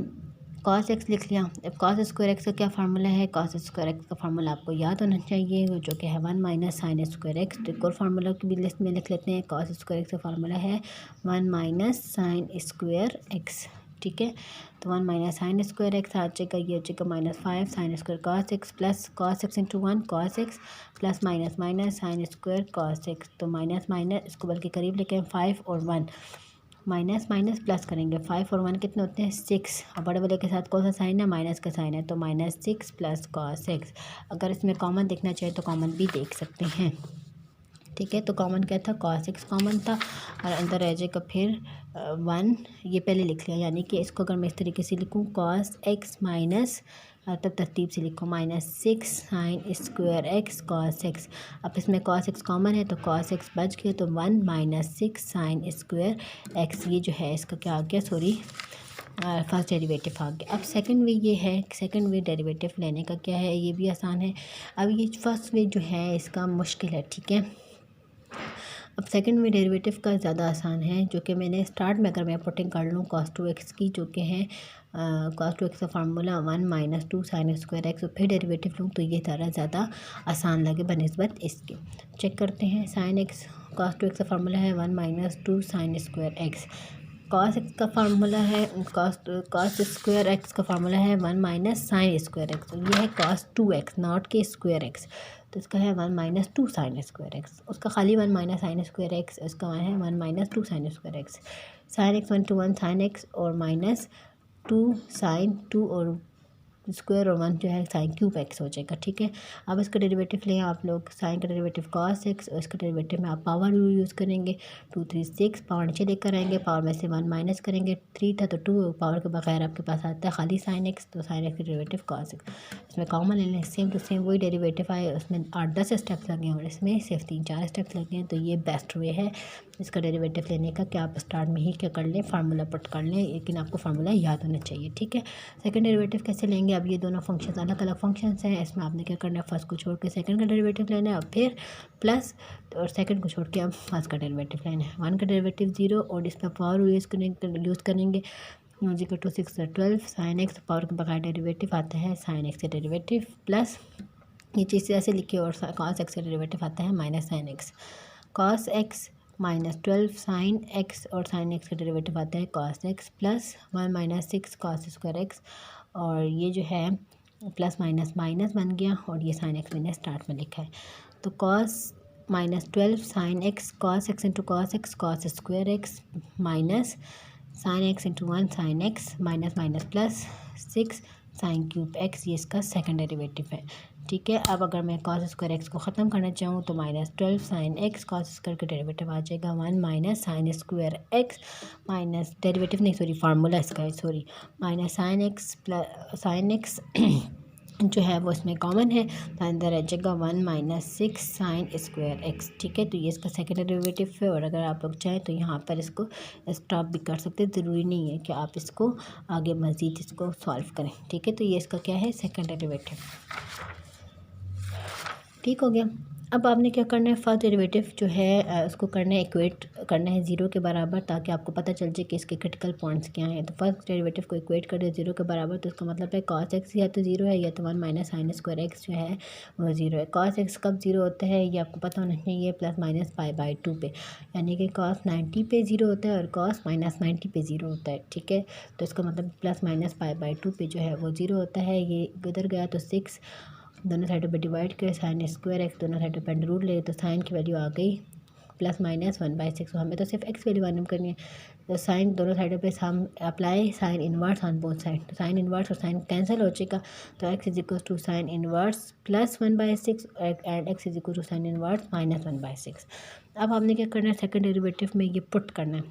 cos x लिख लिया। अब cos स्क्वायर x का क्या फार्मूला है, cos स्क्वायर x का फार्मूला आपको याद होना चाहिए, जो कि है 1 - sin स्क्वायर x। तो एक और फार्मूला की भी लिस्ट में लिख लेते हैं। cos स्क्वायर x का फार्मूला है 1 - sin स्क्वायर x। ठीक है, तो 1 - sin स्क्वायर x आ जाएगा, ये हो जाएगा -5 sin square cos x plus cos x × 1 cos x plus minus sin square cos x। तो माइनस इसको बल्कि करीब लेके 5 और 1 माइनस प्लस करेंगे, 5 और 1 कितने होते हैं 6, और बड़े वाले के साथ कौन सा साइन है, माइनस का साइन है, तो -6 प्लस cos x। अगर इसमें कॉमन देखना चाहिए तो कॉमन भी देख सकते हैं। ठीक है, तो कॉमन क्या था, cos x कॉमन था, और अंदर रह जाएगा फिर 1, ये पहले लिख लिया, यानी कि इसको अगर मैं इस तरीके से लिखूँ cos x माइनस, तब तरतीब से लिखो -6 sin square x cos x। अब इसमें cos x कॉमन है तो cos x बच गया, तो 1 - 6 sin स्क्वायर x, ये जो है इसका क्या आ गया, सॉरी फर्स्ट डेरिवेटिव आ गया। अब सेकंड वे ये है, सेकंड वे डेरिवेटिव लेने का क्या है, ये भी आसान है। अब ये फर्स्ट वे जो है इसका मुश्किल है। ठीक है, अब सेकंड में डेरिवेटिव का ज़्यादा आसान है, जो कि मैंने स्टार्ट में अगर मैं पुटिंग कर लूँ cos 2x की, जो कि है cos 2x का फार्मूला 1 - 2 sin स्क्वायर x, और फिर डेरिवेटिव लूँ तो ये ज़्यादा आसान लगे बनिस्बत इसके। चेक करते हैं, sin x cos 2x का फार्मूला है 1 - 2 sin square x। Cos x का फार्मूला है, कॉस स्क्वायर एक्स का फार्मूला है 1 माइनस साइन स्क्वायर एक्स। ये है कॉस 2x नॉट के स्क्वायर एक्स, तो इसका है 1 माइनस 2 साइन स्क्वायर एक्स। उसका खाली 1 माइनस साइन स्क्वायर एक्स, इसका है 1 minus 2 sine square x. Sine x 1 to 1 sine x और माइनस 2 साइन 2 और स्क्वायर और 1 जो है साइन क्यूब एक्स हो जाएगा। ठीक है, अब इसका डेरिवेटिव लें आप लोग, साइन का डेरिवेटिव कॉस एक्स और इसका डेरिवेटिव में आप पावर यूज़ करेंगे। 2 3 6 पावर नीचे लेकर आएंगे, पावर में से 1 माइनस करेंगे, 3 था तो 2 पावर के बगैर आपके पास आता है खाली साइन एक्स, तो साइन एक्स का डेरिवेटिव कॉस एक्स। इसमें कॉमन ले लें, सेम टू सेम वही डेरिवेटिव आए, उसमें 8-10 स्टेप्स लगे हैं और इसमें सिर्फ 3-4 स्टेप्स लगे हैं। तो ये बेस्ट वे है इसका डेरिवेटिव लेने का कि आप स्टार्ट में ही क्या कर लें, फार्मूला पुट कर लें, लेकिन आपको फार्मूला याद होना चाहिए। ठीक है, सेकंड डेरिवेटिव कैसे लेंगे, अब ये दोनों फंक्शन अलग अलग फंक्शंस हैं, इसमें आपने क्या करना है, फर्स्ट को छोड़ के सेकंड का डेरिवेटिव लेना है और फिर प्लस और सेकंड को छोड़ के अब फर्स्ट का डेरिवेटिव लेना है। 1 का डेरिवेटिव 0 और इसमें पावर यूज़ करेंगे 0 to 6 12 साइन एक्स, पावर के बगैर डेरिवेटिव आता है साइन एक्स का डेरिवेटिव प्लस ये चीज़ ऐसे लिखिए और कॉस एक्स का डेरिवेटिव आता है minus sine x. Cos x minus 12 sine x और साइन एक्स का डेरिवेटिव आता है cos x plus 1 minus 6 cos square x, और ये जो है प्लस माइनस माइनस बन गया और ये साइन एक्स मैंने स्टार्ट में लिखा है। तो cos minus 12 sine x cos x into cos x cos square x minus sine x into 1 sine x minus minus plus 6 sine cube x, ये इसका सेकंड डेरिवेटिव है। ठीक है, अब अगर मैं कॉस स्क्वायर एक्स को ख़त्म करना चाहूँ तो minus 12 sine x cos square का डेरिवेटिव आ जाएगा 1 minus sine square x minus derivative नहीं सॉरी फार्मूला इसका है sorry minus sine x plus sine x जो है वो इसमें कॉमन है तो अंदर आ जाएगा 1 माइनस 6 साइन स्क्वायर एक्स। ठीक है, तो ये इसका सेकंड डेरिवेटिव है और अगर आप लोग चाहें तो यहाँ पर इसको स्टॉप भी कर सकते हैं, ज़रूरी नहीं है कि आप इसको आगे मज़ीद इसको सॉल्व करें। ठीक है, तो ये इसका क्या है, सेकंड डेरिवेटिव। ठीक हो गया। अब आपने क्या करना है, फर्स्ट डेरिवेटिव जो है उसको करना है इक्वेट करना है 0 के बराबर, ताकि आपको पता चल जाए कि इसके क्रिटिकल पॉइंट्स क्या हैं। तो फर्स्ट डेरिवेटिव को इक्वेट कर दे 0 के बराबर, तो इसका मतलब है कॉस एक्स या तो 0 है या तो 1 माइनस साइन स्क्वायर एक्स जो है वो 0 है। कॉस एक्स कब 0 होता है ये आपको पता होना चाहिए, प्लस माइनस π/2 पे, यानी कि कॉस 90 पे 0 होता है और कॉस माइनस 90 पे 0 होता है। ठीक है, तो इसका मतलब प्लस माइनस π/2 पे जो है वो 0 होता है। ये इधर गया तो 6 दोनों साइडों पे डिवाइड करें, साइन स्क्वायर एक्स दोनों साइडों पे अंडर रूट ले तो साइन की वैल्यू आ गई प्लस माइनस 1/6। हमें तो सिर्फ एक्स वैल्यू मालूम करनी है, तो साइन दोनों साइडों पे हम apply sine inverse on both side, तो साइन इनवर्स और साइन कैंसिल हो जाएगा, तो X is equal to sine inverse plus 1/6 and X is equal to sine inverse minus 1/6। अब हमने क्या करना है, सेकंड डेरिवेटिव में ये पुट करना है।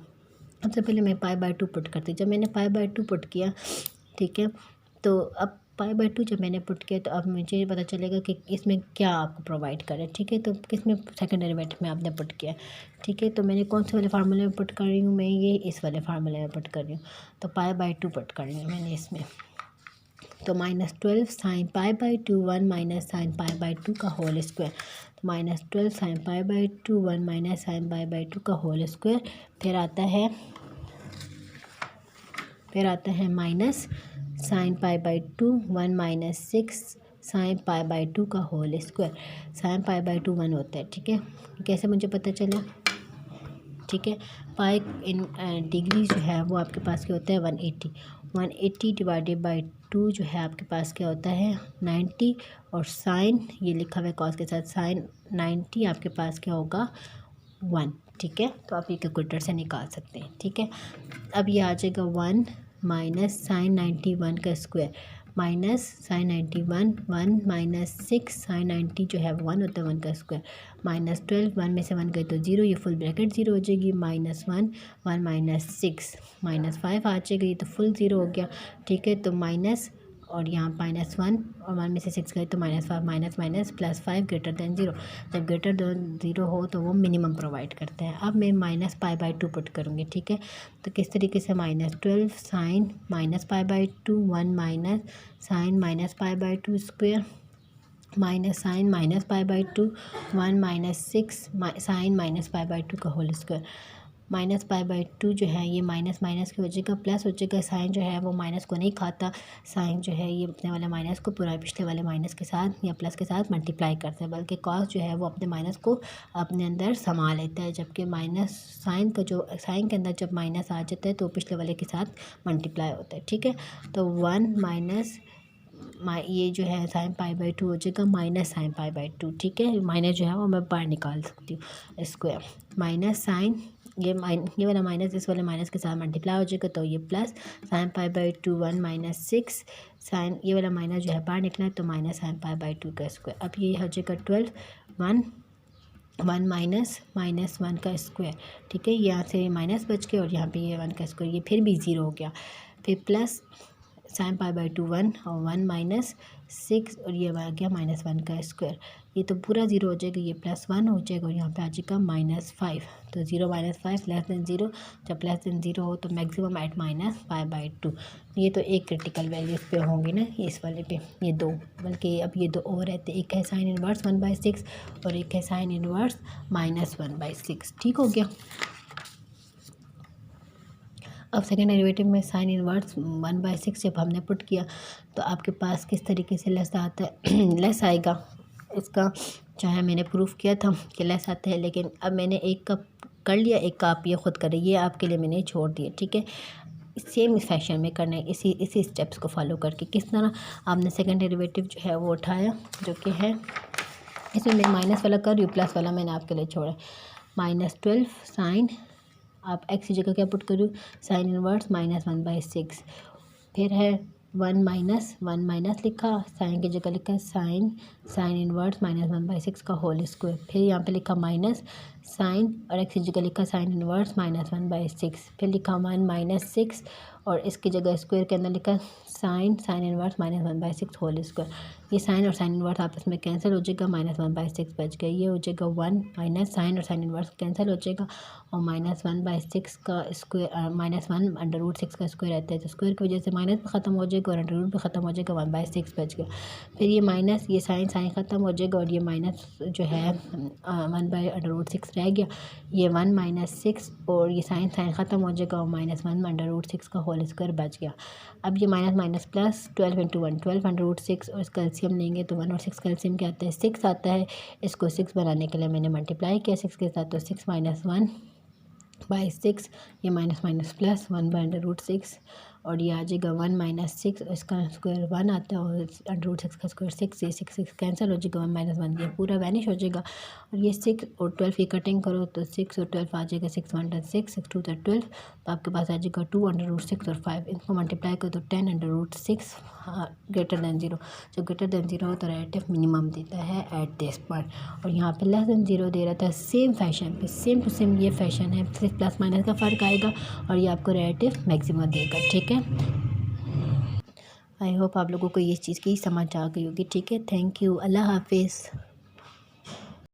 सबसे पहले मैं π/2 पुट करती, जब मैंने π/2 पुट किया, ठीक है, तो अब π/2 जब मैंने पुट किया तो अब मुझे पता चलेगा कि इसमें क्या आपको प्रोवाइड करें। ठीक है, तो किस में सेकंड डेरिवेटिव में आपने पुट किया। ठीक है, तो मैंने कौन से वाले फार्मूले में पुट कर रही हूँ, मैं ये इस वाले फार्मूले में पुट कर रही हूँ, तो π/2 पुट कर रही हूँ मैंने इसमें, तो -12 साइन π/2 1 माइनस साइन π/2 का होल स्क्वायर, तो -12 साइन π/2 1 माइनस साइन π/2 का होल स्क्वायर, फिर आता है माइनस साइन π/2 1 माइनस 6 साइन π/2 का होल स्क्वायर, साइन π/2 1 होता है। ठीक है, कैसे मुझे पता चला। ठीक है, पाई इन डिग्री जो है वो आपके पास क्या होता है 180 डिवाइडेड बाई 2 जो है आपके पास क्या होता है 90, और साइन ये लिखा हुआ है कॉस के साथ, साइन 90 आपके पास क्या होगा 1। ठीक है, तो आप ये कैलकुलेटर से निकाल सकते हैं। ठीक है, अब ये आ जाएगा 1 माइनस साइन 91 का square minus sine 91 1 minus 6 sine 90 जो है 1 होता है 1 का स्क्वायर माइनस 12 1 में से 1 गए तो 0, ये फुल ब्रैकेट 0 हो जाएगी, -1 1 माइनस 6 -5 आ जाएगी, तो फुल 0 हो गया। ठीक है, तो माइनस और यहाँ -1 और 1 में से 6 गए तो -5 minus minus plus 5 greater than 0, जब ग्रेटर दैन 0 हो तो वो मिनिमम प्रोवाइड करते हैं। अब मैं -π/2 पुट करूँगी। ठीक है, तो किस तरीके से -12 sine -π/2 1 minus sine -π/2 square minus sine -π/2 1 minus 6 sine -π/2 का whole square minus pi by two जो है ये माइनस माइनस की हो जाएगा, प्लस हो जाएगा। साइन जो है वो माइनस को नहीं खाता, साइन जो है ये अपने वाले माइनस को पूरा पिछले वाले माइनस के साथ या प्लस के साथ मल्टीप्लाई करता है, बल्कि कॉस जो है वो अपने माइनस को अपने अंदर समा लेता है, जबकि माइनस साइन का जो साइन के अंदर जब माइनस आ जाता है तो पिछले वाले के साथ मल्टीप्लाई होता है। ठीक है, तो 1 माइनस ये जो है साइन पाई बाई टू हो जाएगा minus sine pi by to. ठीक है, माइनस जो है वो मैं बाहर निकाल सकती हूँ, स्क्वायर माइनस साइन ये वाला माइनस इस वाले माइनस के साथ मल्टीप्लाई हो जाएगा तो ये plus sine pi by two 1 minus 6 sine ये वाला माइनस जो है बाहर निकला है तो minus sine pi by two का स्क्वायर। अब ये हो जाएगा 12 1 माइनस माइनस 1 का स्क्वायर। ठीक है, यहाँ से माइनस बच के और यहाँ पे ये 1 का स्क्वायर, ये फिर भी 0 हो गया, फिर plus sine pi by two 1 और 1 माइनस 6 और ये आ गया माइनस 1 का स्क्वायर। ये तो पूरा 0 हो जाएगा, ये प्लस 1 हो जाएगा और यहाँ पे आ जाएगा माइनस 5। तो 0 माइनस 5 लेस देन 0, जब लेस देन 0 हो तो maximum at minus pi by two. ये तो एक क्रिटिकल वैल्यू पे होंगी ना, इस वाले पे ये दो, बल्कि अब ये दो और रहते, एक है साइन इनवर्स 1/6 और एक है साइन इनवर्स माइनस 1/6। ठीक हो गया। अब सेकेंड डेरिवेटिव में साइन इनवर्स 1/6 जब हमने पुट किया तो आपके पास किस तरीके से लेस आता है लेस आएगा। इसका जो है मैंने प्रूफ किया था कि लेस आता है, लेकिन अब मैंने एक का कर लिया, एक का आप ये खुद करें, ये आपके लिए मैंने छोड़ दिया। ठीक है, सेम फैशन में करना है, इसी स्टेप्स को फॉलो करके। किस तरह आपने सेकेंड डेरिवेटिव जो है वो उठाया, जो कि है इसमें मैं माइनस वाला कर रही हूँ, प्लस वाला मैंने आपके लिए छोड़ा। -12 साइन, आप एक्स की जगह क्या पुट करूँ, साइन इनवर्स -1/6, फिर है 1 माइनस लिखा, साइन की जगह लिखा साइन इनवर्स -1/6 का होल स्क्वायर, फिर यहाँ पे लिखा माइनस साइन और एक्स की जगह लिखा साइन इनवर्स -1/6, फिर लिखा 1 - 6 और इसकी जगह स्क्वायर के अंदर लिखा साइन इनवर्स -1/6 होल स्क्वायर। ये साइन और साइन इनवर्स आपस में कैंसिल हो जाएगा, -1/6 बच गया, ये हो जाएगा 1 माइनस साइन और साइन इनवर्स कैंसिल हो जाएगा और -1/6 का स्क्वायर -1/√6 का स्क्वायर रहता है, तो स्क्वायर की वजह से माइनस भी ख़त्म हो जाएगा और अंडर रूट भी ख़त्म हो जाएगा, 1/6 बच गया। फिर ये माइनस ये साइन ख़त्म हो जाएगा और ये माइनस जो है 1/√6 रह गया, ये 1 - 6 और ये साइन ख़त्म हो जाएगा और -1/√6 का होल स्क्वायर बच गया। अब ये माइनस प्लस 12 × 1 12/√6 और इसका एलसीएम लेंगे तो 1 और 6 का एलसीएम क्या आता है, 6 आता है। इसको 6 बनाने के लिए मैंने मल्टीप्लाई किया 6 के साथ, तो 6 - 1/6, ये माइनस प्लस 1/√6 और ये आ जाएगा 1 - 6, इसका स्क्वायर 1 आता है और √6 का स्क्वायर 6, ये 6 कैंसिल हो जाएगा, 1 - 1 ये पूरा वैनिश हो जाएगा और ये 6 और 12 की कटिंग करो तो 6 और 12 आ जाएगा, 6 × 1 = 6, 6 × 2 = 12, तो आपके पास आ जाएगा 2/√6 और 5, इनको मल्टीप्लाई करो तो 10/√6 ग्रेटर दैन 0, जो ग्रेटर दैन 0 हो तो रिलेटिव मिनिमम देता है एट दिस पॉइंट और यहाँ पे लेस दैन 0 दे रहा था। सेम फैशन पे सेम टू सेम ये फैशन है, सिर्फ प्लस माइनस का फ़र्क आएगा और ये आपको रिलेटिव मैक्सिमम देगा। ठीक है, आई होप आप लोगों को ये चीज़ की समझ आ गई होगी। ठीक है, थैंक यू, अल्लाह हाफिज़।